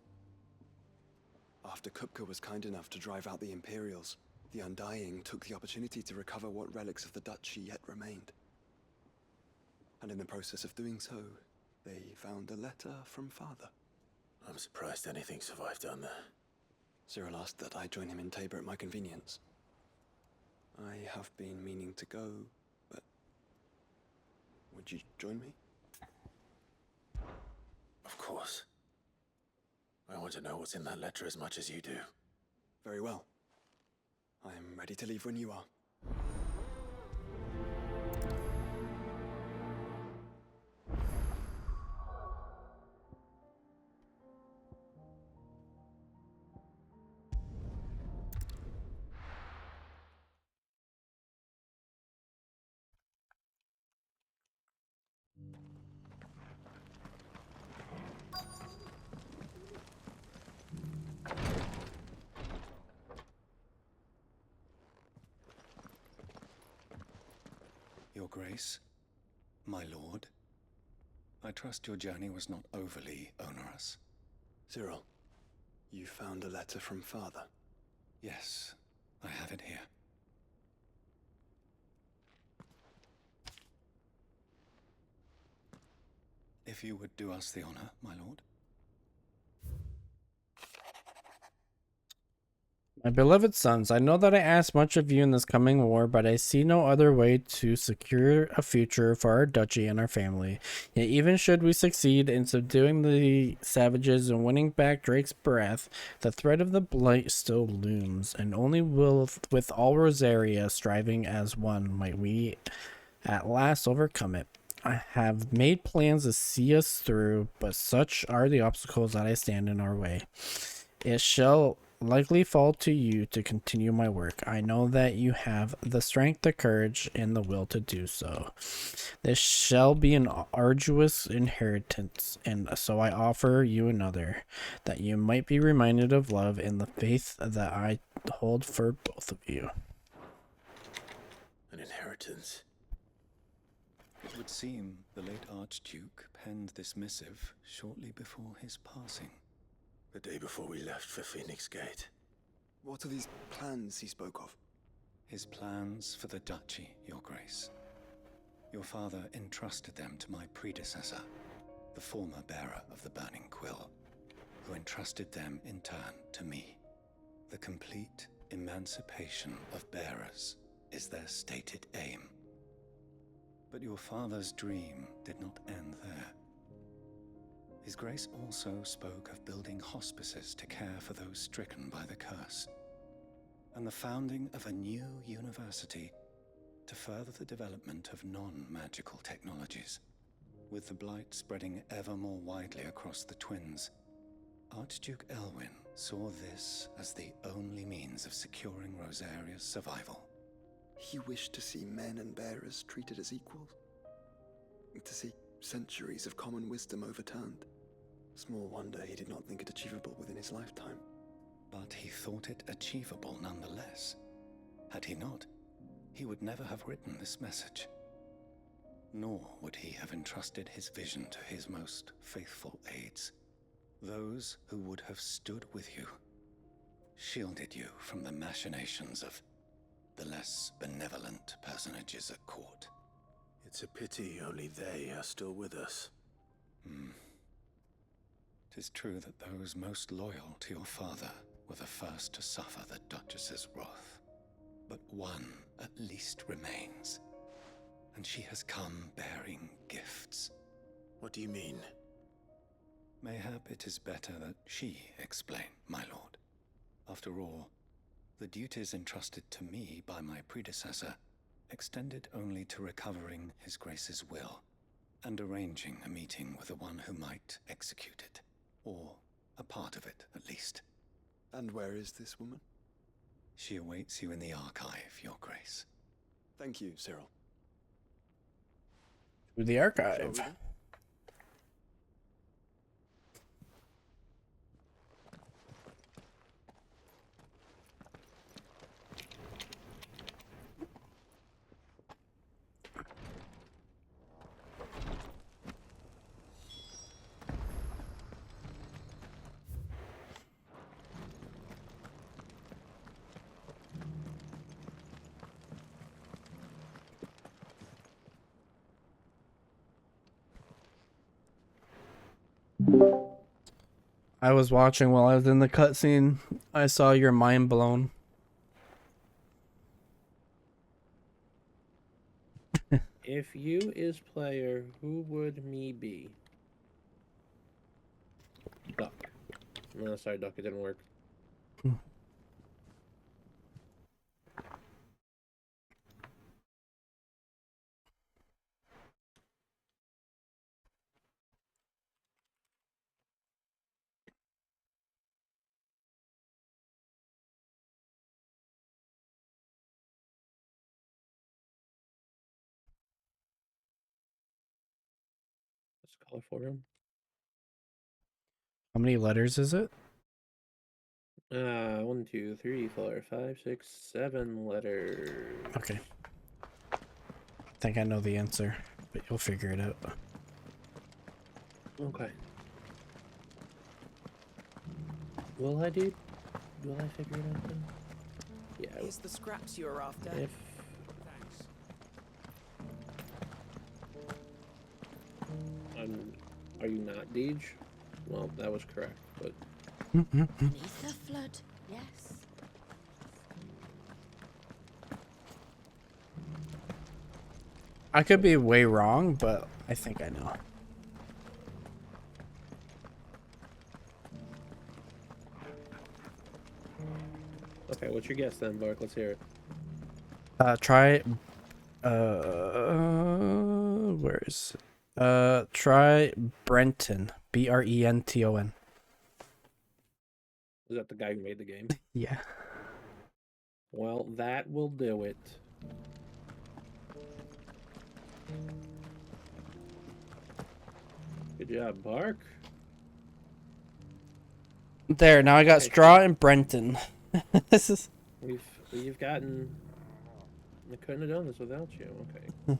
After Kupka was kind enough to drive out the Imperials, the Undying took the opportunity to recover what relics of the Duchy yet remained. And in the process of doing so, they found a letter from Father.
I'm surprised anything survived down there.
Cyril asked that I join him in Tabor at my convenience. I have been meaning to go, but would you join me?
Of course. I want to know what's in that letter as much as you do.
Very well. I'm ready to leave when you are.
Your Grace, my lord, I trust your journey was not overly onerous.
Cyril, you found a letter from Father?
Yes, I have it here. If you would do us the honor, my lord.
My beloved sons, I know that I ask much of you in this coming war, but I see no other way to secure a future for our duchy and our family. Yet even should we succeed in subduing the savages and winning back Drake's breath, the threat of the blight still looms, and only with all Rosaria striving as one might we at last overcome it. I have made plans to see us through, but such are the obstacles that I stand in our way. It shall likely fall to you to continue my work. I know that you have the strength, the courage, and the will to do so. This shall be an arduous inheritance, and so I offer you another, that you might be reminded of love and the faith that I hold for both of you.
An inheritance?
It would seem the late Archduke penned this missive shortly before his passing.
The day before we left for Phoenix Gate.
What are these plans he spoke of?
His plans for the duchy, Your Grace. Your father entrusted them to my predecessor, the former bearer of the Burning Quill, who entrusted them in turn to me. The complete emancipation of bearers is their stated aim. But your father's dream did not end there. His Grace also spoke of building hospices to care for those stricken by the curse, and the founding of a new university to further the development of non-magical technologies. With the blight spreading ever more widely across the twins, Archduke Elwyn saw this as the only means of securing Rosaria's survival.
He wished to see men and bearers treated as equals. To see centuries of common wisdom overturned. Small wonder he did not think it achievable within his lifetime.
But he thought it achievable nonetheless. Had he not, he would never have written this message. Nor would he have entrusted his vision to his most faithful aides, those who would have stood with you, shielded you from the machinations of the less benevolent personages at court.
It's a pity only they are still with us.
'Tis true that those most loyal to your father were the first to suffer the Duchess's wrath. But one at least remains, and she has come bearing gifts.
What do you mean?
Mayhap it is better that she explain, my lord. After all, the duties entrusted to me by my predecessor extended only to recovering His Grace's will and arranging a meeting with the one who might execute it, or a part of it at least.
And where is this woman?
She awaits you in the archive, Your Grace.
Thank you, Cyril.
To the archive. I was watching while I was in the cutscene. I saw your mind blown.
If you is player, who would me be? Duck. No, sorry, Duck, it didn't work. Let's color for him.
How many letters is it?
1, 2, 3, 4, 5, 6, 7 letters.
Okay. I think I know the answer, but you'll figure it out.
Okay. Will I, dude? Will I figure it out then? Yeah.
Here's the scraps you were after.
If... Are you not Deej? Well, that was correct, but...
Beneath the flood, yes.
I could be way wrong, but I think I know.
Okay, what's your guess then, Bark? Let's hear it.
Try where is it? Try Brenton. Brenton.
Is that the guy who made the game?
Yeah.
Well, that will do it. Good job, Bark.
There, now I got Straw and Brenton. This is...
We've gotten... I couldn't have done this without you. Okay.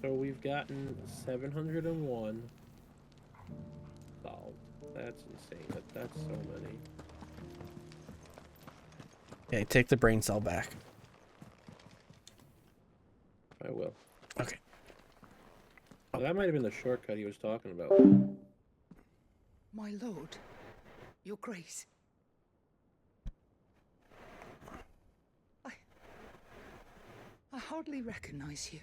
So we've gotten 701 solved. That's insane. That's so many.
Okay, take the brain cell back.
I will.
Okay.
Well, that might have been the shortcut he was talking about.
My lord, your grace. I hardly recognize you.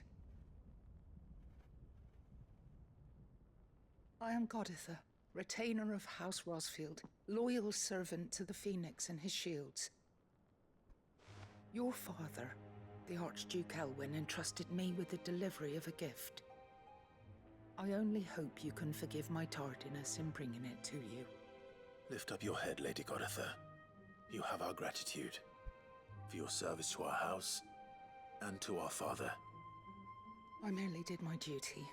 I am Goditha, retainer of House Rosfield, loyal servant to the Phoenix and his shields. Your father, the Archduke Elwyn, entrusted me with the delivery of a gift. I only hope you can forgive my tardiness in bringing it to you.
Lift up your head, Lady Goditha. You have our gratitude for your service to our house and to our father.
I merely did my duty,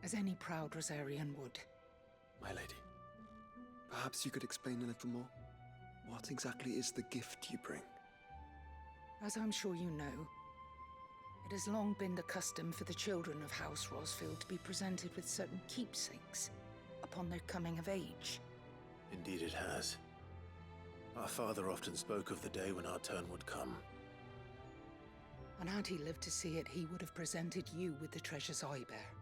as any proud Rosarian would.
My lady, perhaps you could explain a little more? What exactly is the gift you bring?
As I'm sure you know, it has long been the custom for the children of House Rosfield to be presented with certain keepsakes upon their coming of age.
Indeed it has. Our father often spoke of the day when our turn would come.
And had he lived to see it, he would have presented you with the treasures I bear.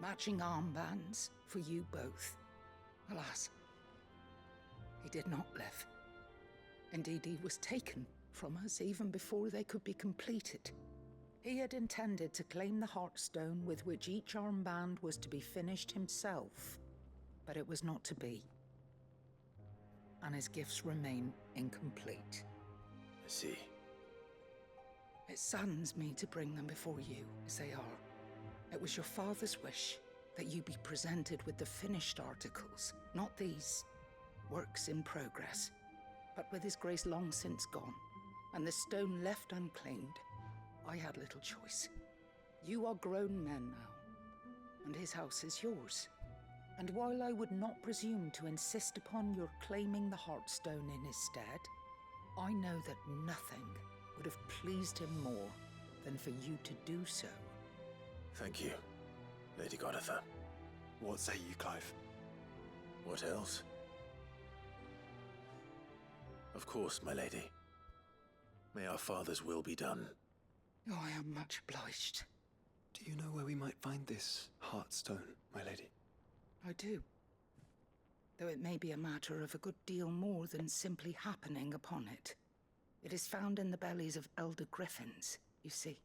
Matching armbands for you both. Alas, he did not live. Indeed, he was taken from us even before they could be completed. He had intended to claim the Heartstone with which each armband was to be finished himself, but it was not to be. And his gifts remain incomplete.
I see.
It saddens me to bring them before you, as they are. It was your father's wish that you be presented with the finished articles, not these works in progress. But with his grace long since gone, and the stone left unclaimed, I had little choice. You are grown men now, and his house is yours. And while I would not presume to insist upon your claiming the Heartstone in his stead, I know that nothing would have pleased him more than for you to do so.
Thank you, Lady Goditha.
What say you, Clive?
What else? Of course, my lady. May our father's will be done.
Oh, I am much obliged.
Do you know where we might find this Heartstone, my lady?
I do. Though it may be a matter of a good deal more than simply happening upon it. It is found in the bellies of elder griffins, you see.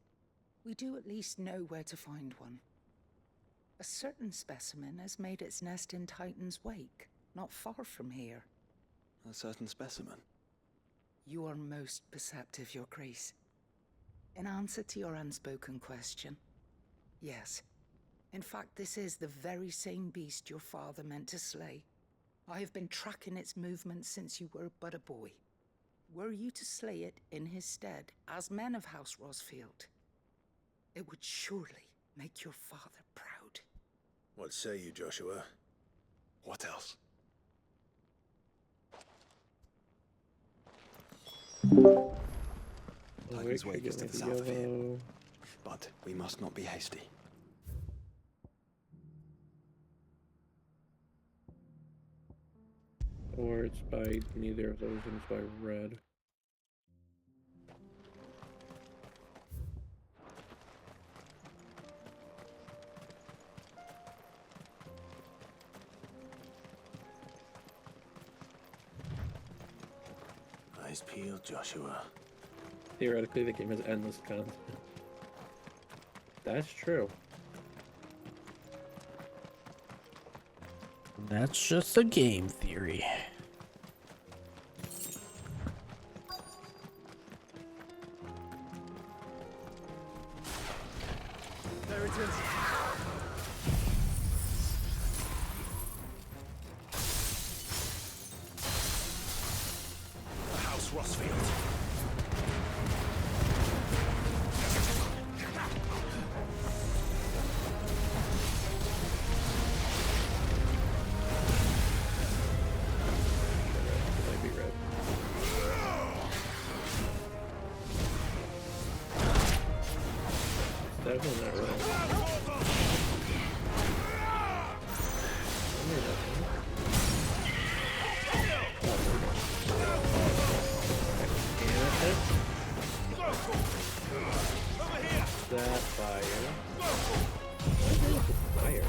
We do at least know where to find one. A certain specimen has made its nest in Titan's Wake, not far from here.
A certain specimen?
You are most perceptive, Your Grace. In answer to your unspoken question, yes. In fact, this is the very same beast your father meant to slay. I have been tracking its movements since you were but a boy. Were you to slay it in his stead, as men of House Rosfield, it would surely make your father proud.
What say you, Joshua?
What else? Titan's Wake is to the south of here, but we must not be hasty.
Or it's by neither of those, and it's by red.
Eyes peeled, Joshua.
Theoretically, the game has endless content. That's true.
That's just a game theory.
There it is.
The House Rosfield.
Definitely not right. That fire. What is the fire?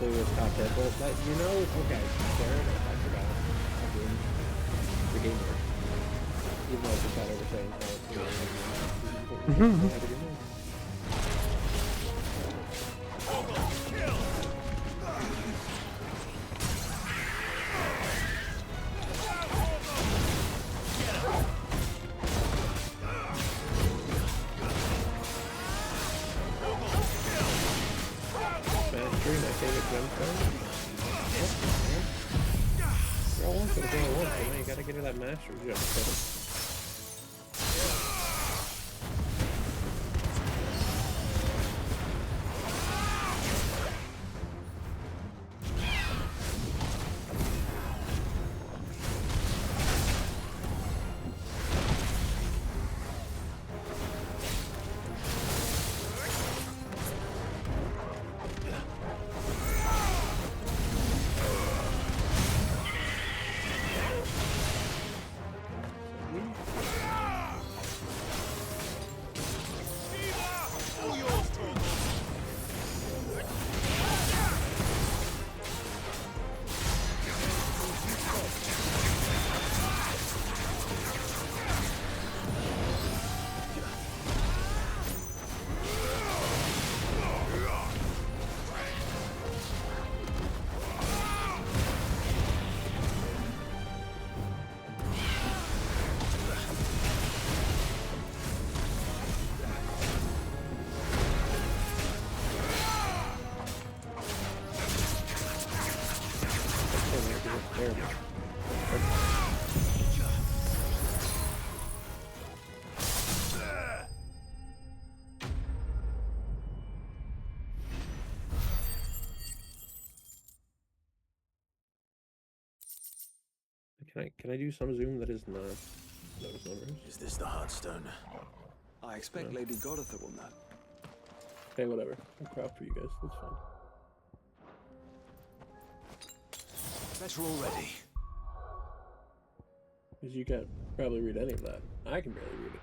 probably was top hit. Well, that, you know, okay, Sarah, I forgot. I'm doing the game work. Even though I just got over saying how it's doing. My favorite gemstone. Girl wants to go once, but now you gotta get her that master gemstone. Can I do some zoom that is not those numbers?
Is this the Heartstone?
I expect Lady Goditha will know.
Hey, whatever. I'll crop for you guys. That's fine.
Better already.
Because you can't probably read any of that. I can barely read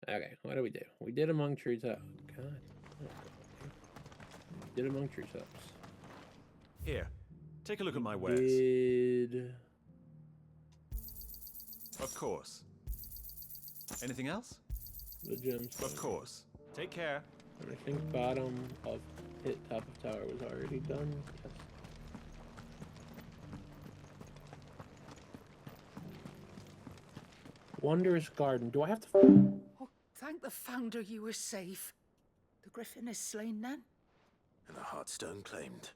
it. Okay, what do? We did Among Treetops. God. We did Among Treetops.
Here, take a look at my wares.
Did...
Of course. Anything else?
The gems.
Of course. Take care.
And I think bottom of pit, top of tower was already done. Yes. Wondrous Garden. Do I have to...
Oh, thank the Founder you were safe. The Griffin is slain then?
And the Heartstone claimed.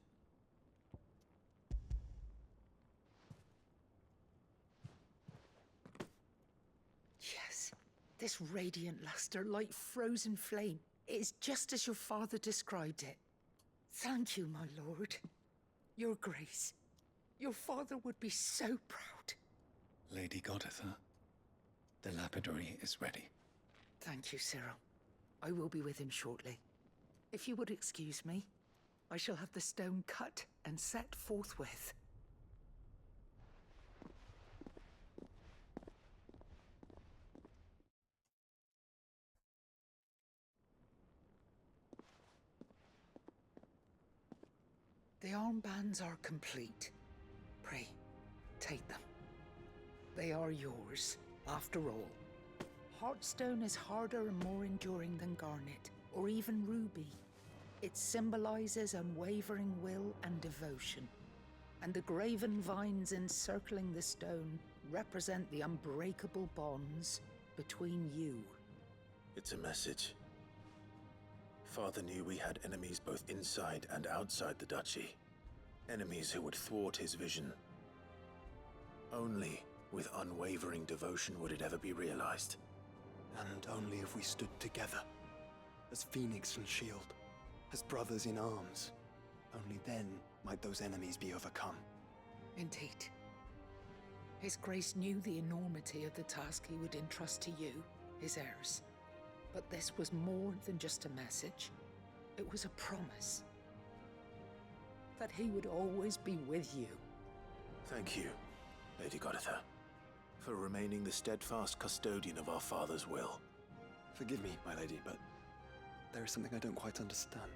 Yes. This radiant luster, like frozen flame. It is just as your father described it. Thank you, my lord. Your grace. Your father would be so proud.
Lady Goditha, the lapidary is ready.
Thank you, Cyril. I will be with him shortly. If you would excuse me, I shall have the stone cut and set forthwith. The armbands are complete. Pray, take them. They are yours, after all. Heartstone is harder and more enduring than garnet, or even ruby. It symbolizes unwavering will and devotion. And the graven vines encircling the stone represent the unbreakable bonds between you.
It's a message. Father knew we had enemies both inside and outside the duchy. Enemies who would thwart his vision. Only with unwavering devotion would it ever be realized.
And only if we stood together, as Phoenix and Shield, as brothers in arms. Only then might those enemies be overcome.
Indeed. His Grace knew the enormity of the task he would entrust to you, his heirs. But this was more than just a message. It was a promise. That he would always be with you.
Thank you, Lady Goditha, for remaining the steadfast custodian of our father's will.
Forgive me, my lady, but there is something I don't quite understand.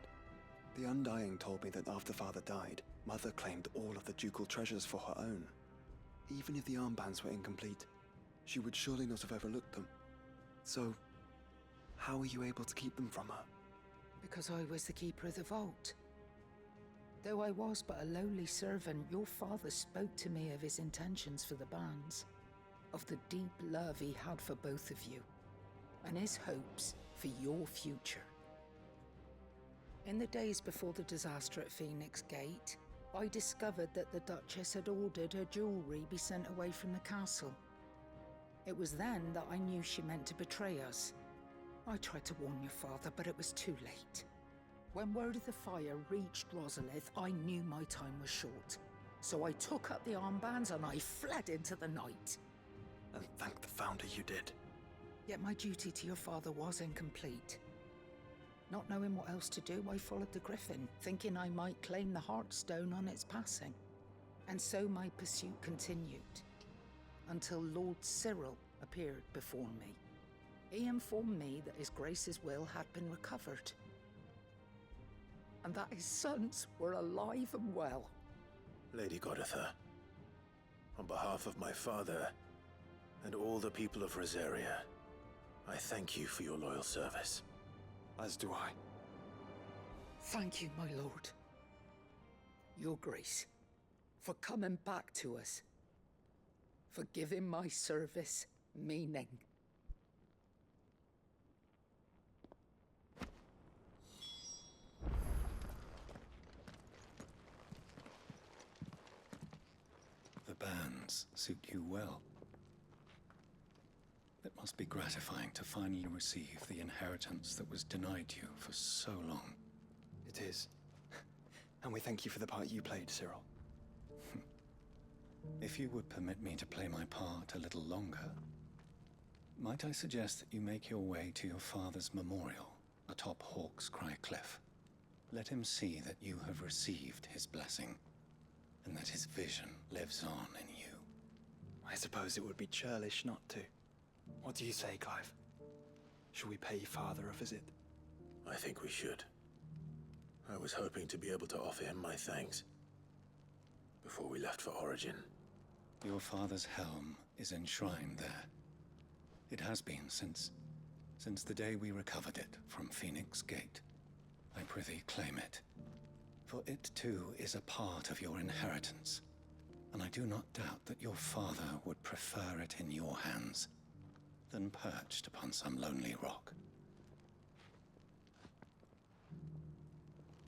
The Undying told me that after Father died, Mother claimed all of the ducal treasures for her own. Even if the armbands were incomplete, she would surely not have overlooked them. So, how were you able to keep them from her?
Because I was the keeper of the vault. Though I was but a lowly servant, your father spoke to me of his intentions for the bands, of the deep love he had for both of you, and his hopes for your future. In the days before the disaster at Phoenix Gate, I discovered that the Duchess had ordered her jewelry be sent away from the castle. It was then that I knew she meant to betray us. I tried to warn your father, but it was too late. When word of the fire reached Rosalith, I knew my time was short. So I took up the armbands and I fled into the night.
And thank the Founder you did.
Yet my duty to your father was incomplete. Not knowing what else to do, I followed the Griffin, thinking I might claim the Heartstone on its passing. And so my pursuit continued, until Lord Cyril appeared before me. He informed me that His Grace's will had been recovered, and that his sons were alive and well.
Lady Goditha, on behalf of my father and all the people of Rosaria, I thank you for your loyal service.
As do I.
Thank you, my lord. Your Grace, for coming back to us, for giving my service meaning.
The bands suit you well. It must be gratifying to finally receive the inheritance that was denied you for so long.
It is. And we thank you for the part you played, Cyril.
If you would permit me to play my part a little longer, might I suggest that you make your way to your father's memorial atop Hawk's Cry Cliff? Let him see that you have received his blessing, and that his vision lives on in you.
I suppose it would be churlish not to. What do you say, Clive? Should we pay Father a visit?
I think we should. I was hoping to be able to offer him my thanks before we left for Origin.
Your father's helm is enshrined there. It has been since the day we recovered it from Phoenix Gate. I prithee claim it, for it too is a part of your inheritance, and I do not doubt that your father would prefer it in your hands than perched upon some lonely rock.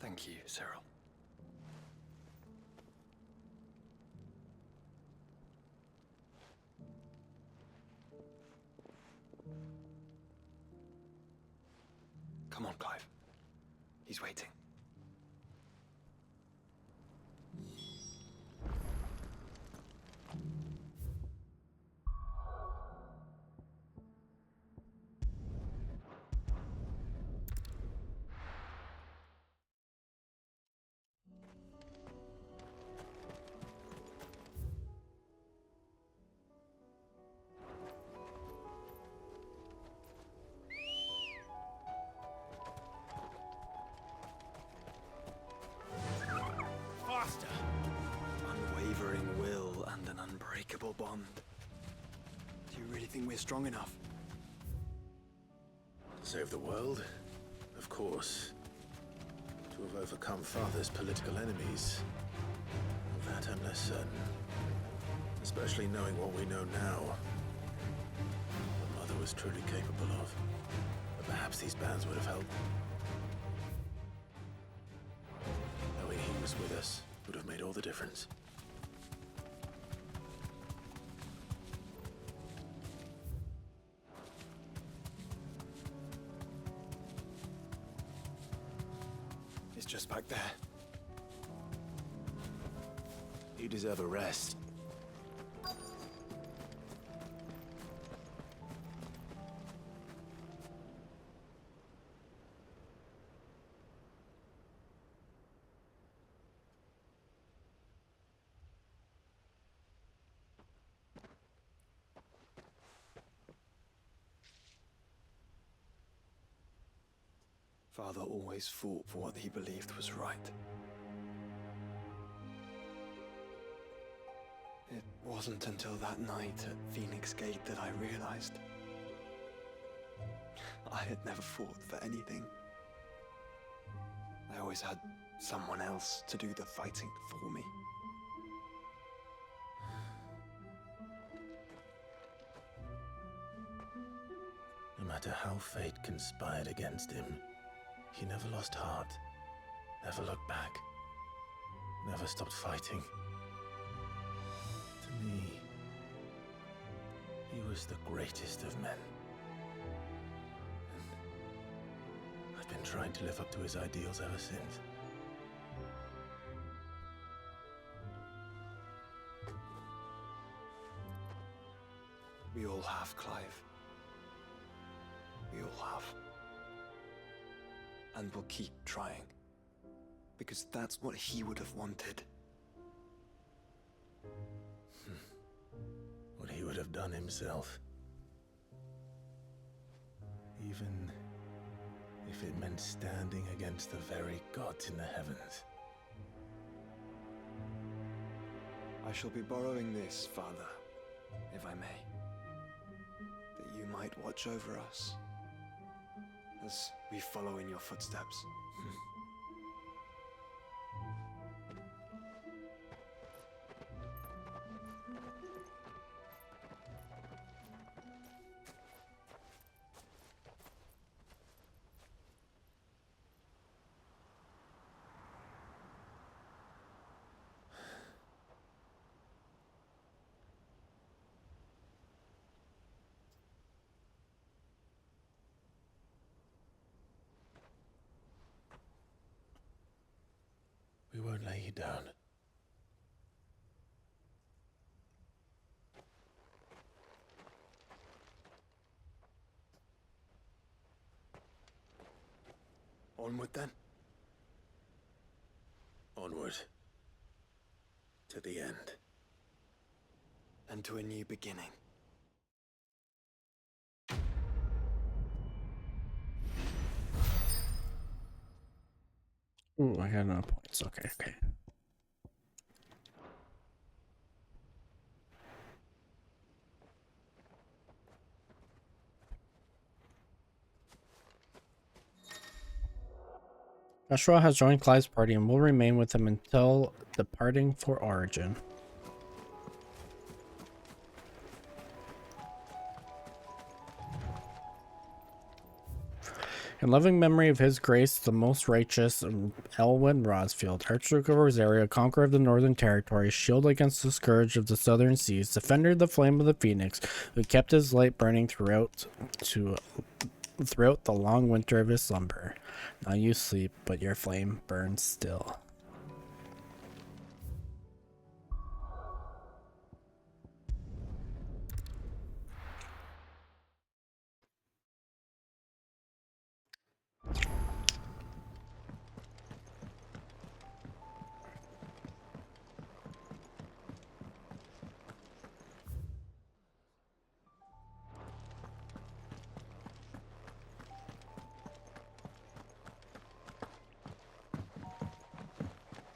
Thank you, Cyril. Come on, Clive. He's waiting.
Faster!
Unwavering will and an unbreakable bond. Do you really think we're strong enough?
To save the world? Of course. To have overcome Father's political enemies? Of that I'm less certain. Especially knowing what we know now. What Mother was truly capable of. But perhaps these bands would have helped. Knowing he was with us would have made all the difference.
It's just back there.
You deserve a rest.
Father always fought for what he believed was right. It wasn't until that night at Phoenix Gate that I realized I had never fought for anything. I always had someone else to do the fighting for me.
No matter how fate conspired against him, he never lost heart, never looked back, never stopped fighting. To me, he was the greatest of men. And I've been trying to live up to his ideals ever since.
We all have, Clive. We all have. And we'll keep trying. Because that's what he would have wanted.
What he would have done himself. Even if it meant standing against the very gods in the heavens.
I shall be borrowing this, Father, if I may. That you might watch over us as we follow in your footsteps.
We won't lay you down.
Onward then.
Onward. To the end.
And to a new beginning.
Ooh, I got enough points. Okay, okay. Joshua has joined Clive's party and will remain with him until departing for Origin. In loving memory of his grace, the most righteous Elwyn Rosfield, Archduke of Rosario, conqueror of the Northern Territory, shield against the scourge of the Southern Seas, defender of the flame of the Phoenix, who kept his light burning throughout the long winter of his slumber. Now you sleep, but your flame burns still.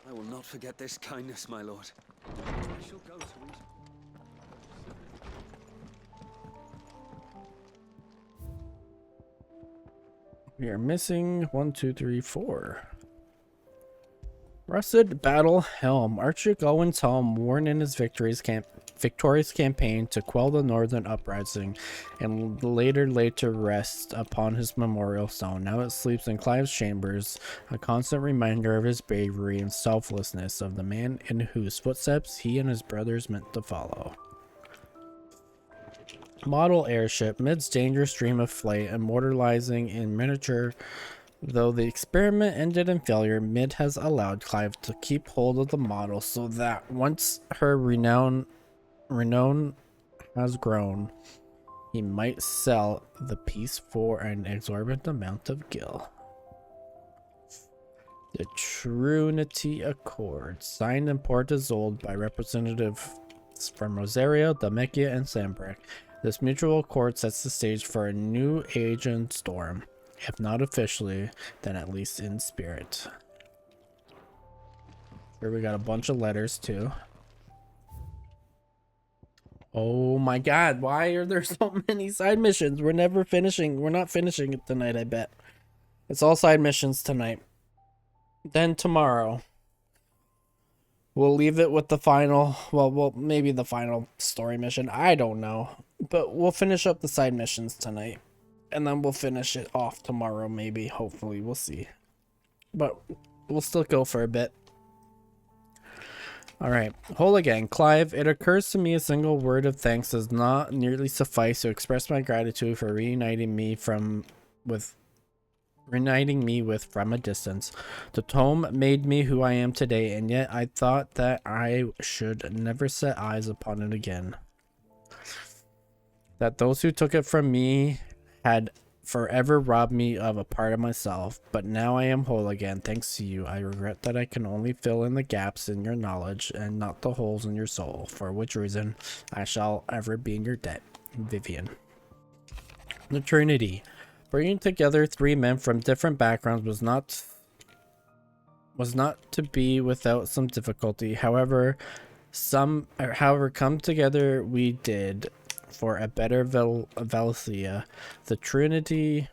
I will not forget this kindness, my lord. I shall go to it.
We are missing 1, 2, 3, 4. Rusted Battle Helm. Archduke Owen's helm, worn in his victorious campaign to quell the Northern Uprising, and later laid to rest upon his memorial stone. Now it sleeps in Clive's chambers, a constant reminder of his bravery and selflessness, of the man in whose footsteps he and his brothers meant to follow. Model airship, Mid's dangerous dream of flight, immortalizing in miniature. Though the experiment ended in failure, Mid has allowed Clive to keep hold of the model so that once her renown has grown, he might sell the piece for an exorbitant amount of gil. The Trinity Accord, signed in Port Isolde by representatives from Rosario, Damakia, and Sandbreak. This mutual accord sets the stage for a new age in Storm. If not officially, then at least in spirit. Here we got a bunch of letters too. Oh my god, why are there so many side missions? We're not finishing it tonight, I bet. It's all side missions tonight. Then tomorrow, we'll leave it with the final, well, maybe the final story mission. I don't know. But we'll finish up the side missions tonight. And then we'll finish it off tomorrow, maybe. Hopefully, we'll see. But we'll still go for a bit. Alright, whole again. Clive, it occurs to me a single word of thanks does not nearly suffice to express my gratitude for reuniting me from a distance. The tome made me who I am today, and yet I thought that I should never set eyes upon it again. That those who took it from me had forever robbed me of a part of myself, but now I am whole again thanks to you. I regret that I can only fill in the gaps in your knowledge and not the holes in your soul, for which reason I shall ever be in your debt. Vivian. The Trinity. Bringing together three men from different backgrounds was not to be without some difficulty. However, come together we did for a better Valencia. The Trinity,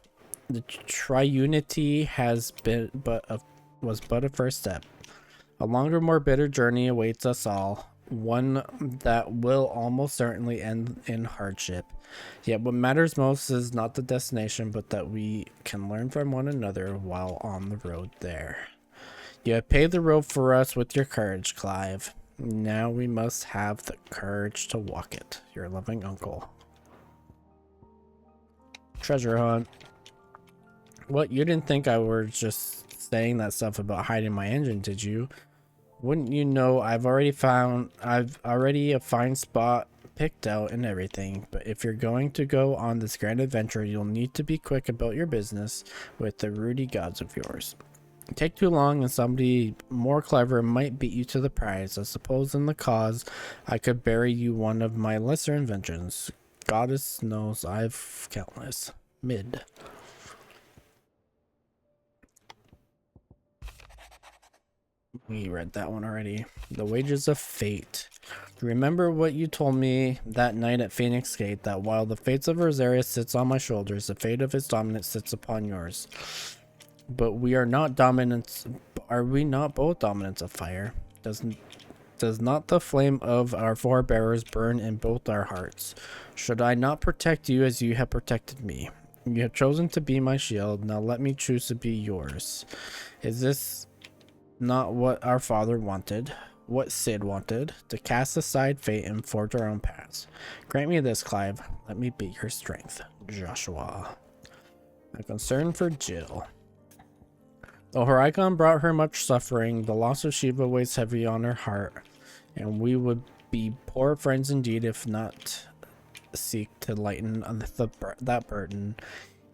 the Triunity was but a first step. A longer, more bitter journey awaits us all, one that will almost certainly end in hardship. Yet what matters most is not the destination, but that we can learn from one another while on the road there. You have paved the road for us with your courage, Clive. Now we must have the courage to walk it. Your loving uncle. Treasure hunt. What, you didn't think I were just saying that stuff about hiding my engine, did you? Wouldn't you know I've already a fine spot picked out and everything, but if you're going to go on this grand adventure, you'll need to be quick about your business with the Rudy gods of yours. Take too long and somebody more clever might beat you to the prize. I suppose in the cause I could bury you one of my lesser inventions. Goddess knows I've countless. Mid. We read that one already. The Wages of Fate. Remember what you told me that night at Phoenix Gate, that while the fates of Rosaria sits on my shoulders, the fate of his dominance sits upon yours. But we are not dominants. Are we not both dominants of fire? Does not the flame of our forebears burn in both our hearts? Should I not protect you as you have protected me? You have chosen to be my shield. Now let me choose to be yours. Is this not what our father wanted? What Sid wanted? To cast aside fate and forge our own paths. Grant me this, Clive. Let me be your strength. Joshua. A concern for Jill. Though her icon brought her much suffering, the loss of Shiva weighs heavy on her heart, and we would be poor friends indeed if not seek to lighten that burden,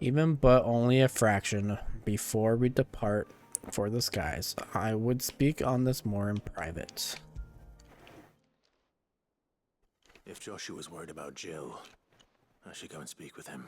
even but only a fraction, before we depart for the skies. I would speak on this more in private.
If Joshua's worried about Jill, I should go and speak with him.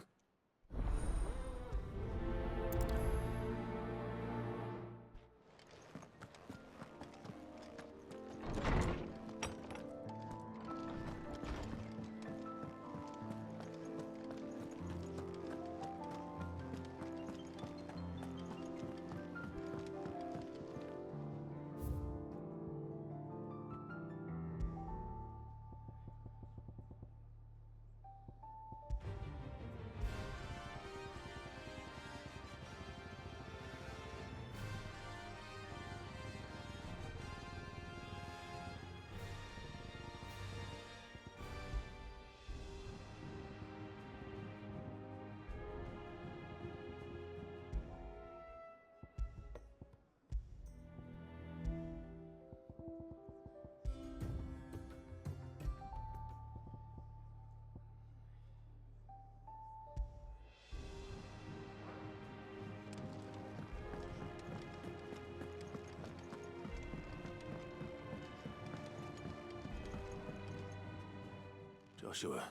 Joshua,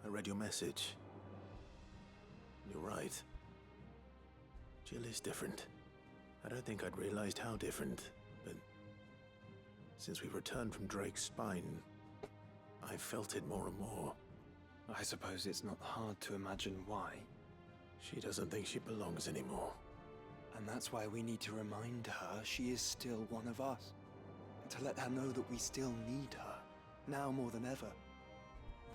I read your message. You're right. Jill is different. I don't think I'd realized how different, but since we returned from Drake's spine, I felt it more and more.
I suppose it's not hard to imagine why.
She doesn't think she belongs anymore.
And that's why we need to remind her she is still one of us. To let her know that we still need her, now more than ever.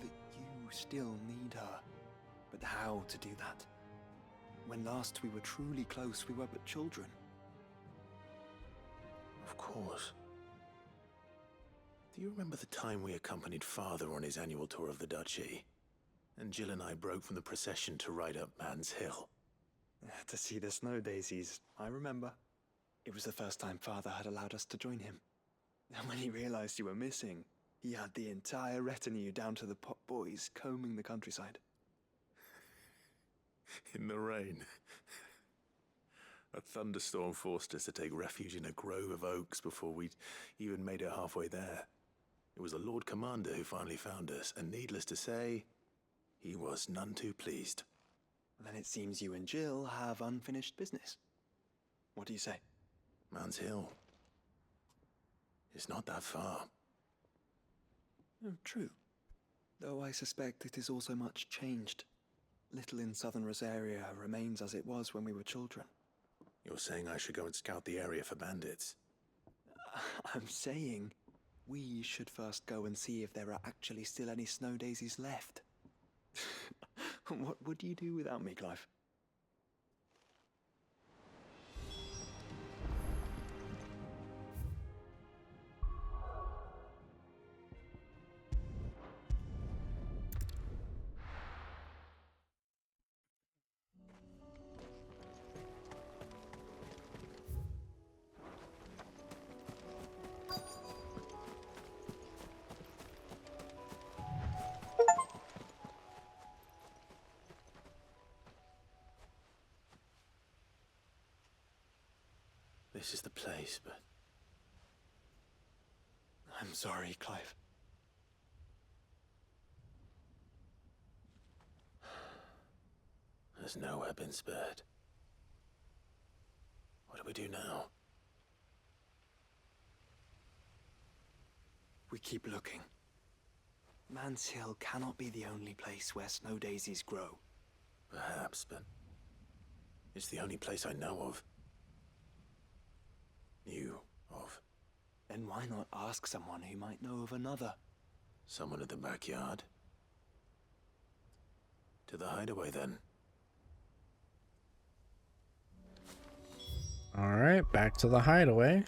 That you still need her. But how to do that? When last we were truly close, we were but children.
Of course. Do you remember the time we accompanied Father on his annual tour of the Duchy? And Jill and I broke from the procession to ride up Man's Hill.
To see the snow daisies, I remember. It was the first time Father had allowed us to join him. And when he realized you were missing, he had the entire retinue down to the pot boys combing the countryside.
In the rain. A thunderstorm forced us to take refuge in a grove of oaks before we'd even made it halfway there. It was the Lord Commander who finally found us, and needless to say, he was none too pleased.
Then it seems you and Jill have unfinished business. What do you say?
Man's Hill. It's not that far.
Oh, true. Though I suspect it is also much changed. Little in southern Rosaria remains as it was when we were children.
You're saying I should go and scout the area for bandits?
I'm saying we should first go and see if there are actually still any snow daisies left. What would you do without me, Clive?
This is the place, but...
I'm sorry, Clive.
There's nowhere been spared. What do we do now?
We keep looking. Man's Hill cannot be the only place where snow daisies grow.
Perhaps, but it's the only place I know of. Knew of.
Then why not ask someone who might know of another?
Someone in the backyard? To the hideaway, then.
Alright, back to the hideaway.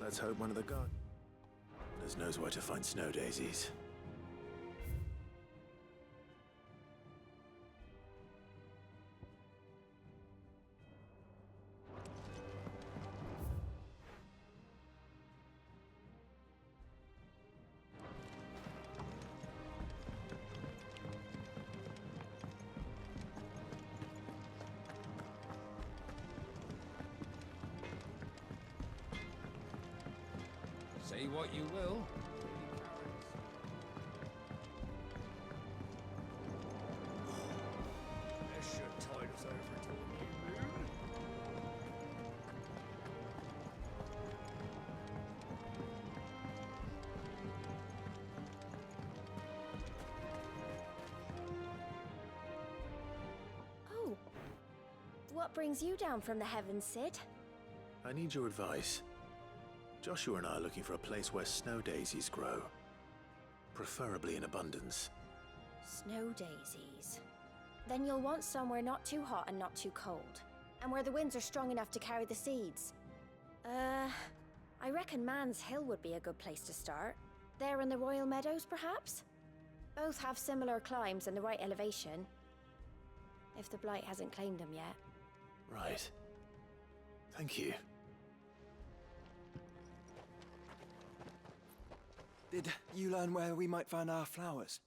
Let's hope one of the gardeners knows where to find snow daisies.
Say what you will.
This should tide us over till the new moon.
Oh. What brings you down from the heavens, Sid?
I need your advice. Joshua and I are looking for a place where snow daisies grow. Preferably in abundance.
Snow daisies. Then you'll want somewhere not too hot and not too cold. And where the winds are strong enough to carry the seeds. I reckon Man's Hill would be a good place to start. There in the Royal Meadows, perhaps? Both have similar climbs and the right elevation. If the Blight hasn't claimed them yet.
Right. Thank you.
Did you learn where we might find our flowers?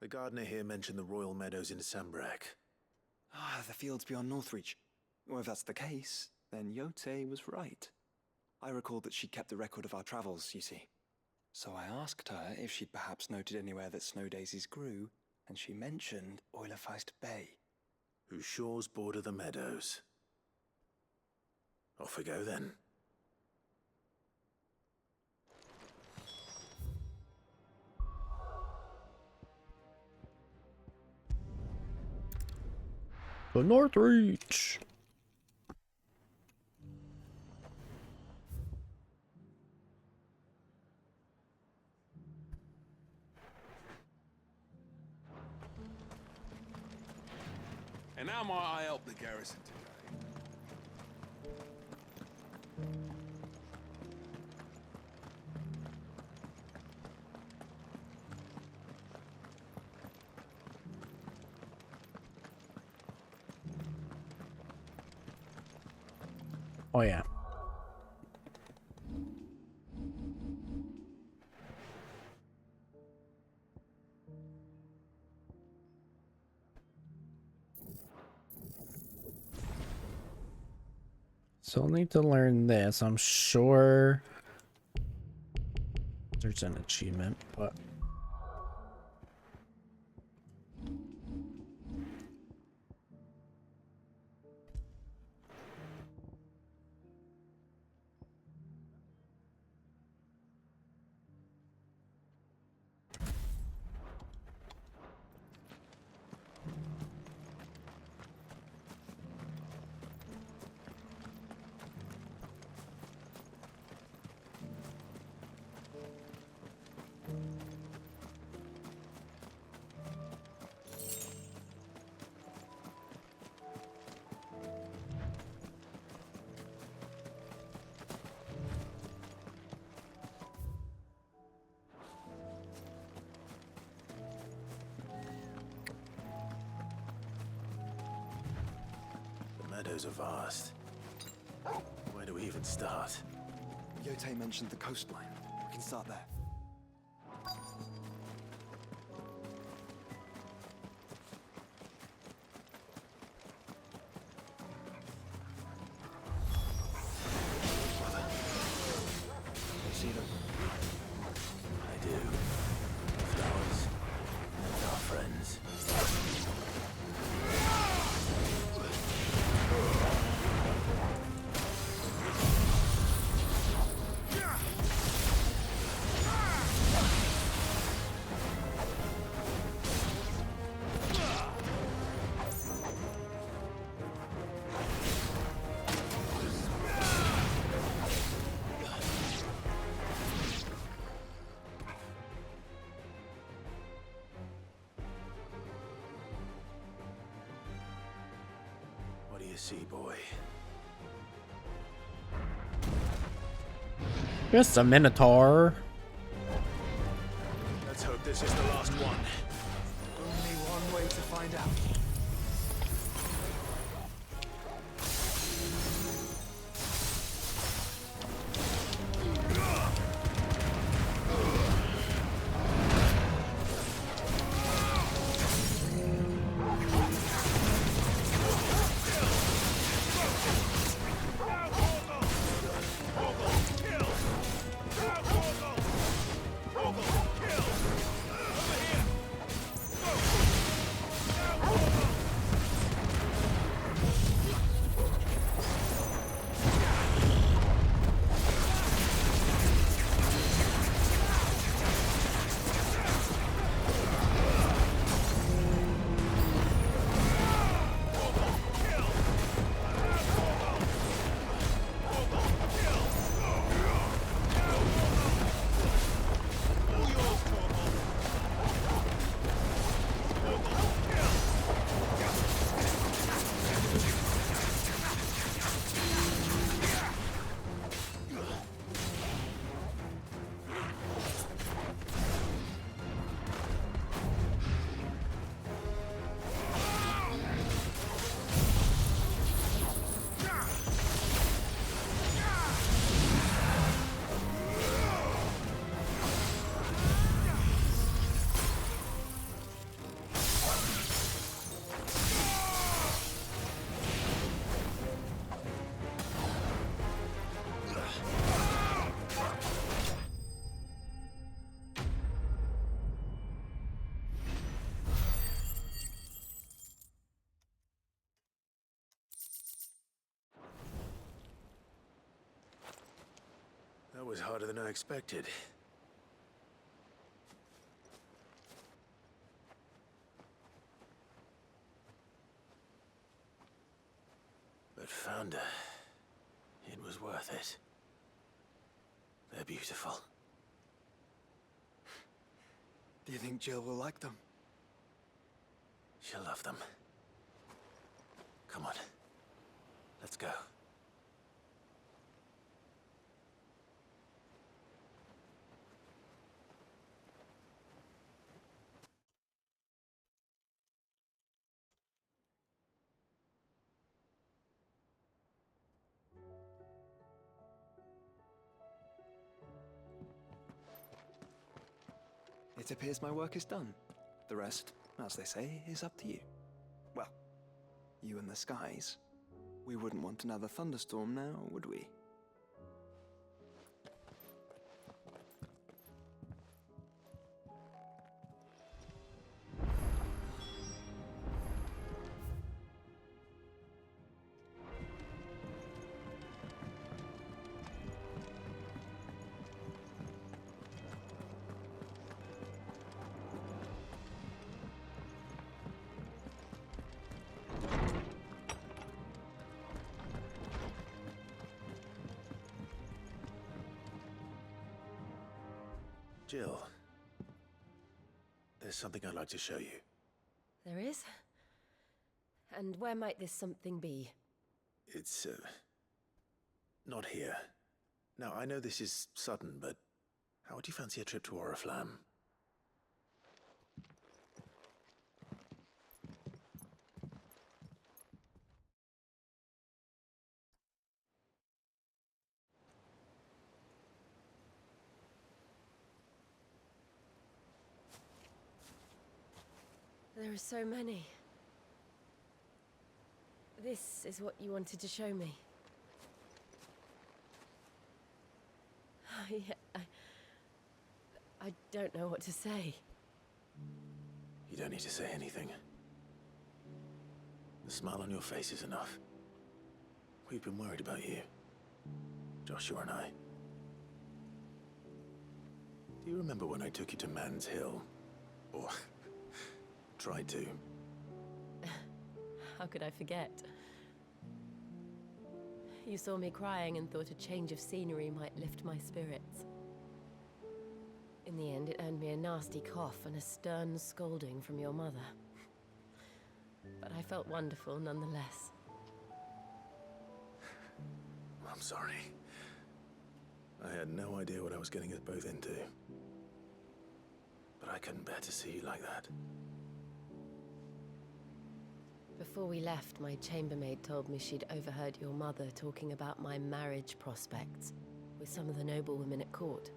The gardener here mentioned the Royal Meadows in Sambrack.
Ah, the fields beyond Northreach. Well, if that's the case, then Yote was right. I recalled that she kept the record of our travels, you see. So I asked her if she'd perhaps noted anywhere that snow daisies grew, and she mentioned Eulerfeist Bay.
Whose shores border the meadows. Off we go then.
The North Reach.
And how might I help the garrison today?
Oh yeah. So I'll need to learn this. I'm sure there's an achievement, but
The meadows are vast. Where do we even start?
Yote mentioned the coastline. We can start there. You see them?
I do. Flowers. And our friends. What do you see, boy?
just a minotaur.
Let's hope this is the last one.
Only one way to find out.
That was harder than I expected. But Founder, it was worth it. They're beautiful.
Do you think Jill will like them?
She'll love them. Come on. Let's go.
It appears my work is done. The rest, as they say, is up to you. Well, you and the skies. We wouldn't want another thunderstorm now, would we?
Jill, there's something I'd like to show you.
There is? And where might this something be?
It's, not here. Now, I know this is sudden, but how would you fancy a trip to Oriflamme?
There are so many. This is what you wanted to show me. I don't know what to say.
You don't need to say anything. The smile on your face is enough. We've been worried about you, Joshua and I. Do you remember when I took you to Man's Hill? Or tried to?
How could I forget? You saw me crying and thought a change of scenery might lift my spirits. In the end, it earned me a nasty cough and a stern scolding from your mother. But I felt wonderful nonetheless.
I'm sorry. I had no idea what I was getting us both into. But I couldn't bear to see you like that.
Before we left, my chambermaid told me she'd overheard your mother talking about my marriage prospects with some of the noblewomen at court.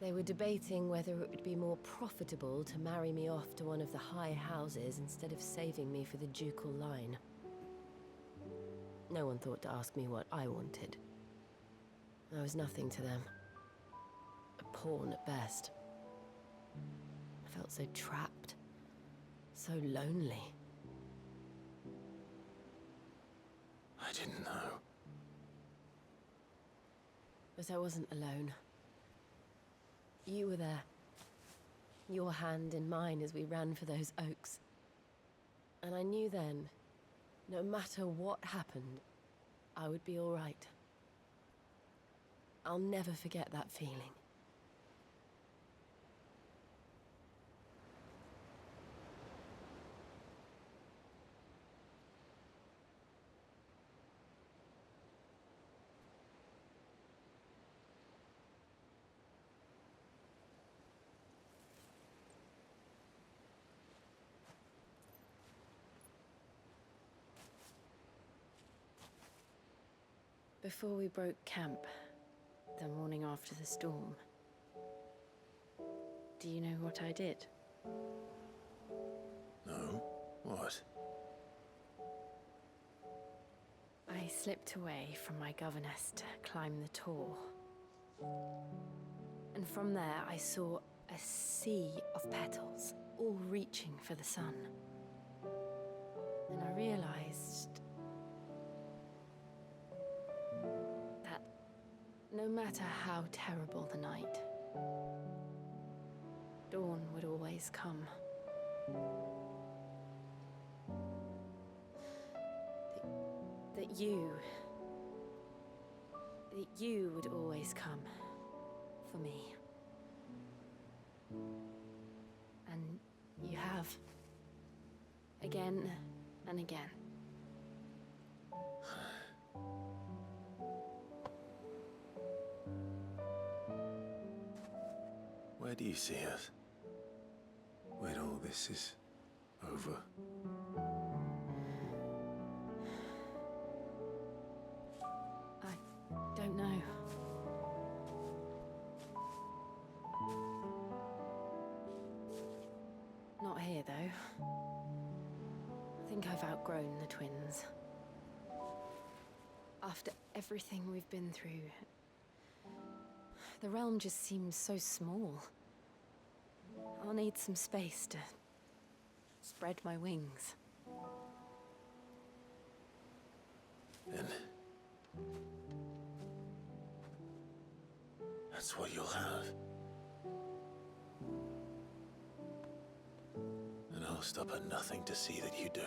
They were debating whether it would be more profitable to marry me off to one of the high houses instead of saving me for the ducal line. No one thought to ask me what I wanted. I was nothing to them. A pawn at best. I felt so trapped, so lonely.
I didn't know.
But I wasn't alone. You were there. Your hand in mine as we ran for those oaks. And I knew then, no matter what happened, I would be all right. I'll never forget that feeling. Before we broke camp, the morning after the storm, do you know what I did?
No? What?
I slipped away from my governess to climb the Tor. And from there I saw a sea of petals, all reaching for the sun. And I realized that No matter how terrible the night, dawn would always come. That you would always come for me. And you have. Again and again.
Where do you see us? When all this is over?
I don't know. Not here, though. I think I've outgrown the twins. After everything we've been through, the realm just seems so small. I'll need some space to spread my wings.
Then that's what you'll have. And I'll stop at nothing to see that you do.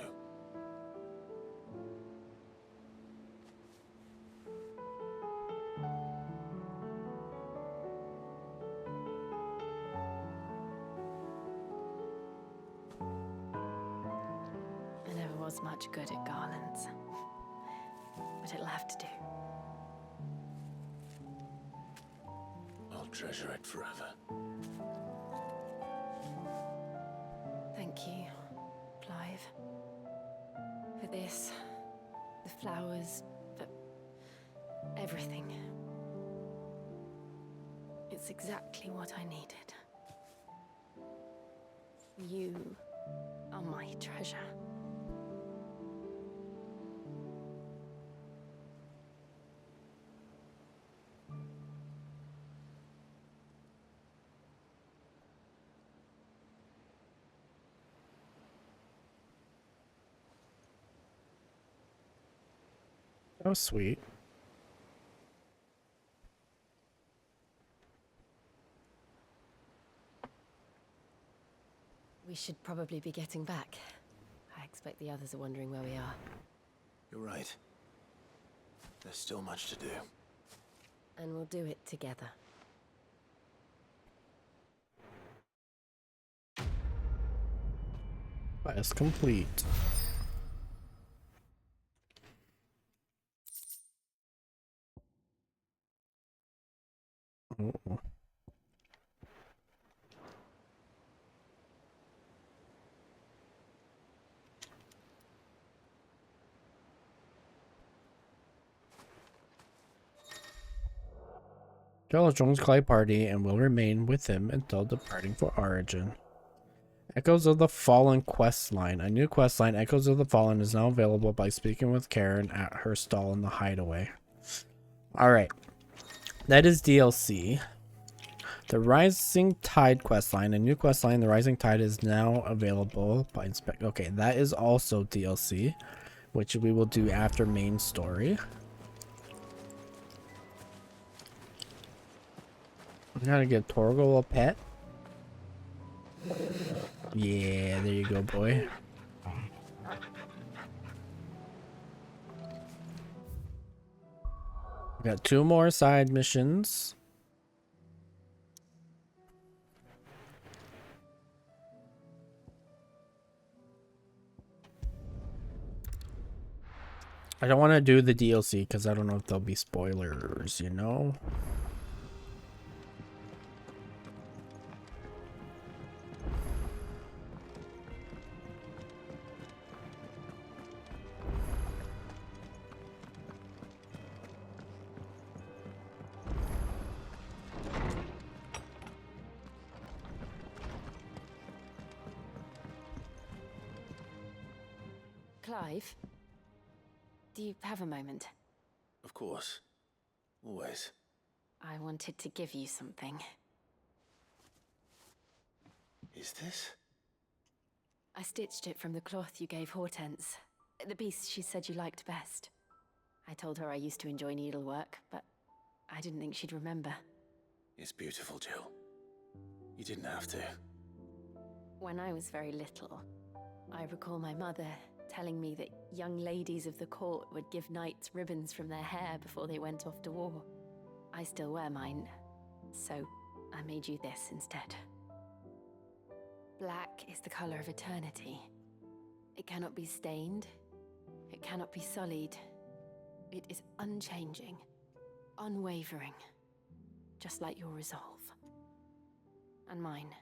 I never was much good at garlands, but it'll have to do.
I'll treasure it forever.
Thank you, Clive. For this, the flowers, for everything. It's exactly what I needed. You are my treasure.
Oh, sweet.
We should probably be getting back. I expect the others are wondering where we are.
You're right. There's still much to do.
And we'll do it together.
Quest complete. Oh. Joel joins Clay Party and will remain with him until departing for Origin. Echoes of the Fallen quest line. A new quest line, Echoes of the Fallen, is now available by speaking with Karen at her stall in the Hideaway. Alright. That is DLC. The Rising Tide questline, a new questline, The Rising Tide, is now available by inspect. Okay, that is also DLC, which we will do after main story. I'm gonna get Torgal a pet. Yeah, there you go, boy. We got 2 more side missions. I don't want to do the DLC because I don't know if there'll be spoilers, you know?
Clive, do you have a moment?
Of course. Always.
I wanted to give you something.
Is this?
I stitched it from the cloth you gave Hortense. The piece she said you liked best. I told her I used to enjoy needlework, but I didn't think she'd remember.
It's beautiful, Jill. You didn't have to.
When I was very little, I recall my mother telling me that young ladies of the court would give knights ribbons from their hair before they went off to war. I still wear mine, so I made you this instead. Black is the color of eternity. It cannot be stained. It cannot be sullied. It is unchanging, unwavering, just like your resolve. And mine.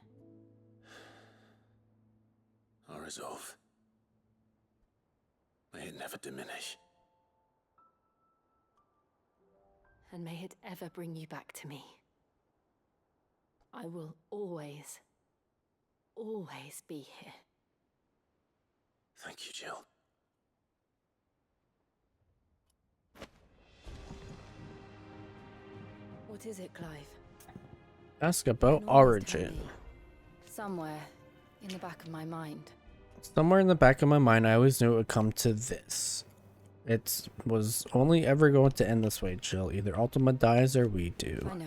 Our resolve. May it never diminish.
And may it ever bring you back to me. I will always, always be here.
Thank you, Jill.
What is it, Clive?
Ask about
You can always
origin.
tell me. Somewhere in the back of my mind.
Somewhere in the back of my mind, I always knew it would come to this. It was only ever going to end this way, Jill. Either Ultima dies or we do.
I know.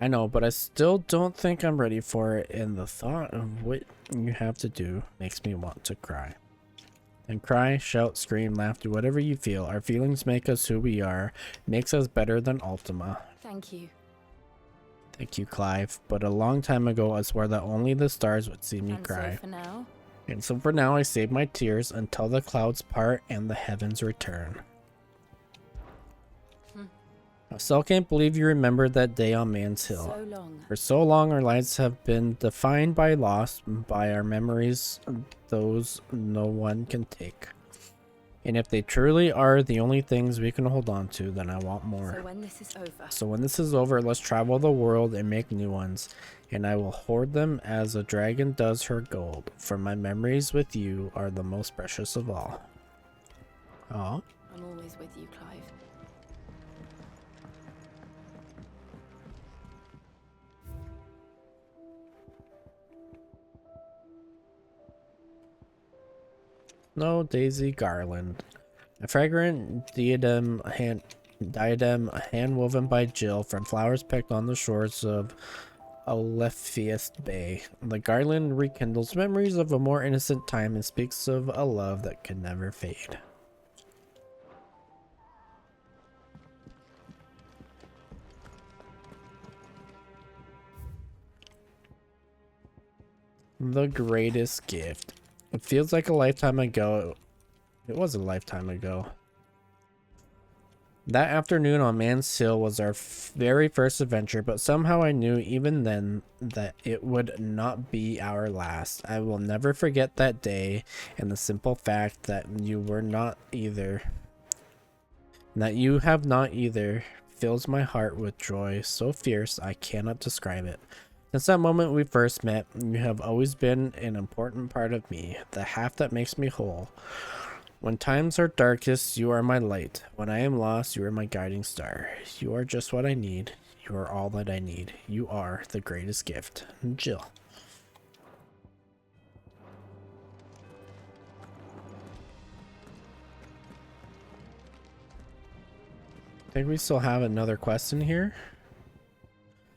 I know, but I still don't think I'm ready for it, and the thought of what you have to do makes me want to cry. And cry, shout, scream, laugh, do whatever you feel. Our feelings make us who we are, makes us better than Ultima.
Thank you.
Thank you, Clive. But a long time ago, I swore that only the stars would see me
And
cry.
so for now,
And so for now, I save my tears until the clouds part and the heavens return. I still can't believe you remembered that day on Man's Hill.
so long.
For so long, our lives have been defined by loss, by our memories, those no one can take. And if they truly are the only things we can hold on to, then I want more.
So when this is over,
So when this is over, let's travel the world and make new ones. And I will hoard them as a dragon does her gold. For my memories with you are the most precious of all. Aw.
I'm always with you, Clive.
No, Daisy Garland. A fragrant diadem hand woven by Jill from flowers picked on the shores of Alephius Bay. The garland rekindles memories of a more innocent time and speaks of a love that can never fade. The greatest gift. It feels like a lifetime ago. It was a lifetime ago. That afternoon on Man's Hill was our very first adventure, but somehow I knew even then that it would not be our last. I will never forget that day and the simple fact that you were not either. That you have not either fills my heart with joy so fierce I cannot describe it. Since that moment we first met, you have always been an important part of me, the half that makes me whole. When times are darkest, you are my light. When I am lost, you are my guiding star. You are just what I need. You are all that I need. You are the greatest gift. Jill. I think we still have another quest in here.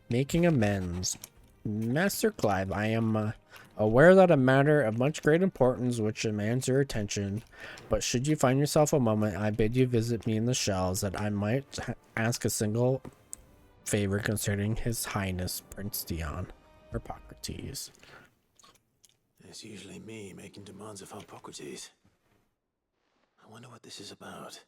Making amends. Master Clive, I am aware that a matter of much great importance which demands your attention, but should you find yourself a moment, I bid you visit me in the shells that I might ask a single favor concerning His Highness Prince Dion, or Hippocrates.
It's usually me making demands of Hippocrates. I wonder what this is about.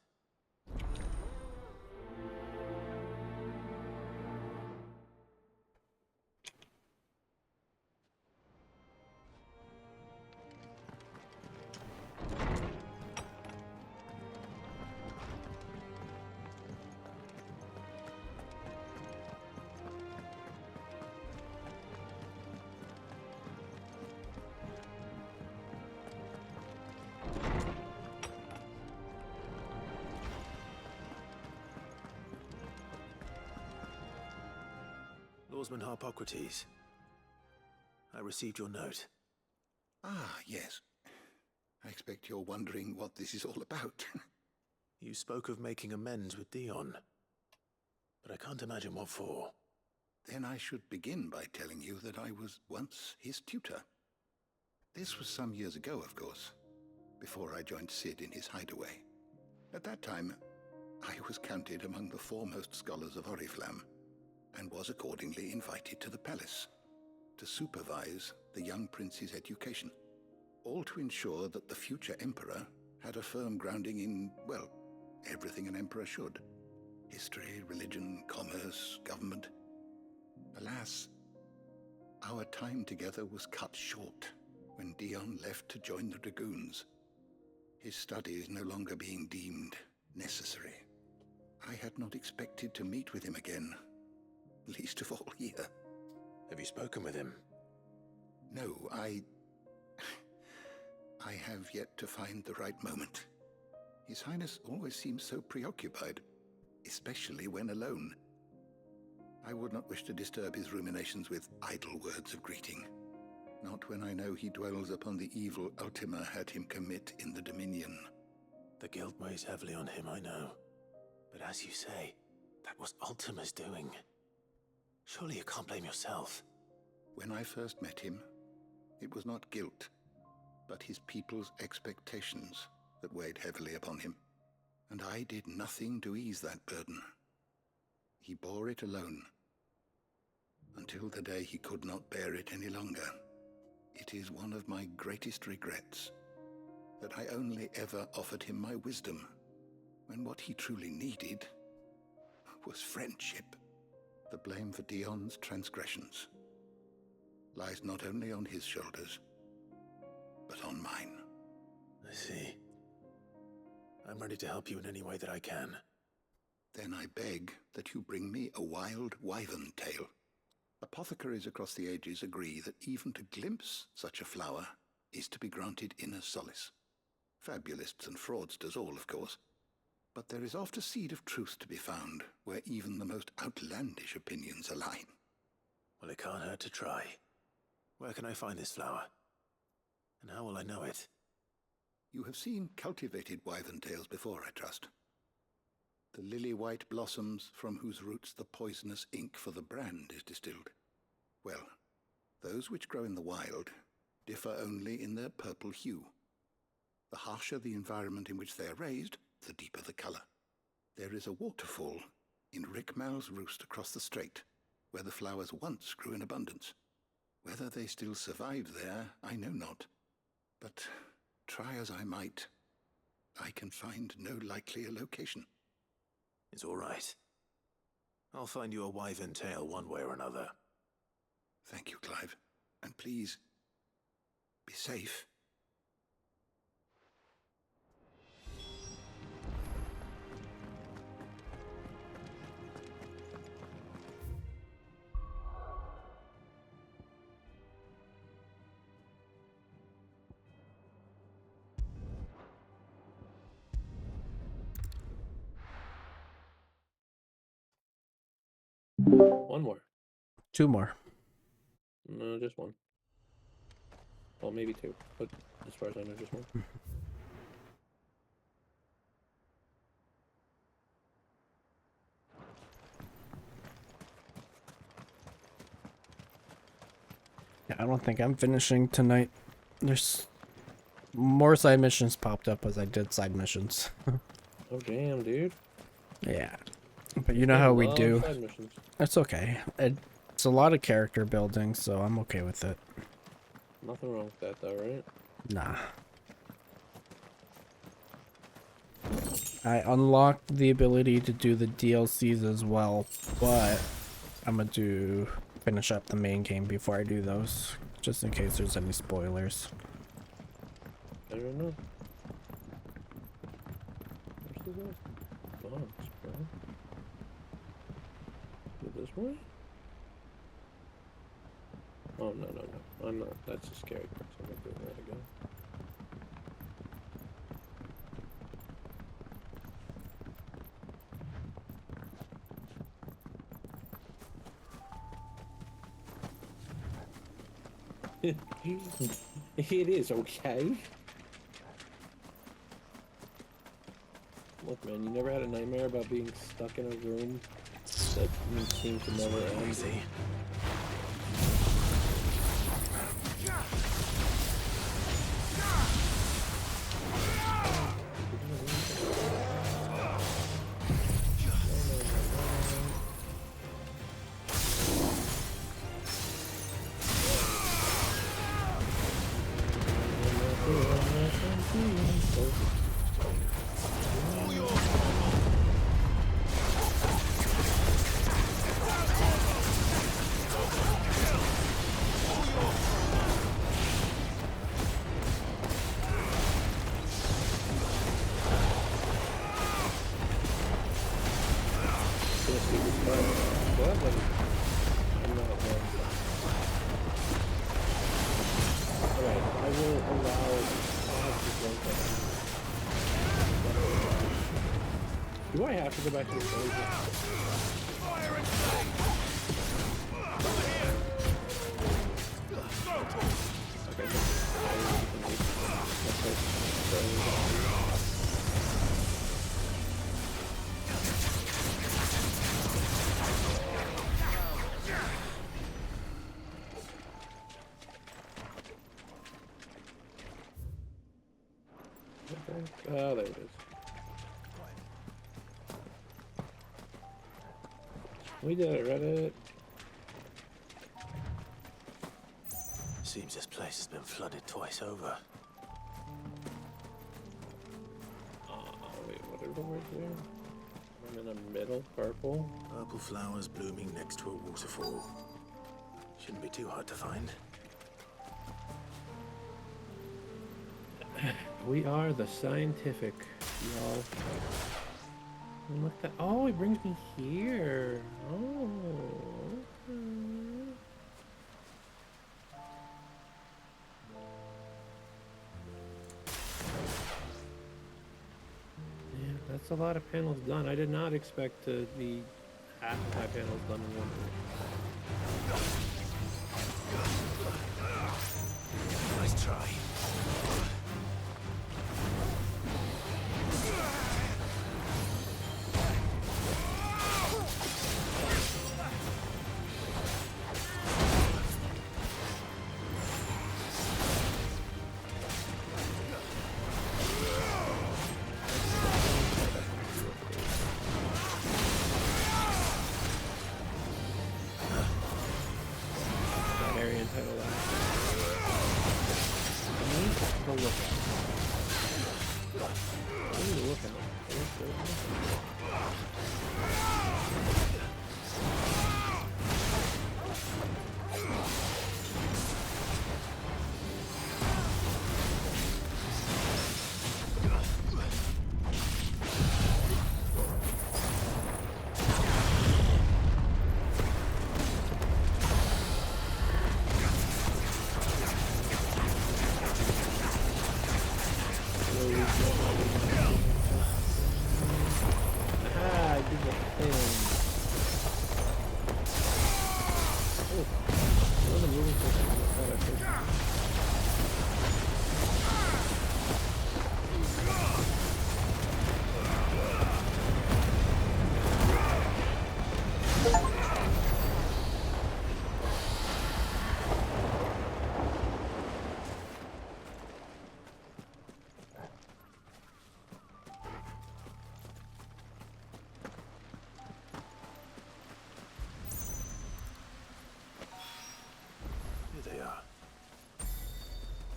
Lawsman Hippocrates, I received your note.
Ah, yes. I expect you're wondering what this is all about.
You spoke of making amends with Dion. but I can't imagine what for.
Then I should begin by telling you that I was once his tutor. This was some years ago, of course, before I joined Sid in his hideaway. At that time, I was counted among the foremost scholars of Oriflamme, and was accordingly invited to the palace to supervise the young prince's education, all to ensure that the future emperor had a firm grounding in, well, everything an emperor should. History, religion, commerce, government. Alas, our time together was cut short when Dion left to join the Dragoons, his studies no longer being deemed necessary. I had not expected to meet with him again, least of all here.
Have you spoken with him?
No, I have yet to find the right moment. His Highness always seems so preoccupied, especially when alone. I would not wish to disturb his ruminations with idle words of greeting, not when I know he dwells upon the evil Ultima had him commit in the Dominion.
The guilt weighs heavily on him, I know. But as you say, that was Ultima's doing. Surely you can't blame yourself.
When I first met him, it was not guilt, but his people's expectations that weighed heavily upon him, and I did nothing to ease that burden. He bore it alone, until the day he could not bear it any longer. It is one of my greatest regrets that I only ever offered him my wisdom, when what he truly needed was friendship. The blame for Dion's transgressions lies not only on his shoulders, but on mine.
I see. I'm ready to help you in any way that I can.
Then I beg that you bring me a wild wyvern tail. Apothecaries across the ages agree that even to glimpse such a flower is to be granted inner solace. Fabulists and fraudsters all, of course. But there is oft a seed of truth to be found where even the most outlandish opinions align.
Well, it can't hurt to try. Where can I find this flower? And how will I know it?
You have seen cultivated wyvern tails before, I trust. The lily-white blossoms from whose roots the poisonous ink for the brand is distilled. Well, those which grow in the wild differ only in their purple hue. The harsher the environment in which they are raised, the deeper the color. There is a waterfall in Rickmal's roost across the strait, where the flowers once grew in abundance. Whether they still survive there, I know not. But try as I might, I can find no likelier location.
It's all right. I'll find you a wyvern tail one way or another.
Thank you, Clive. And please, be safe.
One more.
Two more.
No, just one. Well, maybe two, but as far as I know, just one.
Yeah, I don't think I'm finishing tonight. There's more side missions popped up as I did side missions.
Oh, damn, dude.
Yeah. But you know how we do. It's okay. It's a lot of character building, so I'm okay with it.
Nothing wrong with that, though, right?
Nah. I unlocked the ability to do the DLCs as well, but I'm gonna finish up the main game before I do those, just in case there's any spoilers.
I don't know. Where's the box, bro? This way? Oh, no, no, no. I'm not. That's a scary part, so I'm gonna do that again. It is okay. Look, man. man. You never had a nightmare about being stuck in a room that seemed to never end?
Easy.
Do I have to go back to the stage? Oh, there it is. We did it, Reddit.
Seems this place has been flooded twice over.
Wait, what are the words there? I'm in the middle, purple.
Purple flowers blooming next to a waterfall. Shouldn't be too hard to find.
We are the scientific, y'all. Look at that. Oh, it brings me here. Oh. Okay. Yeah, that's a lot of panels done. I did not expect to be half of my panels done in one day.
Nice try.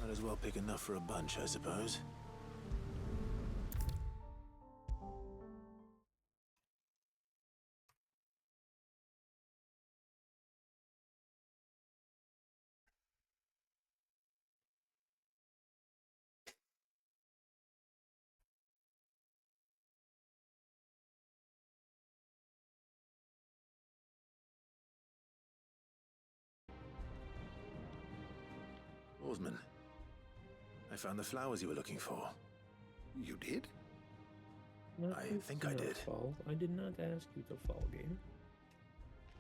Might as well pick enough for a bunch, I suppose. Oarsman, I found the flowers you were looking for.
You did?
I think I did.
Fall. I did not ask you to fall, game.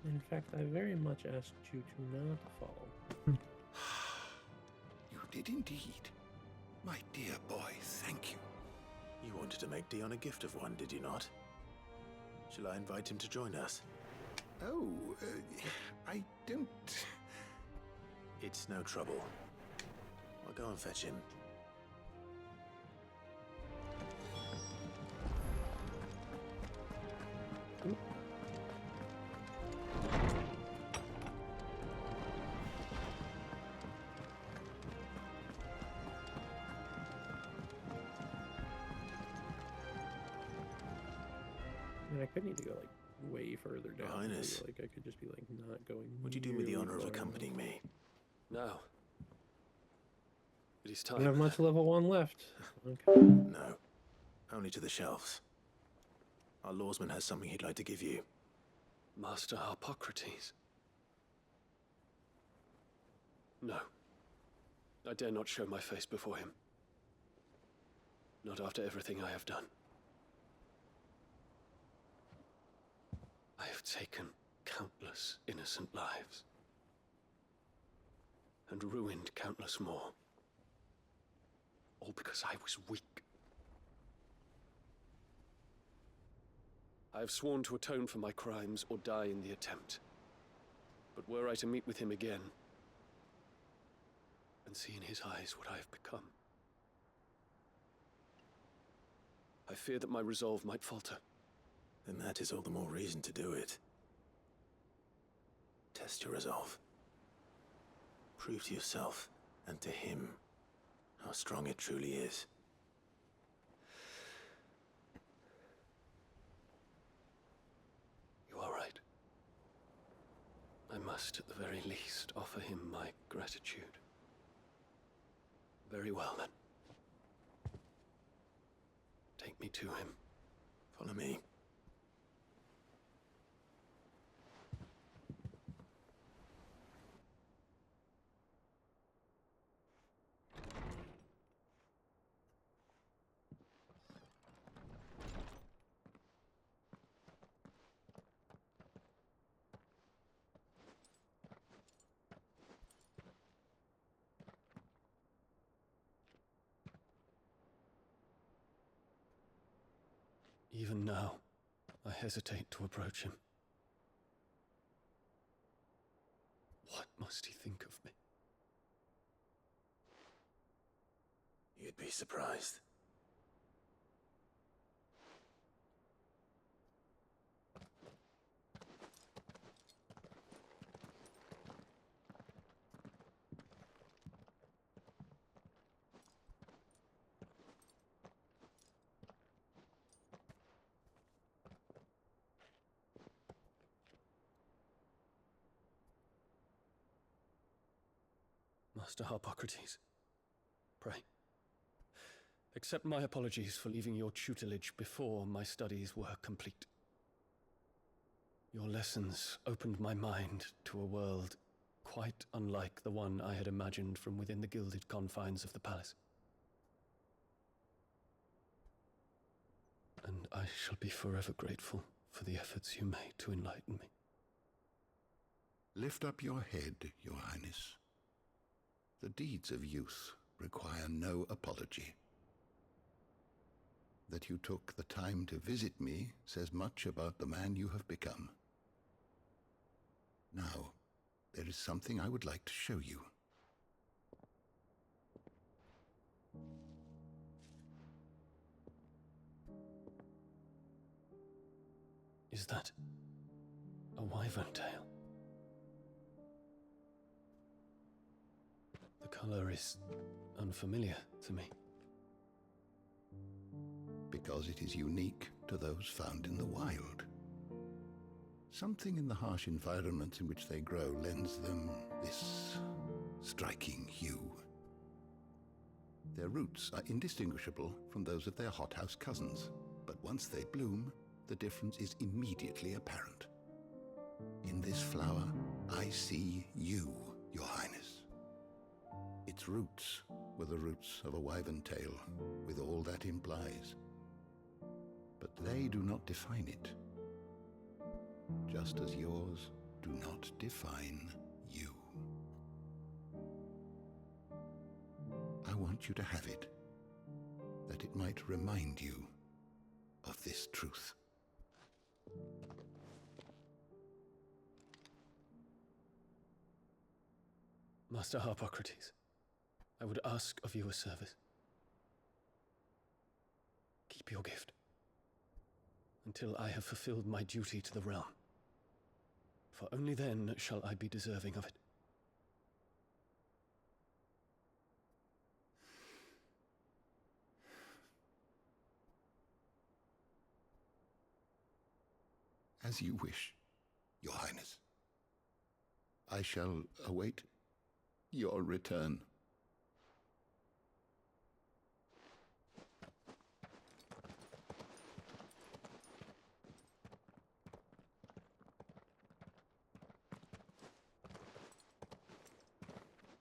In fact, I very much asked you to not fall.
You did indeed. My dear boy, thank you.
You wanted to make Dion a gift of one, did you not? Shall I invite him to join us?
Oh, I don't...
It's no trouble. I'll go and fetch him.
And I could need to go like way further down.
Your Highness.
Like I could just be like not going.
Would you do me the
nearly
honor of
far
accompanying
enough.
me?
No. It is
I
time.
don't have much level 1 left. Okay.
No. Only to the shelves. Our lawsman has something he'd like to give you.
Master Harpocrates. No. I dare not show my face before him. Not after everything I have done. I have taken countless innocent lives. And ruined countless more. All because I was weak. I have sworn to atone for my crimes or die in the attempt. But were I to meet with him again, and see in his eyes what I have become, I fear that my resolve might falter.
Then that is all the more reason to do it. Test your resolve. Prove to yourself and to him how strong it truly is.
You are right. I must, at the very least, offer him my gratitude. Very well, then. Take me to him.
Follow me.
Even now, I hesitate to approach him. What must he think of me?
You'd be surprised.
Master Harpocrates, pray, accept my apologies for leaving your tutelage before my studies were complete. Your lessons opened my mind to a world quite unlike the one I had imagined from within the gilded confines of the palace. And I shall be forever grateful for the efforts you made to enlighten me.
Lift up your head, Your Highness. The deeds of youth require no apology. That you took the time to visit me says much about the man you have become. Now, there is something I would like to show you.
Is that a wyvern tail? The color is unfamiliar to me.
Because it is unique to those found in the wild. Something in the harsh environments in which they grow lends them this striking hue. Their roots are indistinguishable from those of their hothouse cousins, but once they bloom, the difference is immediately apparent. In this flower, I see you, Your Highness. Its roots were the roots of a wyvern tail, with all that implies. But they do not define it, just as yours do not define you. I want you to have it. that it might remind you of this truth.
Master Harpocrates, I would ask of you a service. Keep your gift until I have fulfilled my duty to the realm, for only then shall I be deserving of it.
As you wish, Your Highness. I shall await your return.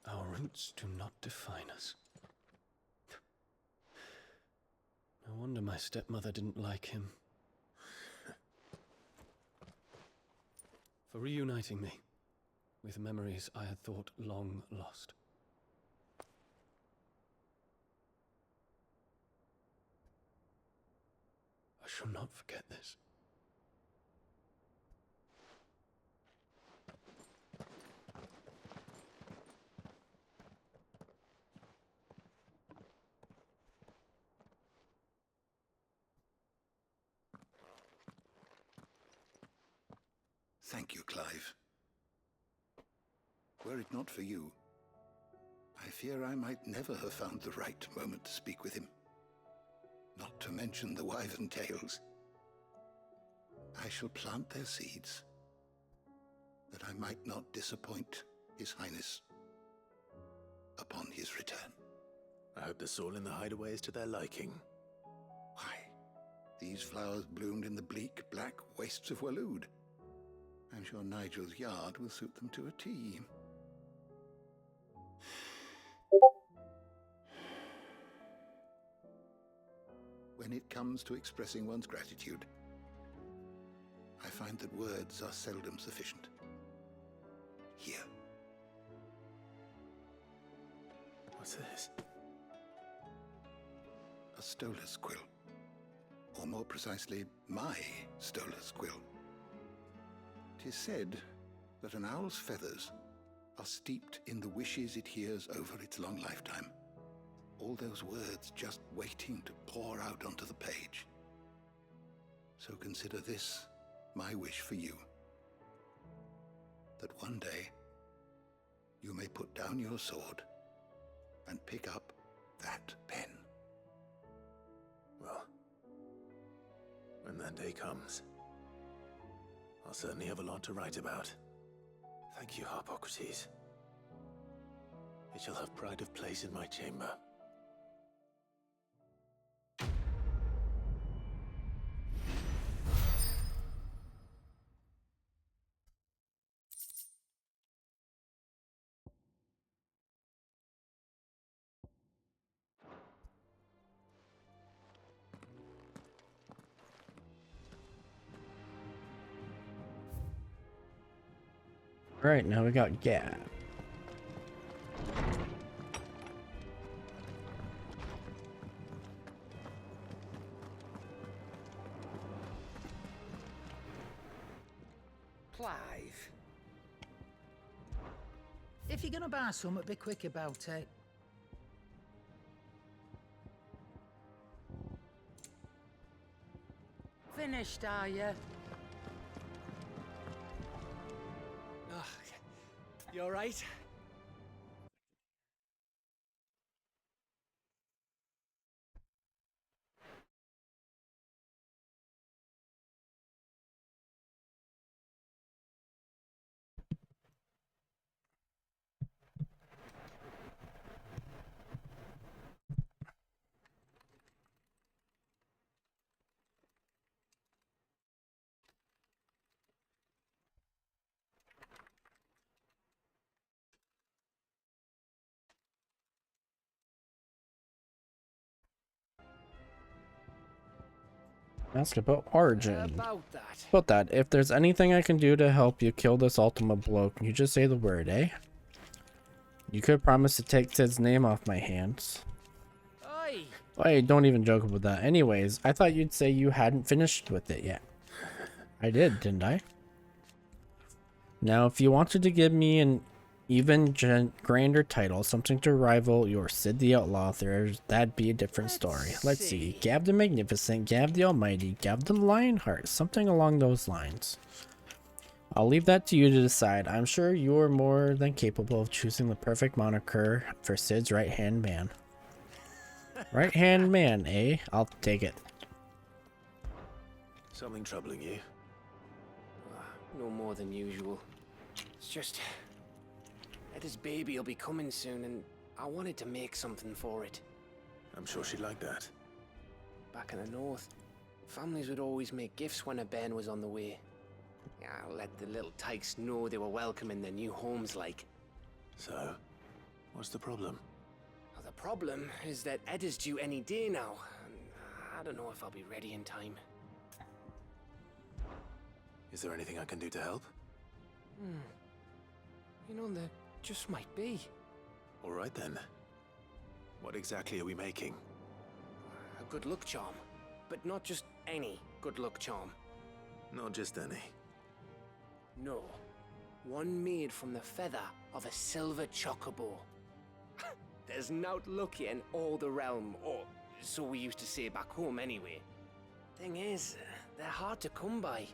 Our roots do not define us. No wonder my stepmother didn't like him. For reuniting me with memories I had thought long lost. I shall not forget this.
Thank you, Clive. Were it not for you, I fear I might never have found the right moment to speak with him. Not to mention the wyvern tales. I shall plant their seeds, that I might not disappoint His Highness upon his return.
I hope the soil in the hideaway is to their liking.
Why, these flowers bloomed in the bleak, black wastes of Waloed. I'm sure Nigel's yard will suit them to a T. When it comes to expressing one's gratitude, I find that words are seldom sufficient. Here.
What's this?
A stolas quill. Or more precisely, my stolas quill. 'Tis said that an owl's feathers are steeped in the wishes it hears over its long lifetime. All those words just waiting to pour out onto the page. So consider this my wish for you. That one day you may put down your sword and pick up that pen.
Well, when that day comes, I'll certainly have a lot to write about. Thank you, Harpocrates. It shall have pride of place in my chamber.
Alright, now we got Gab.
Clive. If you're gonna buy something, be quick about it. Finished, are you?
You alright?
Ask about Origin.
About
that. If there's anything I can do to help you kill this Ultima bloke, you just say the word, eh? You could promise to take Sid's name off my hands.
Oi!
Hey, don't even joke about that. Anyways, I thought you'd say you hadn't finished with it yet. I did, didn't I? Now, if you wanted to give me an even grander title, something to rival your Sid the Outlaw, that'd be a different story. Let's see. Gav the Magnificent, Gav the Almighty, Gav the Lionheart, something along those lines. I'll leave that to you to decide. I'm sure you're more than capable of choosing the perfect moniker for Sid's right-hand man. Right-hand man, eh? I'll take it.
Something troubling you?
No more than usual. It's just... Eda's baby will be coming soon, and I wanted to make something for it.
I'm sure she'd like that.
Back in the north, families would always make gifts when a bairn was on the way. I'll let the little tykes know they were welcome in their new homes, like.
So, what's the problem?
Well, the problem is that Eda's due any day now, and I don't know if I'll be ready in time.
Is there anything I can do to help?
You know, there just might be.
All right then. What exactly are we making?
A good luck charm, but not just any good luck charm.
Not just any.
No, one made from the feather of a silver chocobo. There's naught lucky in all the realm, or so we used to say back home anyway. Thing is, they're hard to come by.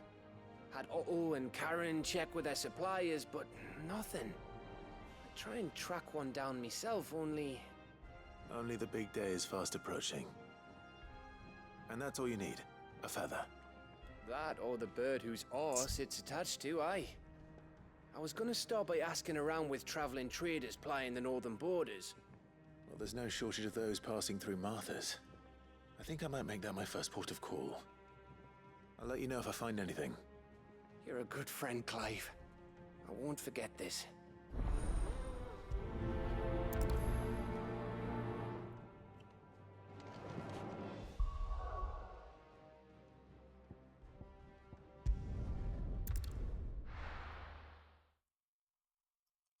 Had Otto and Karen check with their suppliers, but nothing. I try and track one down myself, only...
Only the big day is fast approaching. And that's all you need, a feather.
That or the bird whose arse it's attached to, aye. I was gonna start by asking around with traveling traders plying the northern borders.
Well, there's no shortage of those passing through Martha's. I think I might make that my first port of call. I'll let you know if I find anything.
You're a good friend, Clive. I won't forget this.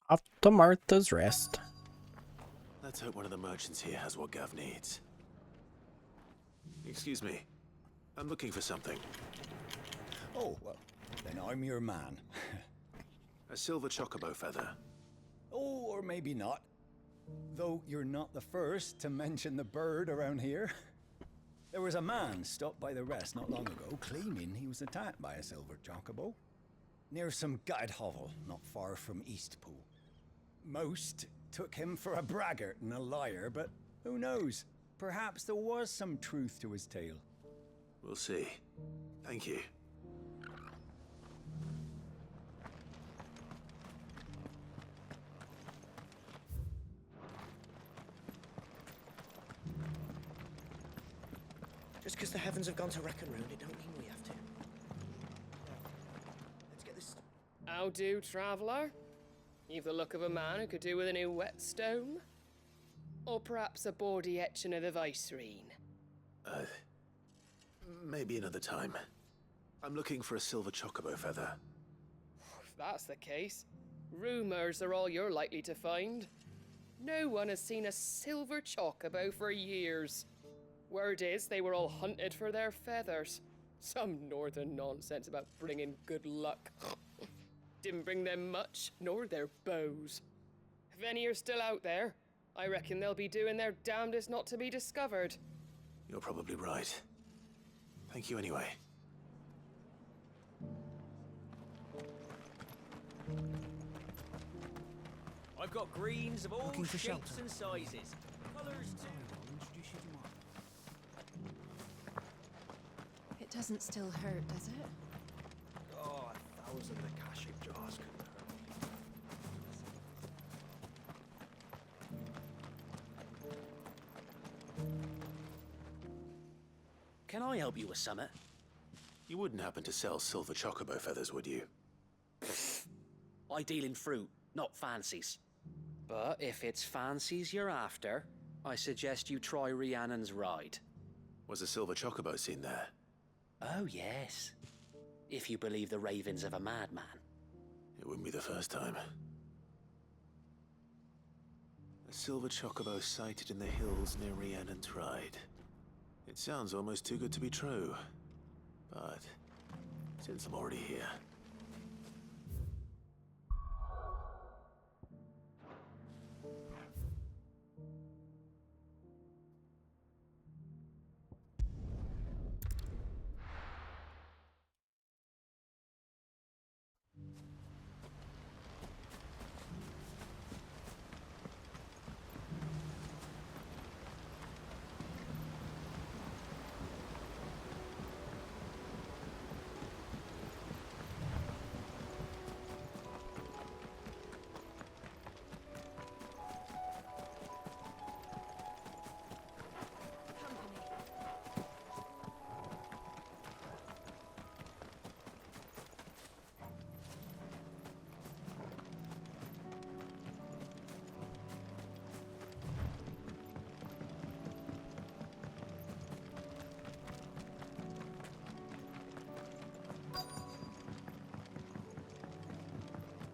Off to Martha's Rest.
Let's hope one of the merchants here has what Gav needs. Excuse me. I'm looking for something.
Oh, well, then I'm your man.
A silver chocobo feather.
Oh, or maybe not. Though you're not the first to mention the bird around here. There was a man stopped by the rest not long ago claiming he was attacked by a silver chocobo. Near some gutted hovel not far from Eastpool. Most took him for a braggart and a liar, but who knows? Perhaps there was some truth to his tale.
We'll see. Thank you.
Just because the heavens have gone to wreck and ruin, it don't mean we have to. Let's get this...
How do, traveller? You've the look of a man who could do with a new whetstone. Or perhaps a bawdy etching of the Vicerine.
Maybe another time. I'm looking for a silver chocobo feather.
If that's the case, rumours are all you're likely to find. No one has seen a silver chocobo for years. Word is they were all hunted for their feathers. Some northern nonsense about bringing good luck. Didn't bring them much, nor their bows. If any are still out there, I reckon they'll be doing their damnedest not to be discovered.
You're probably right. Thank you anyway.
I've got greens of all
Looking for
shapes
shelter.
and sizes. Colours too.
It doesn't still hurt, does it?
Oh, 1,000 Akashic jars couldn't hurt.
Can I help you with something?
You wouldn't happen to sell silver chocobo feathers, would you?
I deal in fruit, not fancies. But if it's fancies you're after, I suggest you try Rhiannon's ride.
Was a silver chocobo seen there?
Oh, yes. If you believe the ravings of a madman.
It wouldn't be the first time. A silver chocobo sighted in the hills near Rhiannon's Ride. It sounds almost too good to be true. But since I'm already here...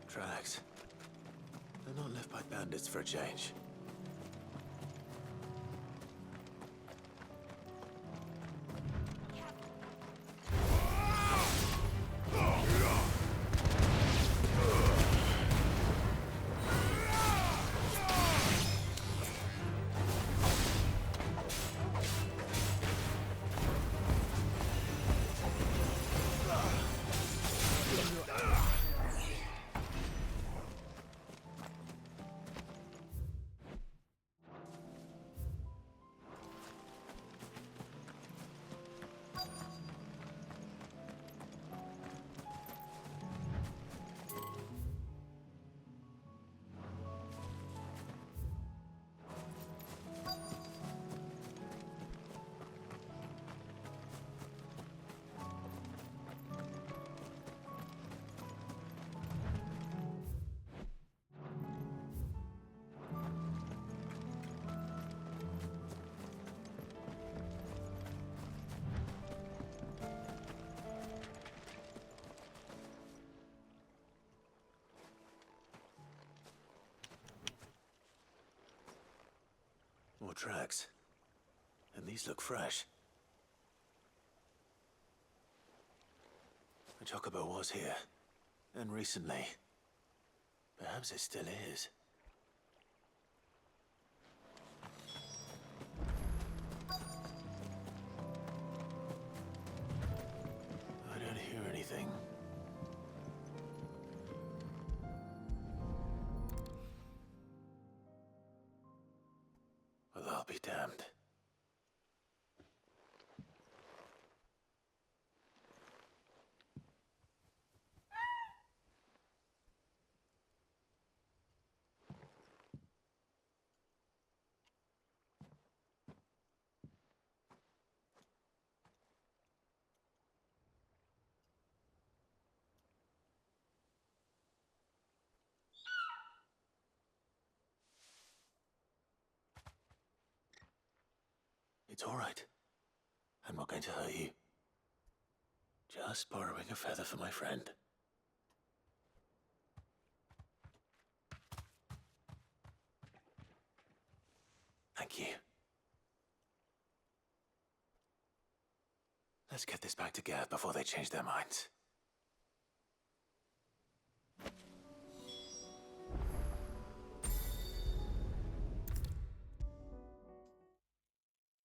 Tracks. They're not left by bandits for a change. More tracks. And these look fresh. The chocobo was here. And recently. Perhaps it still is. I don't hear anything. Well, I'll be damned. It's all right. I'm not going to hurt you. Just borrowing a feather for my friend. Thank you. Let's get this back to Gav before they change their minds.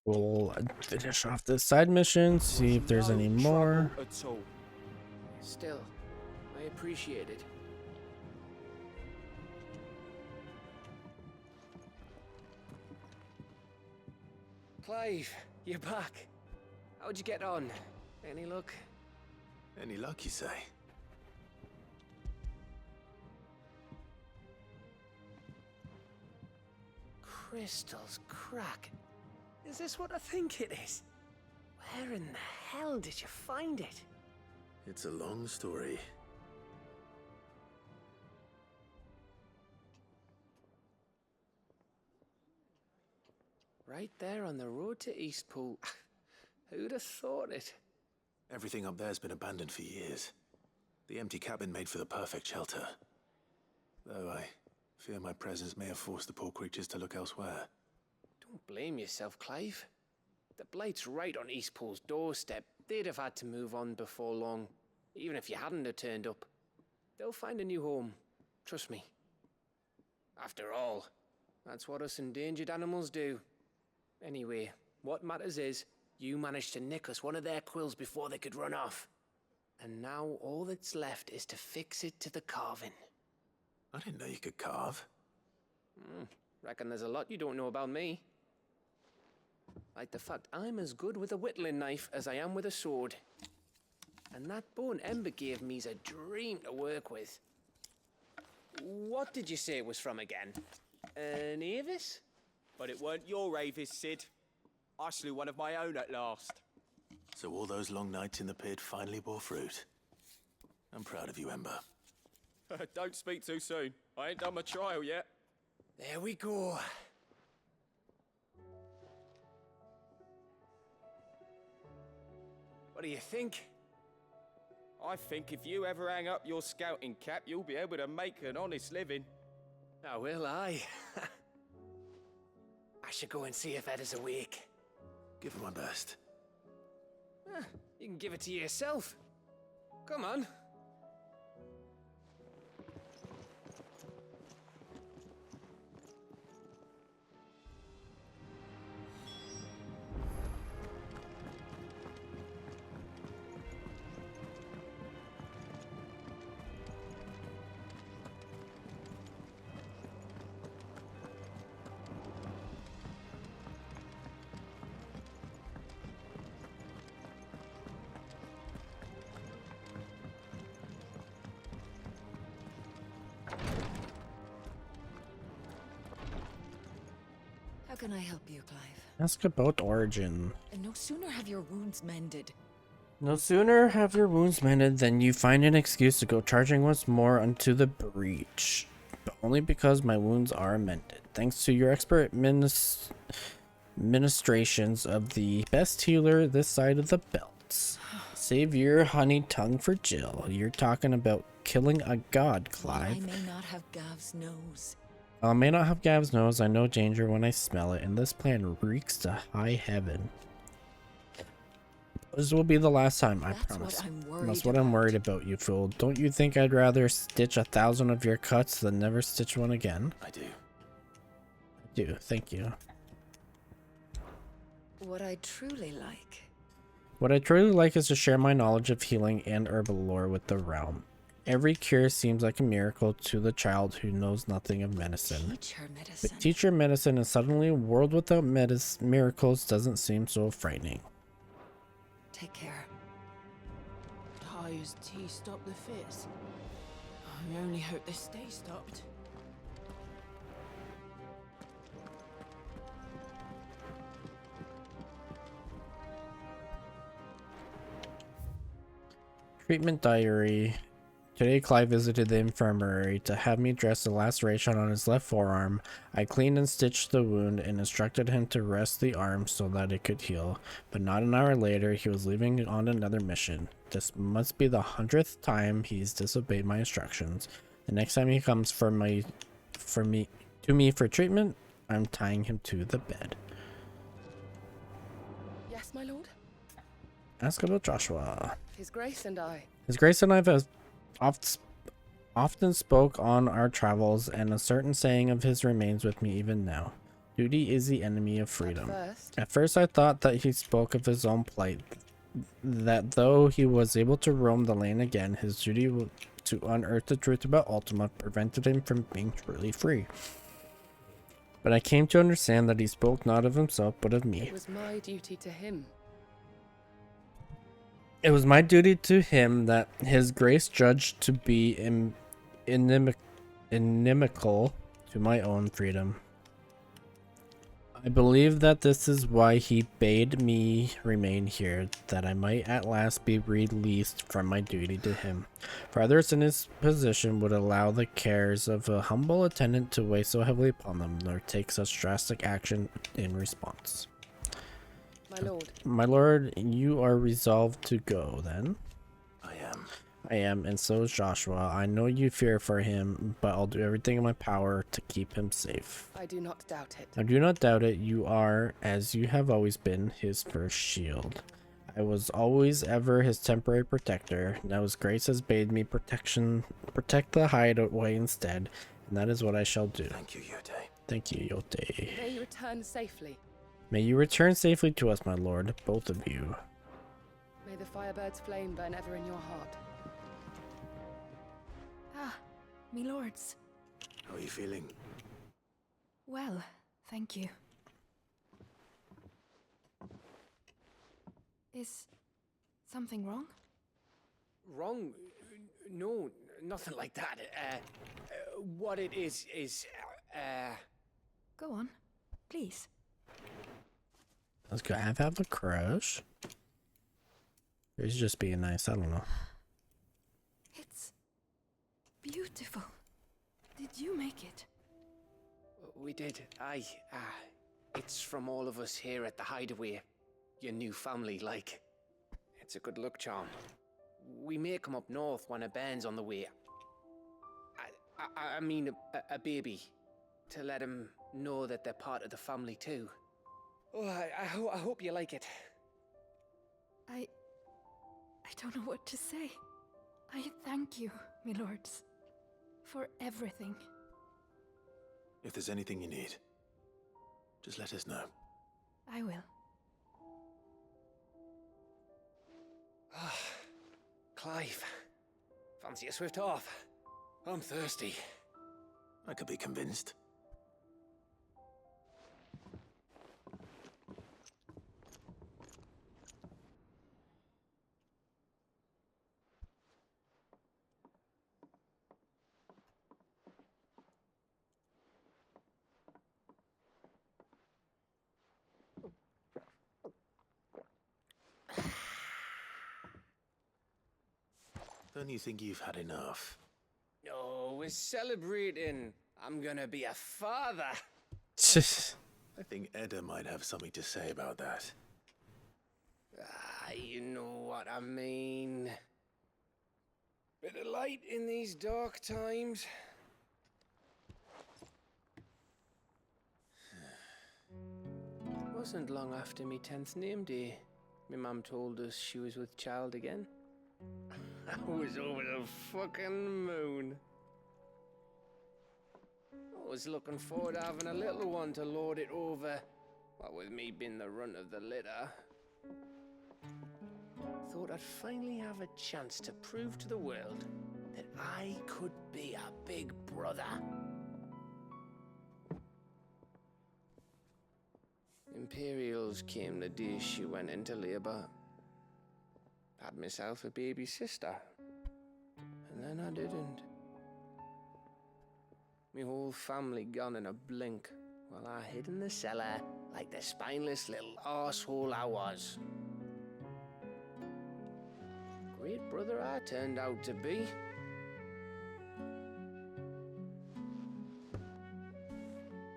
We'll finish off this side mission, see if there's any more.
Still, I appreciate it. Clive, you're back. How'd you get on? Any luck?
Any luck, you say?
Crystals crack. Is this what I think it is? Where in the hell did you find it?
It's a long story.
Right there on the road to Eastpool. Who'd have thought it?
Everything up there's been abandoned for years. The empty cabin made for the perfect shelter. Though I Fear my presence may have forced the poor creatures to look elsewhere.
Don't blame yourself, Clive. The Blight's right on Eastpool's doorstep. They'd have had to move on before long, even if you hadn't have turned up. They'll find a new home. Trust me. After all, that's what us endangered animals do. Anyway, what matters is, you managed to nick us one of their quills before they could run off. And now all that's left is to fix it to the carving.
I didn't know you could carve.
Reckon there's a lot you don't know about me. Like the fact I'm as good with a whittling knife as I am with a sword. And that bone Ember gave me's a dream to work with. What did you say it was from again? An Avis?
But it weren't your Avis, Sid. I slew one of my own at last.
So all those long nights in the pit finally bore fruit. I'm proud of you, Ember.
Don't speak too soon. I ain't done my trial yet.
There we go. What do you think?
I think if you ever hang up your scouting cap, you'll be able to make an honest living.
Oh, will I? I should go and see if Ed is awake.
Give it my best.
You can give it to yourself. Come on.
How can I help you, Clive?
Ask about origin.
And no sooner have your wounds mended.
No sooner have your wounds mended than you find an excuse to go charging once more unto the breach. But only because my wounds are mended. Thanks to your expert ministrations of the best healer this side of the belts. Save your honey tongue for Jill. You're talking about killing a god, Clive.
I may not have Gav's nose.
I may not have Gav's nose, I know danger when I smell it, and this plan reeks to high heaven. This will be the last time, I promise. That's what I'm worried about, you fool. Don't you think I'd rather stitch 1,000 of your cuts than never stitch one again?
I do.
I do, thank you.
What I truly like.
What I truly like is to share my knowledge of healing and herbal lore with the realm. Every cure seems like a miracle to the child who knows nothing of medicine.
Teach her medicine.
But teach her medicine, and suddenly a world without miracles doesn't seem so frightening.
Take care.
Ty's tea stop the fits. I only hope they stay stopped.
Treatment diary. Today Clive visited the infirmary to have me dress the laceration on his left forearm. I cleaned and stitched the wound and instructed him to rest the arm so that it could heal. But not an hour later, he was leaving on another mission. This must be the 100th time he's disobeyed my instructions. The next time he comes to me for treatment, I'm tying him to the bed.
Yes, my lord?
Ask about Joshua.
His Grace and I.
His Grace and I have often spoke on our travels, and a certain saying of his remains with me even now. Duty is the enemy of freedom. At first I thought that he spoke of his own plight, that though he was able to roam the land again, his duty to unearth the truth about Ultima prevented him from being truly free. But I came to understand that he spoke not of himself, but of me.
It was my duty to him.
It was my duty to him that his Grace judged to be inimical to my own freedom. I believe that this is why he bade me remain here, that I might at last be released from my duty to him. For others in his position would allow the cares of a humble attendant to weigh so heavily upon them, nor take such drastic action in response.
My lord.
My lord, you are resolved to go, then?
I am.
I am, and so is Joshua. I know you fear for him, but I'll do everything in my power to keep him safe.
I do not doubt it.
I do not doubt it. You are, as you have always been, his first shield. I was always ever his temporary protector. Now his grace has bade me protect the hideaway instead, and that is what I shall do.
Thank you, Yote.
Thank you, Yote.
May you return safely.
May you return safely to us, my lord, both of you.
May the Firebird's flame burn ever in your heart.
Ah, me lords.
How are you feeling?
Well, thank you. Is something wrong?
Wrong? No, nothing like that. What it is,
Go on, please.
Let's go. Have a crush. Or he's just being nice. I don't know.
It's beautiful. Did you make it?
We did. It's from all of us here at the Hideaway. Your new family, like. It's a good luck charm. We may come up north when a band's on the way. I mean a baby. To let him know that they're part of the family too. Oh, I hope you like it.
I don't know what to say. I thank you, my lords, for everything.
If there's anything you need, just let us know.
I will.
Clive, fancy a swift off? I'm thirsty.
I could be convinced. Don't you think you've had enough?
Oh, we're celebrating. I'm gonna be a father.
I think Edda might have something to say about that.
You know what I mean. Bit of light in these dark times. Wasn't long after me 10th name day. My mum told us she was with child again. I was over the fucking moon. I was looking forward to having a little one to lord it over, what with me being the runt of the litter. Thought I'd finally have a chance to prove to the world that I could be a big brother. Imperials came the day she went into labour. Had myself a baby sister. And then I didn't. My whole family gone in a blink, while I hid in the cellar like the spineless little arsehole I was. Great brother I turned out to be.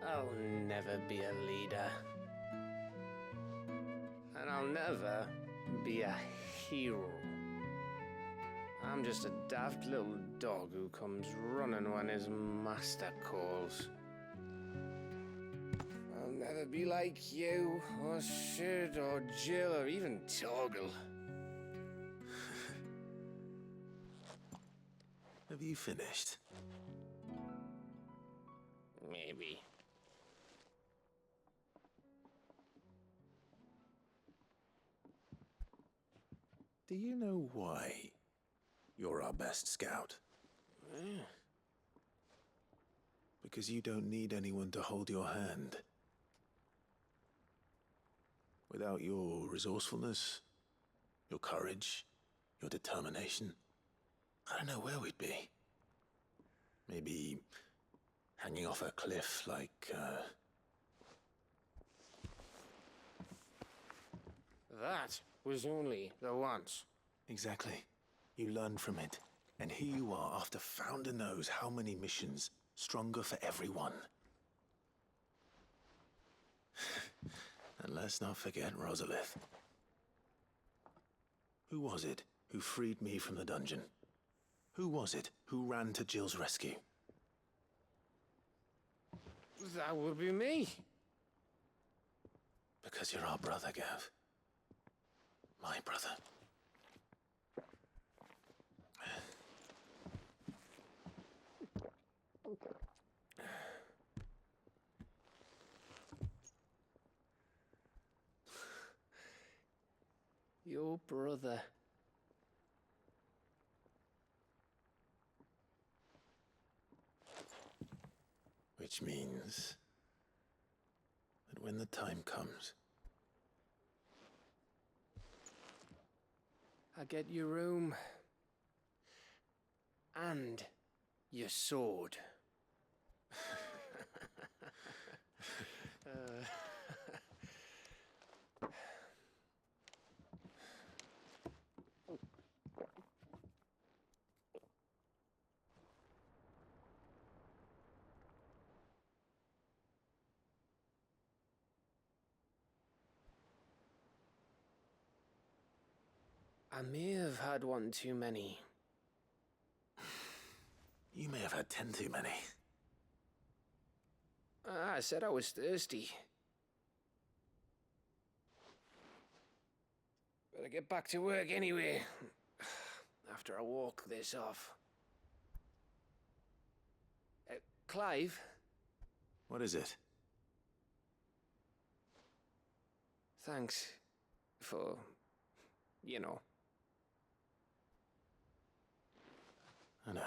I'll never be a leader. And I'll never be a hero. I'm just a daft little dog who comes running when his master calls. I'll never be like you, or Sid, or Jill, or even Torgal.
Have you finished?
Maybe.
Do you know why you're our best scout? Because you don't need anyone to hold your hand. Without your resourcefulness, your courage, your determination, I don't know where we'd be. Maybe hanging off a cliff like,
That was only the once.
Exactly. You learn from it. And here you are after Founder knows how many missions, stronger for everyone. And let's not forget Rosalith. Who was it who freed me from the dungeon? Who was it who ran to Jill's rescue?
That would be me.
Because you're our brother, Gav. My brother.
Your brother.
Which means that when the time comes,
I get your room. And your sword. I may have had one too many.
you may have had 10 too many.
I said I was thirsty. Better get back to work anyway. After I walk this off. Clive?
What is it?
Thanks for, you know.
I know.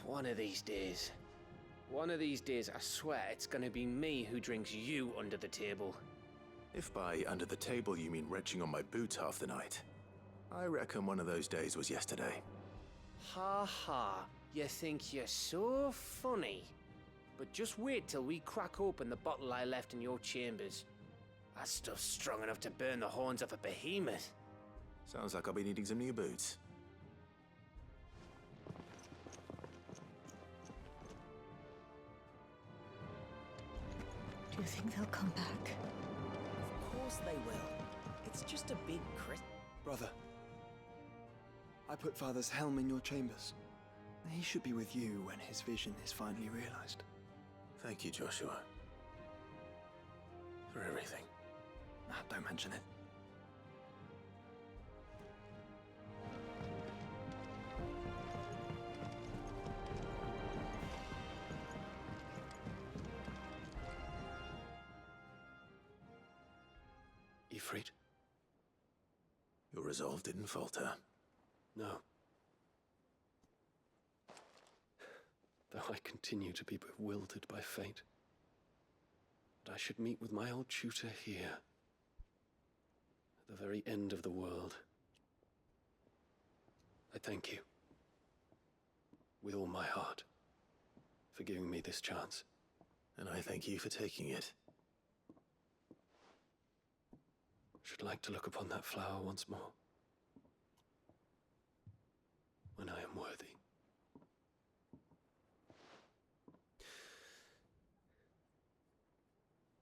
One of these days. One of these days, I swear it's gonna be me who drinks you under the table.
If by under the table you mean retching on my boots half the night, I reckon one of those days was yesterday.
Ha ha, you think you're so funny. But just wait till we crack open the bottle I left in your chambers. That stuff's strong enough to burn the horns of a behemoth.
Sounds like I'll be needing some new boots.
Do you think they'll come back?
Of course they will. It's just a big
Brother, I put Father's helm in your chambers. He should be with you when his vision is finally realized.
Thank you, Joshua. For everything.
Nah, don't mention it.
Ifrit?
Your resolve didn't falter.
No. Though I continue to be bewildered by fate. But I should meet with my old tutor here. At the very end of the world. I thank you. With all my heart. For giving me this chance.
And I thank you for taking it.
Should like to look upon that flower once more. When I am worthy.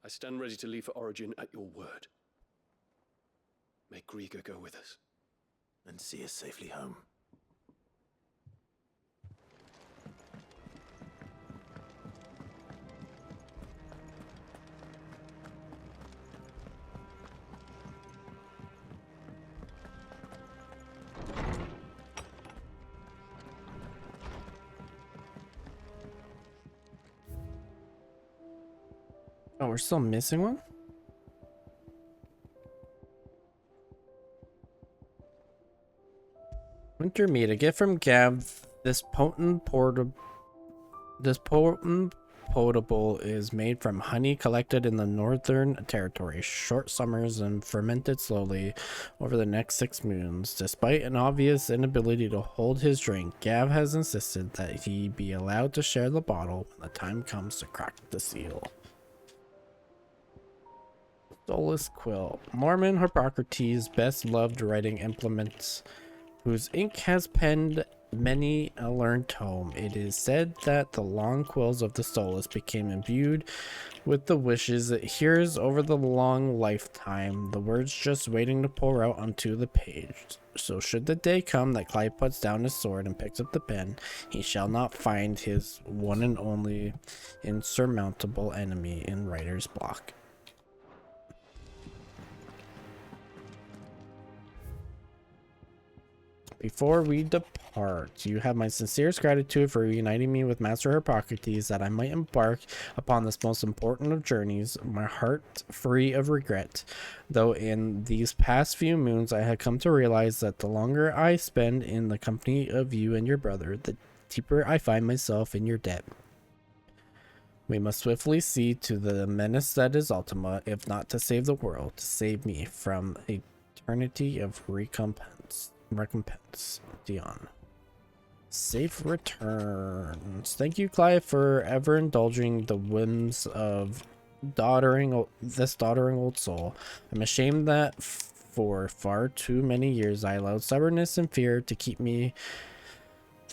I stand ready to leave for Origin at your word. May Grieger go with us.
And see us safely home.
Oh, we're still missing one? Winter meat. A gift from Gav. This potent potable is made from honey collected in the Northern Territory, short summers, and fermented slowly over the next 6 moons. Despite an obvious inability to hold his drink, Gav has insisted that he be allowed to share the bottle when the time comes to crack the seal. Soulless Quill. Norman Hippocrates' best loved writing implements, whose ink has penned many a learned tome. It is said that the long quills of the Soulless became imbued with the wishes it hears over the long lifetime, the words just waiting to pour out onto the page. So should the day come that Clive puts down his sword and picks up the pen, he shall not find his one and only insurmountable enemy in writer's block. Before we depart, you have my sincerest gratitude for reuniting me with Master Hippocrates, that I might embark upon this most important of journeys, my heart free of regret. Though in these past few moons I had come to realize that the longer I spend in the company of you and your brother, the deeper I find myself in your debt. We must swiftly see to the menace that is Ultima, if not to save the world, to save me from eternity of recompense. Dion. Safe returns. Thank you, Clive, for ever indulging the whims of this doddering old soul. I'm ashamed that for far too many years I allowed stubbornness and fear to keep me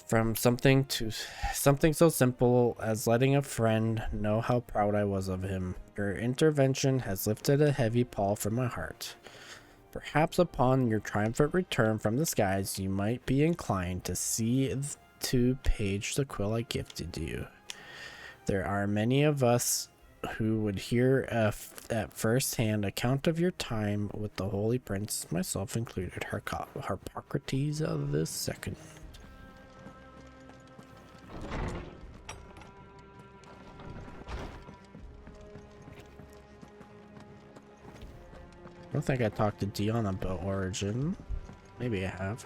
from something so simple as letting a friend know how proud I was of him. Your intervention has lifted a heavy pall from my heart. Perhaps upon your triumphant return from the skies, you might be inclined to see to page the quill I gifted you. There are many of us who would hear at first hand account of your time with the Holy Prince, myself included, Hippocrates the Second. I don't think I talked to Dion about Origin. Maybe I have.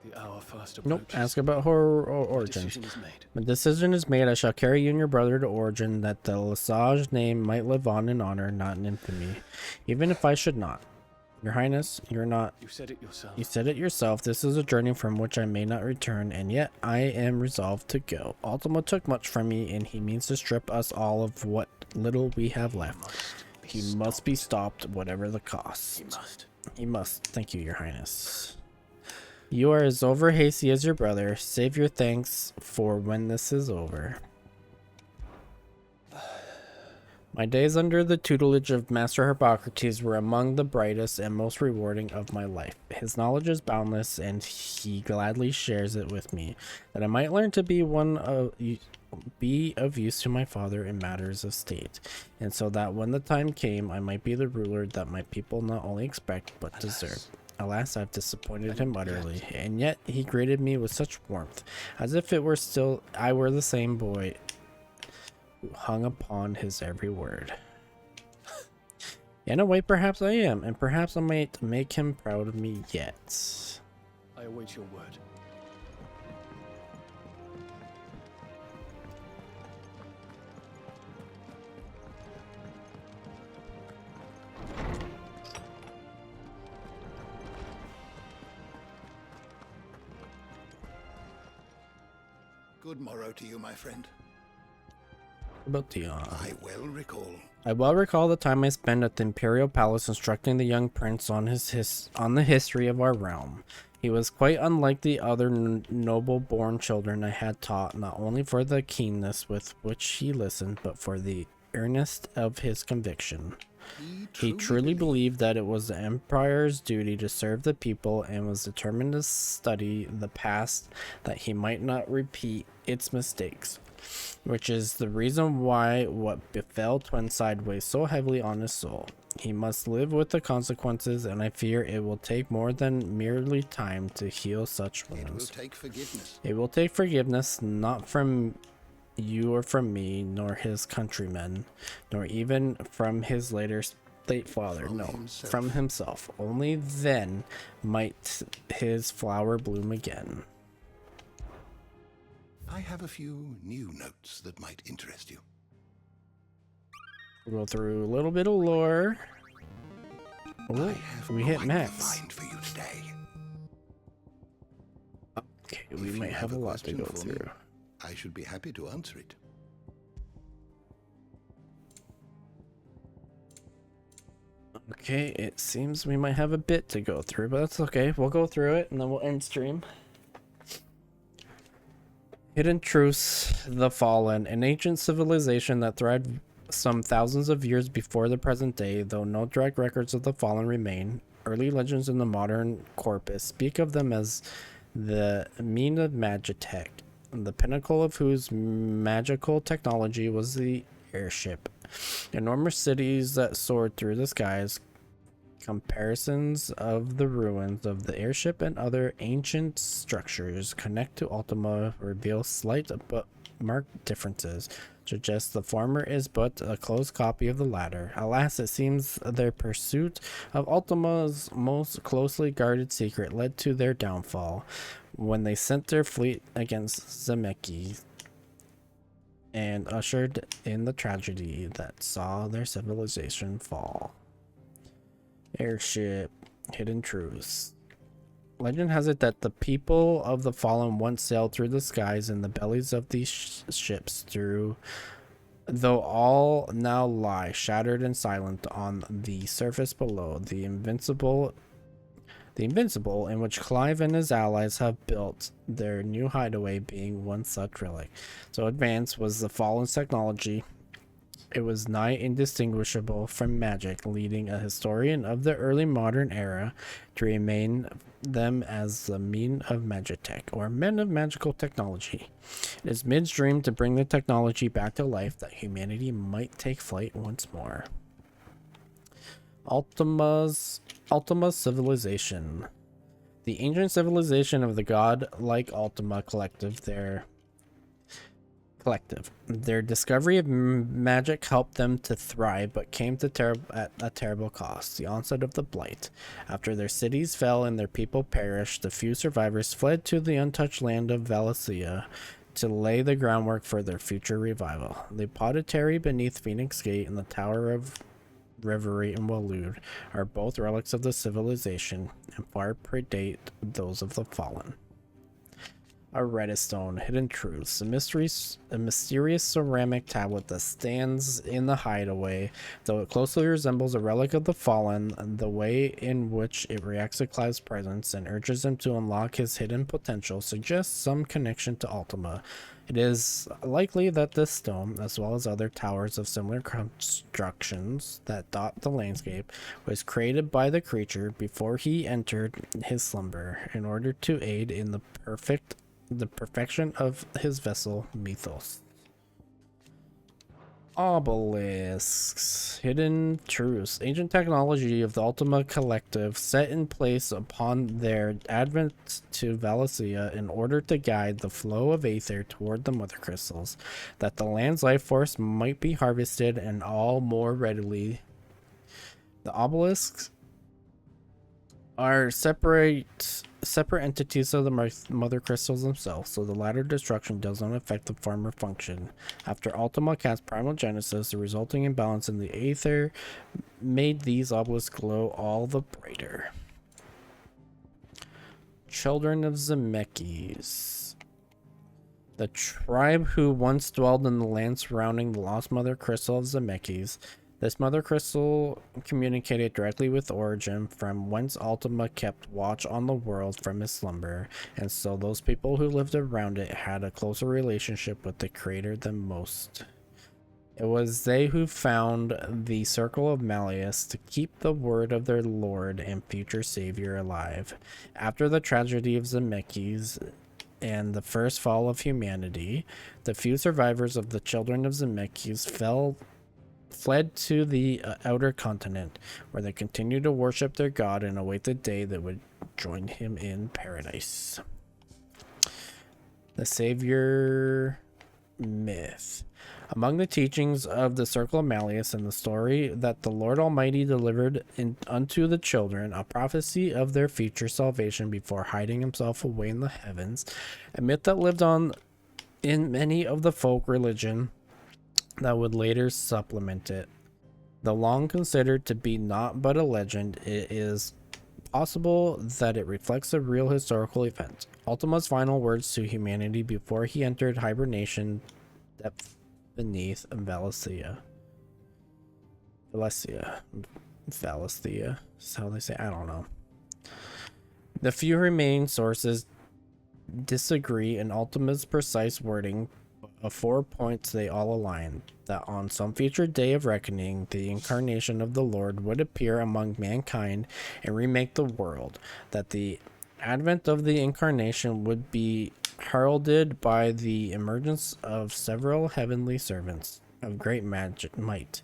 The hour fast approaches.
Nope, ask about Origin. The decision is made. I shall carry you and your brother to Origin, that the Lesage name might live on in honor, not in infamy. Even if I should not. Your Highness, you're not...
You said it yourself.
You said it yourself. This is a journey from which I may not return, and yet I am resolved to go. Ultima took much from me, and he means to strip us all of what little we have left. He must be stopped, whatever the cost. He must. Thank you, Your Highness. You are as over hasty as your brother. Save your thanks for when this is over. My days under the tutelage of Master Hippocrates were among the brightest and most rewarding of my life. His knowledge is boundless, and he gladly shares it with me, that I might learn to be of use to my father in matters of state, and so that when the time came, I might be the ruler that my people not only expect but deserve. Alas, I've disappointed him utterly, and yet he greeted me with such warmth, as if it were still I were the same boy who hung upon his every word. In a way, perhaps I am, and perhaps I might make him proud of me yet.
I await your word.
Good morrow to you, my friend.
About Dion.
I
well recall the time I spent at the Imperial Palace instructing the young prince on the history of our realm. He was quite unlike the other noble-born children I had taught, not only for the keenness with which he listened, but for the earnest of his conviction. He truly believed that it was the empire's duty to serve the people, and was determined to study the past that he might not repeat its mistakes, which is the reason why what befell Twinside weighs so heavily on his soul. He must live with the consequences, and I fear it will take more than merely time to heal such wounds.
It will take forgiveness.
It will take forgiveness, not from you or from me, nor his countrymen, nor even from his later late father. From himself. Only then might his flower bloom again.
I have a few new notes that might interest you.
We'll go through a little bit of lore. Oh, we hit max.
For you today.
Okay, we might have a lot to go through.
I should be happy to answer it.
Okay, it seems we might have a bit to go through, but that's okay. We'll go through it and then we'll end stream. Hidden Truths, the Fallen, an ancient civilization that thrived some thousands of years before the present day, though no direct records of the Fallen remain. Early legends in the modern corpus speak of them as the Mina Magitech, the pinnacle of whose magical technology was the airship. Enormous cities that soared through the skies. Comparisons of the ruins of the airship and other ancient structures connect to Ultima reveal slight but marked differences, suggest the former is but a close copy of the latter. Alas, it seems their pursuit of Ultima's most closely guarded secret led to their downfall when they sent their fleet against Zemeki and ushered in the tragedy that saw their civilization fall. Airship, Hidden Truths. Legend has it that the people of the Fallen once sailed through the skies in the bellies of these ships though all now lie shattered and silent on the surface below. The Invincible, in which Clive and his allies have built their new hideaway, being one such relic. So advanced was the Fallen's technology. It was nigh indistinguishable from magic, leading a historian of the early modern era to remain them as the Men of Magitech, or Men of Magical Technology. It is Mid's dream to bring the technology back to life, that humanity might take flight once more. Ultima Civilization. The ancient civilization of the god-like Ultima Collective, Their discovery of magic helped them to thrive, but came to at a terrible cost, the onset of the Blight. After their cities fell and their people perished, the few survivors fled to the untouched land of Valencia to lay the groundwork for their future revival. The Apothecary beneath Phoenix Gate and the Tower of Reverie in Waloed are both relics of the civilization and far predate those of the Fallen. A Redstone, Hidden Truths, a mysterious ceramic tablet that stands in the hideaway. Though it closely resembles a relic of the Fallen, the way in which it reacts to Clive's presence and urges him to unlock his hidden potential suggests some connection to Ultima. It is likely that this stone, as well as other towers of similar constructions that dot the landscape, was created by the creature before he entered his slumber in order to aid in the perfection of his vessel, Mythos. Obelisks, Hidden Truths, ancient technology of the Ultima Collective set in place upon their advent to Valencia in order to guide the flow of aether toward the mother crystals, that the land's life force might be harvested and all more readily. The obelisks are separate entities of the mother crystals themselves, so the latter destruction does not affect the former function. After Ultima cast Primal Genesis, the resulting imbalance in the aether made these obelisks glow all the brighter. Children of Zemekis. The tribe who once dwelled in the land surrounding the lost mother crystal of Zemekis. This mother crystal communicated directly with Origin, from whence Ultima kept watch on the world from his slumber, and so those people who lived around it had a closer relationship with the creator than most. It was they who found the Circle of Malleus to keep the word of their lord and future savior alive. After the tragedy of Zemekis and the first fall of humanity, the few survivors of the children of Zemekis fled to the outer continent, where they continued to worship their god and await the day that would join him in paradise. The Savior myth. Among the teachings of the Circle of Malleus and the story that the Lord Almighty delivered unto the children, a prophecy of their future salvation before hiding himself away in the heavens, a myth that lived on in many of the folk religion that would later supplement it. Though long considered to be not but a legend, it is possible that it reflects a real historical event. Ultima's final words to humanity before he entered hibernation depth beneath Valencia. Valisthea is how they say. I don't know. The few remaining sources disagree in Ultima's precise wording. Of 4 points, they all align that on some future day of reckoning, the incarnation of the Lord would appear among mankind and remake the world. That the advent of the incarnation would be heralded by the emergence of several heavenly servants of great might.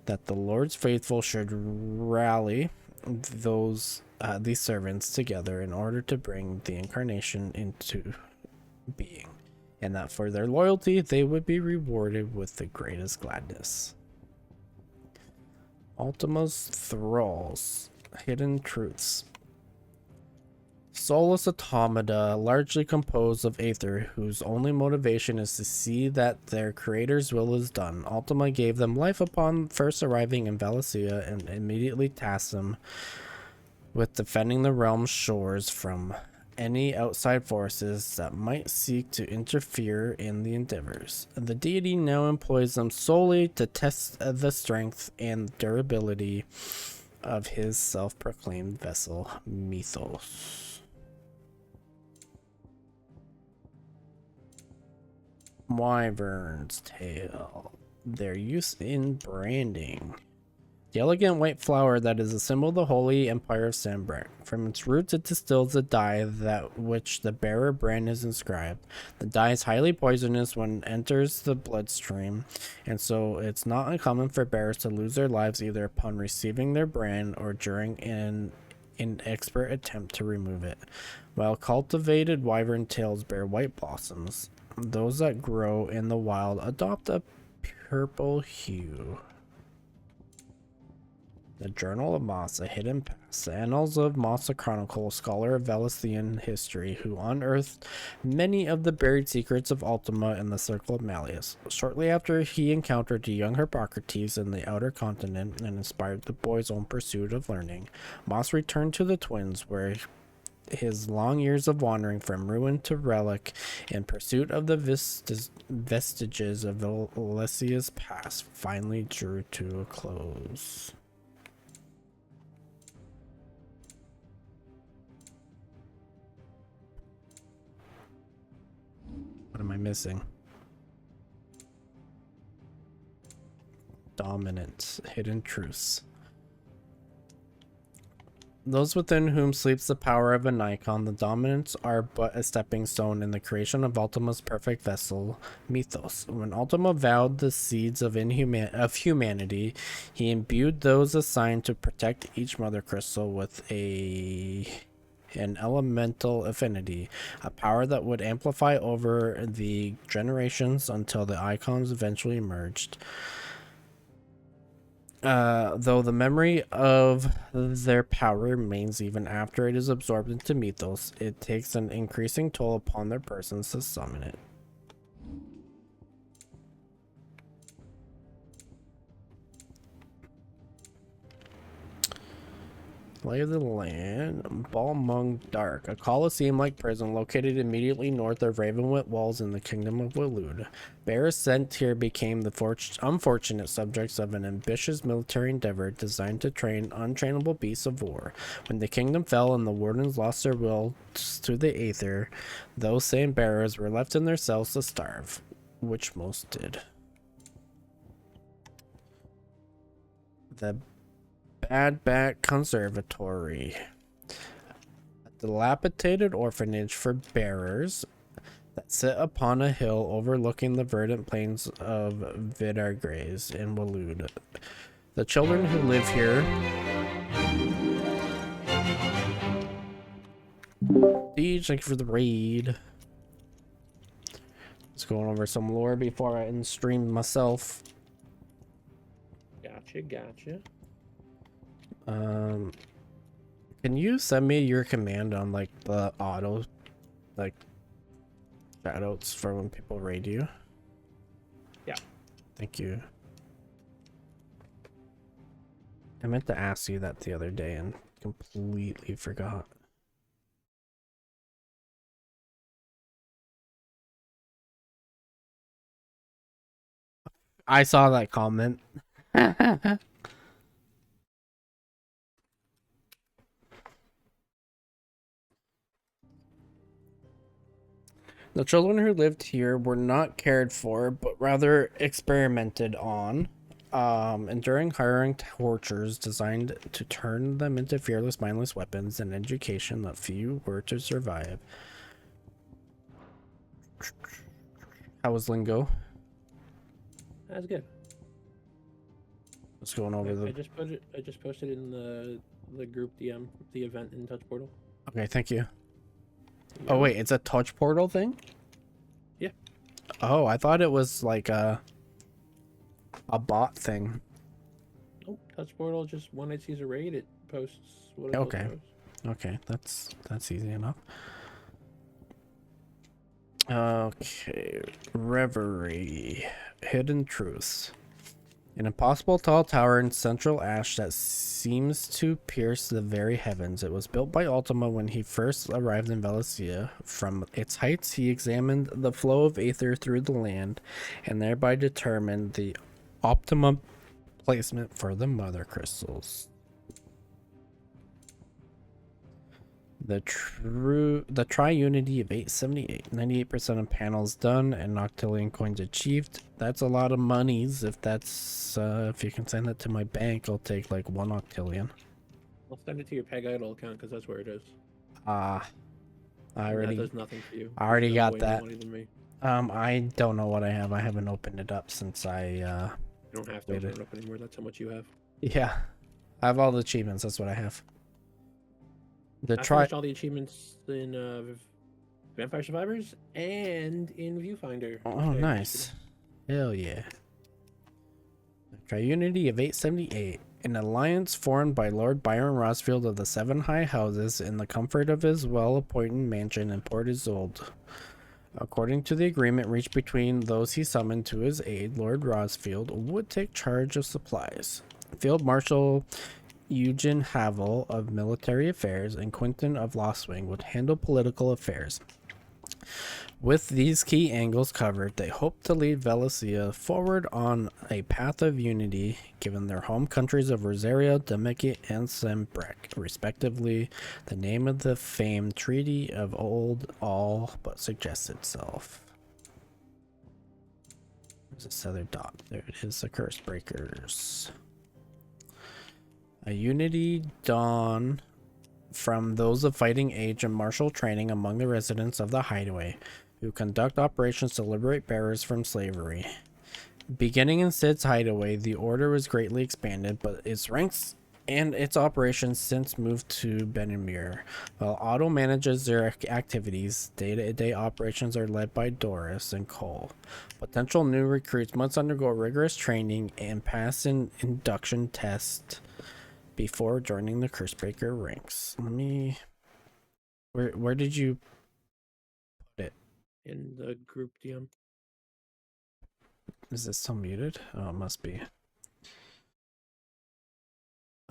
That the Lord's faithful should rally these servants together in order to bring the incarnation into being, and that for their loyalty they would be rewarded with the greatest gladness. Ultima's thralls, hidden truths. Soulless automata, largely composed of Aether, whose only motivation is to see that their creator's will is done. Ultima gave them life upon first arriving in Valisthea and immediately tasked them with defending the realm's shores from any outside forces that might seek to interfere in the endeavors. The deity now employs them solely to test the strength and durability of his self-proclaimed vessel, Mythos. Wyvern's tail. Their use in branding. The elegant white flower that is a symbol of the Holy Empire of Sanbreque. From its roots it distills a dye that which the bearer brand is inscribed. The dye is highly poisonous when it enters the bloodstream, and so it's not uncommon for bearers to lose their lives either upon receiving their brand or during an inexpert attempt to remove it. While cultivated wyvern tails bear white blossoms, those that grow in the wild adopt a purple hue. The Journal of Moss, a hidden past. The Annals of Moss, a chronicle, scholar of Valisthean history, who unearthed many of the buried secrets of Ultima in the Circle of Malleus. Shortly after he encountered a young Hippocrates in the outer continent and inspired the boy's own pursuit of learning, Moss returned to the Twins, where his long years of wandering from ruin to relic in pursuit of the vestiges of Alessia's past finally drew to a close. What am I missing? Dominance, hidden truths. Those within whom sleeps the power of an icon, the dominants are but a stepping stone in the creation of Ultima's perfect vessel, Mythos. When Ultima vowed the seeds of humanity, he imbued those assigned to protect each mother crystal with an elemental affinity, a power that would amplify over the generations until the icons eventually emerged. Though the memory of their power remains even after it is absorbed into Mythos, it takes an increasing toll upon their persons to summon it. Lay of the land, Balmung Dark, a Colosseum-like prison located immediately north of Ravenwood Walls in the Kingdom of Waloed. Bearers sent here became the unfortunate subjects of an ambitious military endeavor designed to train untrainable beasts of war. When the kingdom fell and the wardens lost their will to the Aether, those same bearers were left in their cells to starve, which most did. The Bad Bat Conservatory, a dilapidated orphanage for bearers that sit upon a hill overlooking the verdant plains of Vidargraze in Waloed. The children who live here Siege, thank you for the raid. Just going over some lore before I stream myself.
Gotcha.
Can you send me your command on like the auto like shoutouts for when people raid you?
Yeah.
Thank you. I meant to ask you that the other day and completely forgot. I saw that comment. The children who lived here were not cared for, but rather experimented on, enduring hiring tortures designed to turn them into fearless, mindless weapons and education that few were to survive. How was Lingo?
That's good.
What's going over
I just put it. I just posted it in the group DM, the event in Touch Portal.
Okay, thank you. Oh wait, it's a touch portal thing?
Yeah.
Oh, I thought it was like a bot thing.
Nope, Touch Portal just when it sees a raid, it posts what it
Okay.
posts.
Okay, that's easy enough. Okay, Reverie. Hidden Truths. An impossible tall tower in central ash that seems to pierce the very heavens. It was built by Ultima when he first arrived in Valencia. From its heights, he examined the flow of aether through the land and thereby determined the optimum placement for the mother crystals. The triunity of 878, 98% of panels done and octillion coins achieved. That's a lot of monies. If that's if you can send that to my bank, I'll take like 1 octillion.
I'll send it to your Peg Idol account because that's where it is.
I already
that does nothing for you.
I already
You have
got
way more
that.
money than me.
I don't know what I have. I haven't opened it up since I
You don't have to open it up anymore. That's how much you have.
Yeah. I have all the achievements. That's what I have.
I finished all the achievements in Vampire Survivors and in Viewfinder.
Oh, nice. Hell yeah. The Triunity of 878. An alliance formed by Lord Byron Rosfield of the Seven High Houses in the comfort of his well-appointed mansion in Port Isolde. According to the agreement reached between those he summoned to his aid, Lord Rosfield would take charge of supplies. Field Marshal Eugen Havel of Military Affairs and Quentin of Lostwing would handle political affairs. With these key angles covered, they hope to lead Valencia forward on a path of unity, given their home countries of Rosario, Demeki, and Sembrek, respectively. The name of the famed Treaty of Old all but suggests itself. There's this other dot. There it is, the Curse Breakers. A unity dawn from those of fighting age and martial training among the residents of the Hideaway, who conduct operations to liberate bearers from slavery. Beginning in Sid's Hideaway, the order was greatly expanded, but its ranks and its operations since moved to Benamir. While Otto manages their activities, day-to-day operations are led by Doris and Cole. Potential new recruits must undergo rigorous training and pass an induction test before joining the Cursebreaker ranks. Let me... Where did you put it?
In the group DM.
Is this still muted? Oh, it must be.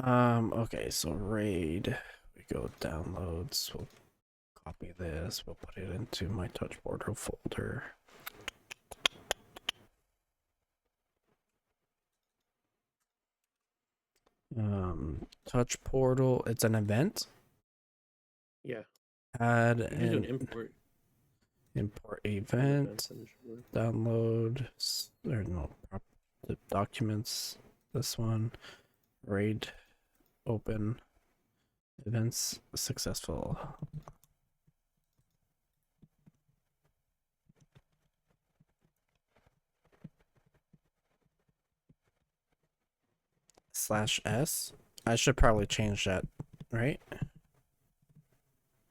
Okay, so raid. We go downloads. We'll copy this. We'll put it into my Touch Portal folder. Touch Portal. It's an event.
Yeah.
Add
You can do an import.
Import event. Download. Or no, the documents. This one. Raid. Open. Events successful. /S. I should probably change that, right?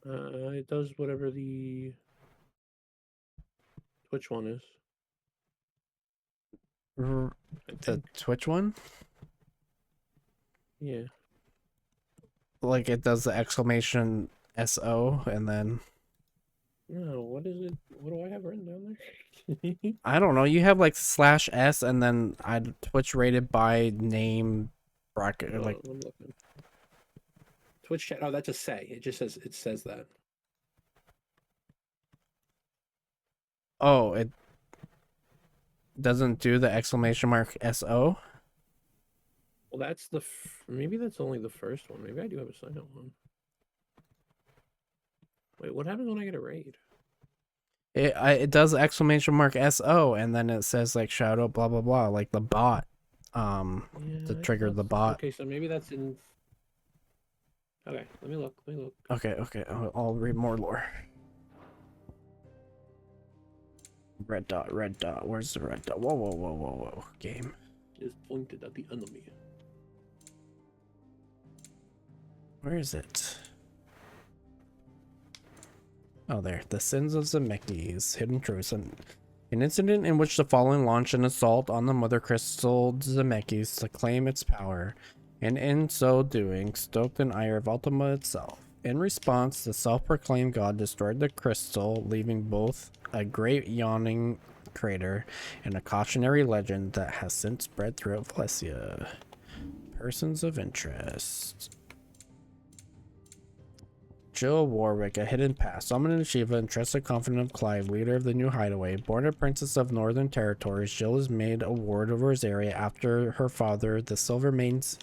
It does whatever the Twitch one is.
The Twitch one?
Yeah.
Like it does the exclamation SO and then...
No, what is it? What do I have written down there?
I don't know. You have like /S and then I'd Twitch rated by name bracket.
Oh,
Like
I'm looking. Twitch chat. Oh, that's a say. It says that.
oh, it doesn't do the exclamation mark SO.
Well, that's maybe that's only the first one. Maybe I do have a sign up one. Wait, what happens when I get a raid?
It does exclamation mark SO, and then it says like shout out blah blah blah, like the bot, to
I
trigger
thought
the
so.
bot.
Okay, so maybe that's in. Okay, let me look. Let me look.
Okay, I'll read more lore. Red dot, where's the red dot? Whoa, game.
Is pointed at the enemy.
Where is it? Oh, there. The Sins of Zemeckis, Hidden Truths. An incident in which the Fallen launched an assault on the Mother Crystal Zemeckis to claim its power, and in so doing, stoked an ire of Ultima itself. In response, the self-proclaimed god destroyed the crystal, leaving both a great yawning crater and a cautionary legend that has since spread throughout Valencia. Persons of interest. Jill Warwick, a hidden past. Dominant Shiva and trusted confidant of Clive, leader of the new hideaway. Born a princess of Northern Territories, Jill is made a ward of Rosaria after her father, the Silver Main's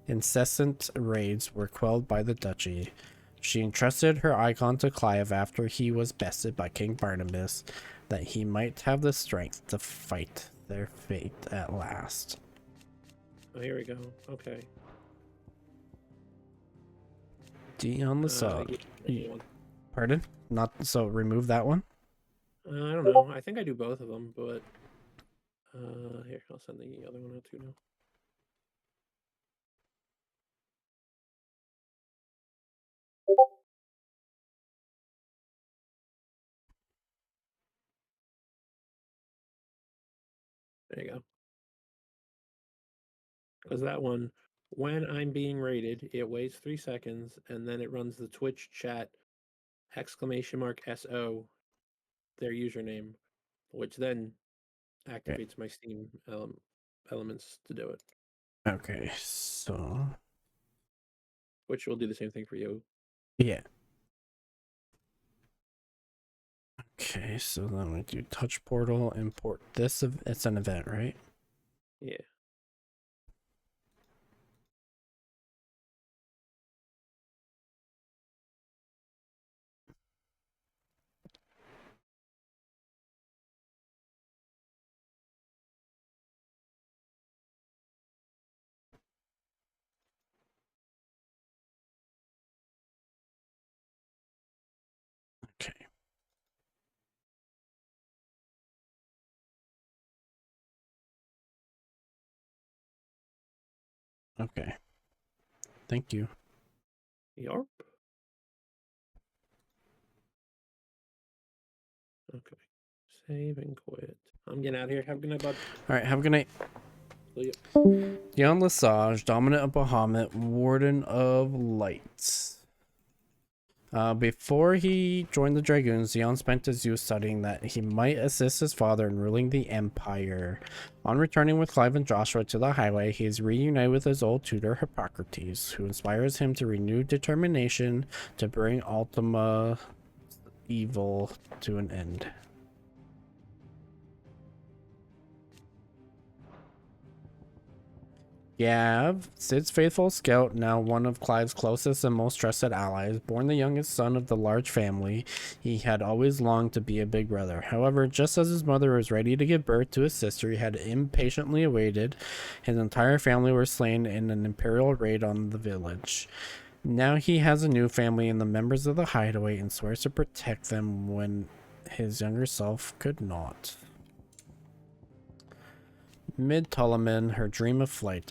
incessant raids were quelled by the duchy. She entrusted her icon to Clive after he was bested by King Barnabas, that he might have the strength to fight their fate at last.
Oh, here we go. Okay.
Dion Lassalle.
Yeah, one.
Pardon? Not so. Remove that one.
I don't know. I think I do both of them, but here, I'll send the other one out too now. There you go. Because that one, when I'm being rated, it waits 3 seconds, and then it runs the Twitch chat exclamation mark SO, their username, which then activates my Steam elements to do it.
Okay, so
Which will do the same thing for you.
yeah. Okay, so then we do touch portal, import this. It's an event, right?
Yeah.
Okay. Okay. Thank you.
Yarp. Okay. Save and quit. I'm getting out of here. Have a good night, bud.
All right. Have a good night.
See ya.
Dion Lesage, Dominant of Bahamut, Warden of Lights. Before he joined the Dragoons, Dion spent his youth studying that he might assist his father in ruling the Empire. On returning with Clive and Joshua to the highway, he is reunited with his old tutor, Hippocrates, who inspires him to renewed determination to bring Ultima evil to an end. Gav, Sid's faithful scout, now one of Clive's closest and most trusted allies, born the youngest son of the large family, he had always longed to be a big brother. However, just as his mother was ready to give birth to his sister, he had impatiently awaited. His entire family were slain in an imperial raid on the village. Now he has a new family and the members of the hideaway and swears to protect them when his younger self could not. Mid Tulaman, her dream of flight.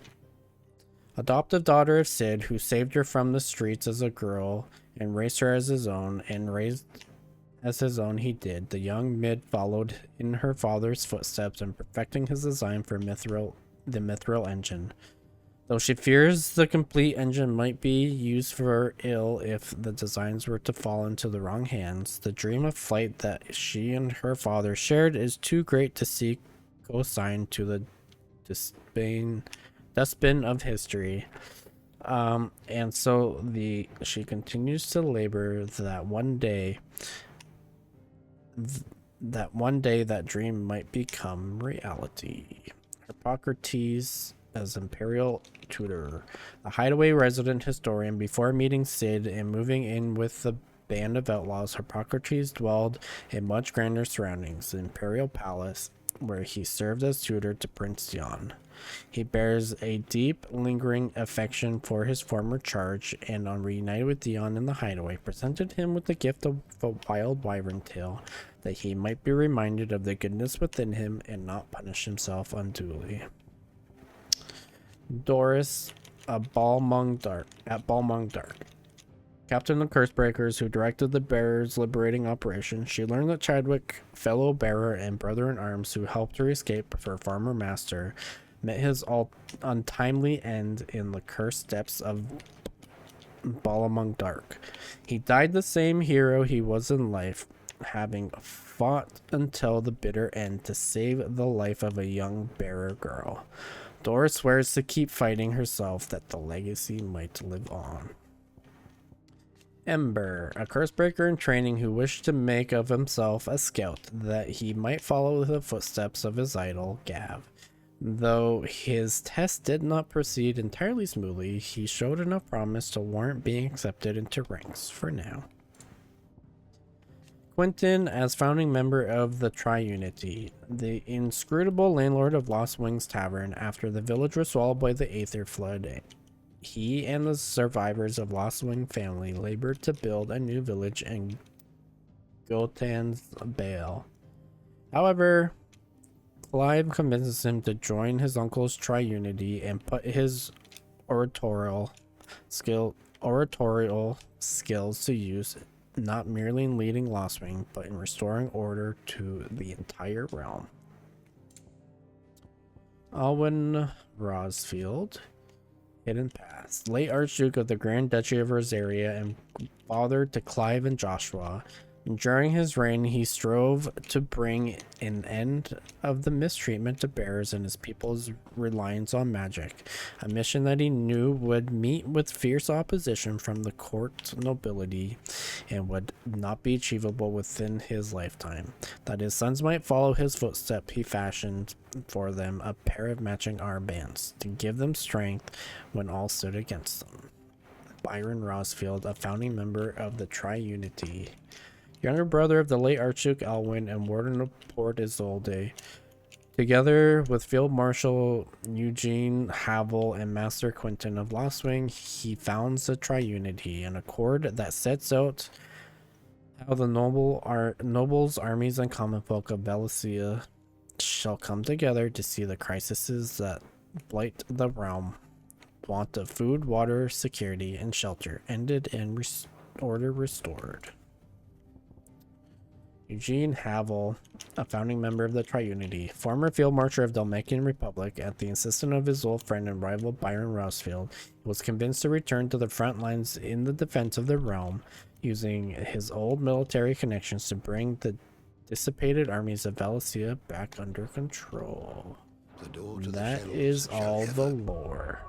Adoptive daughter of Sid, who saved her from the streets as a girl and raised her as his own, and raised as his own he did. The young Mid followed in her father's footsteps in perfecting his design for the Mithril engine. Though she fears the complete engine might be used for ill if the designs were to fall into the wrong hands, the dream of flight that she and her father shared is too great to seek co-sign to the dustbin of history. And so she continues to labor that one day that dream might become reality. Hippocrates as imperial tutor, a hideaway resident historian before meeting Sid and moving in with the band of outlaws, Hippocrates dwelled in much grander surroundings, the imperial palace, where he served as tutor to Prince Jan. He bears a deep, lingering affection for his former charge, and on reuniting with Dion in the hideaway, presented him with the gift of a wild wyvern tail, that he might be reminded of the goodness within him and not punish himself unduly. Doris, at Balmung Dark. Captain of Cursebreakers, who directed the Bearers' liberating operation, she learned that Chadwick, fellow bearer and brother-in-arms who helped her escape her former master, met his untimely end in the cursed depths of Balmung Dark. He died the same hero he was in life, having fought until the bitter end to save the life of a young bearer girl. Doris swears to keep fighting herself that the legacy might live on. Ember, a cursebreaker in training who wished to make of himself a scout that he might follow the footsteps of his idol, Gav. Though his test did not proceed entirely smoothly, he showed enough promise to warrant being accepted into ranks for now. Quentin, as founding member of the Triunity, the inscrutable landlord of Lost Wings Tavern after the village was swallowed by the Aether Flood. He and the survivors of Lost Wing family labored to build a new village in Gotan's Bale. However, Clive convinces him to join his uncle's Triunity and put his oratorial skills to use, not merely in leading Lost Wing, but in restoring order to the entire realm. Alwyn Rosfield, Hidden Paths, late Archduke of the Grand Duchy of Rosaria and father to Clive and Joshua. During his reign, he strove to bring an end of the mistreatment of bearers and his people's reliance on magic, a mission that he knew would meet with fierce opposition from the court nobility and would not be achievable within his lifetime. That his sons might follow his footsteps, he fashioned for them a pair of matching armbands to give them strength when all stood against them. Byron Rosfield, a founding member of the Triunity, younger brother of the late Archduke Alwyn and Warden of Port Isolde, together with Field Marshal Eugene Havel and Master Quentin of Lost Wing, he founds the Triunity, an accord that sets out how the nobles, armies, and common folk of Valencia shall come together to see the crises that blight the realm. Want of food, water, security, and shelter ended and order restored. Eugene Havel, a founding member of the Triunity, former field marshal of Dalmatian Republic, at the insistence of his old friend and rival Byron Rosfield, was convinced to return to the front lines in the defense of the realm, using his old military connections to bring the dissipated armies of Valencia back under control. That is all the lore.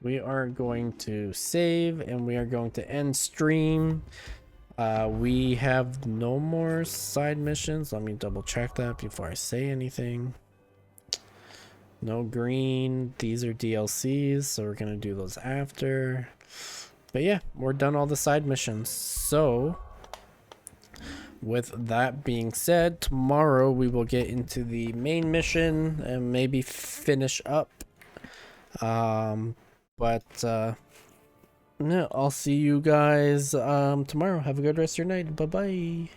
We are going to save and we are going to end stream. We have no more side missions. Let me double check that before I say anything. No green. These are DLCs, so we're gonna do those after. But yeah, we're done all the side missions. So with that being said, tomorrow we will get into the main mission and maybe finish up. No, I'll see you guys tomorrow. Have a good rest of your night. Bye bye.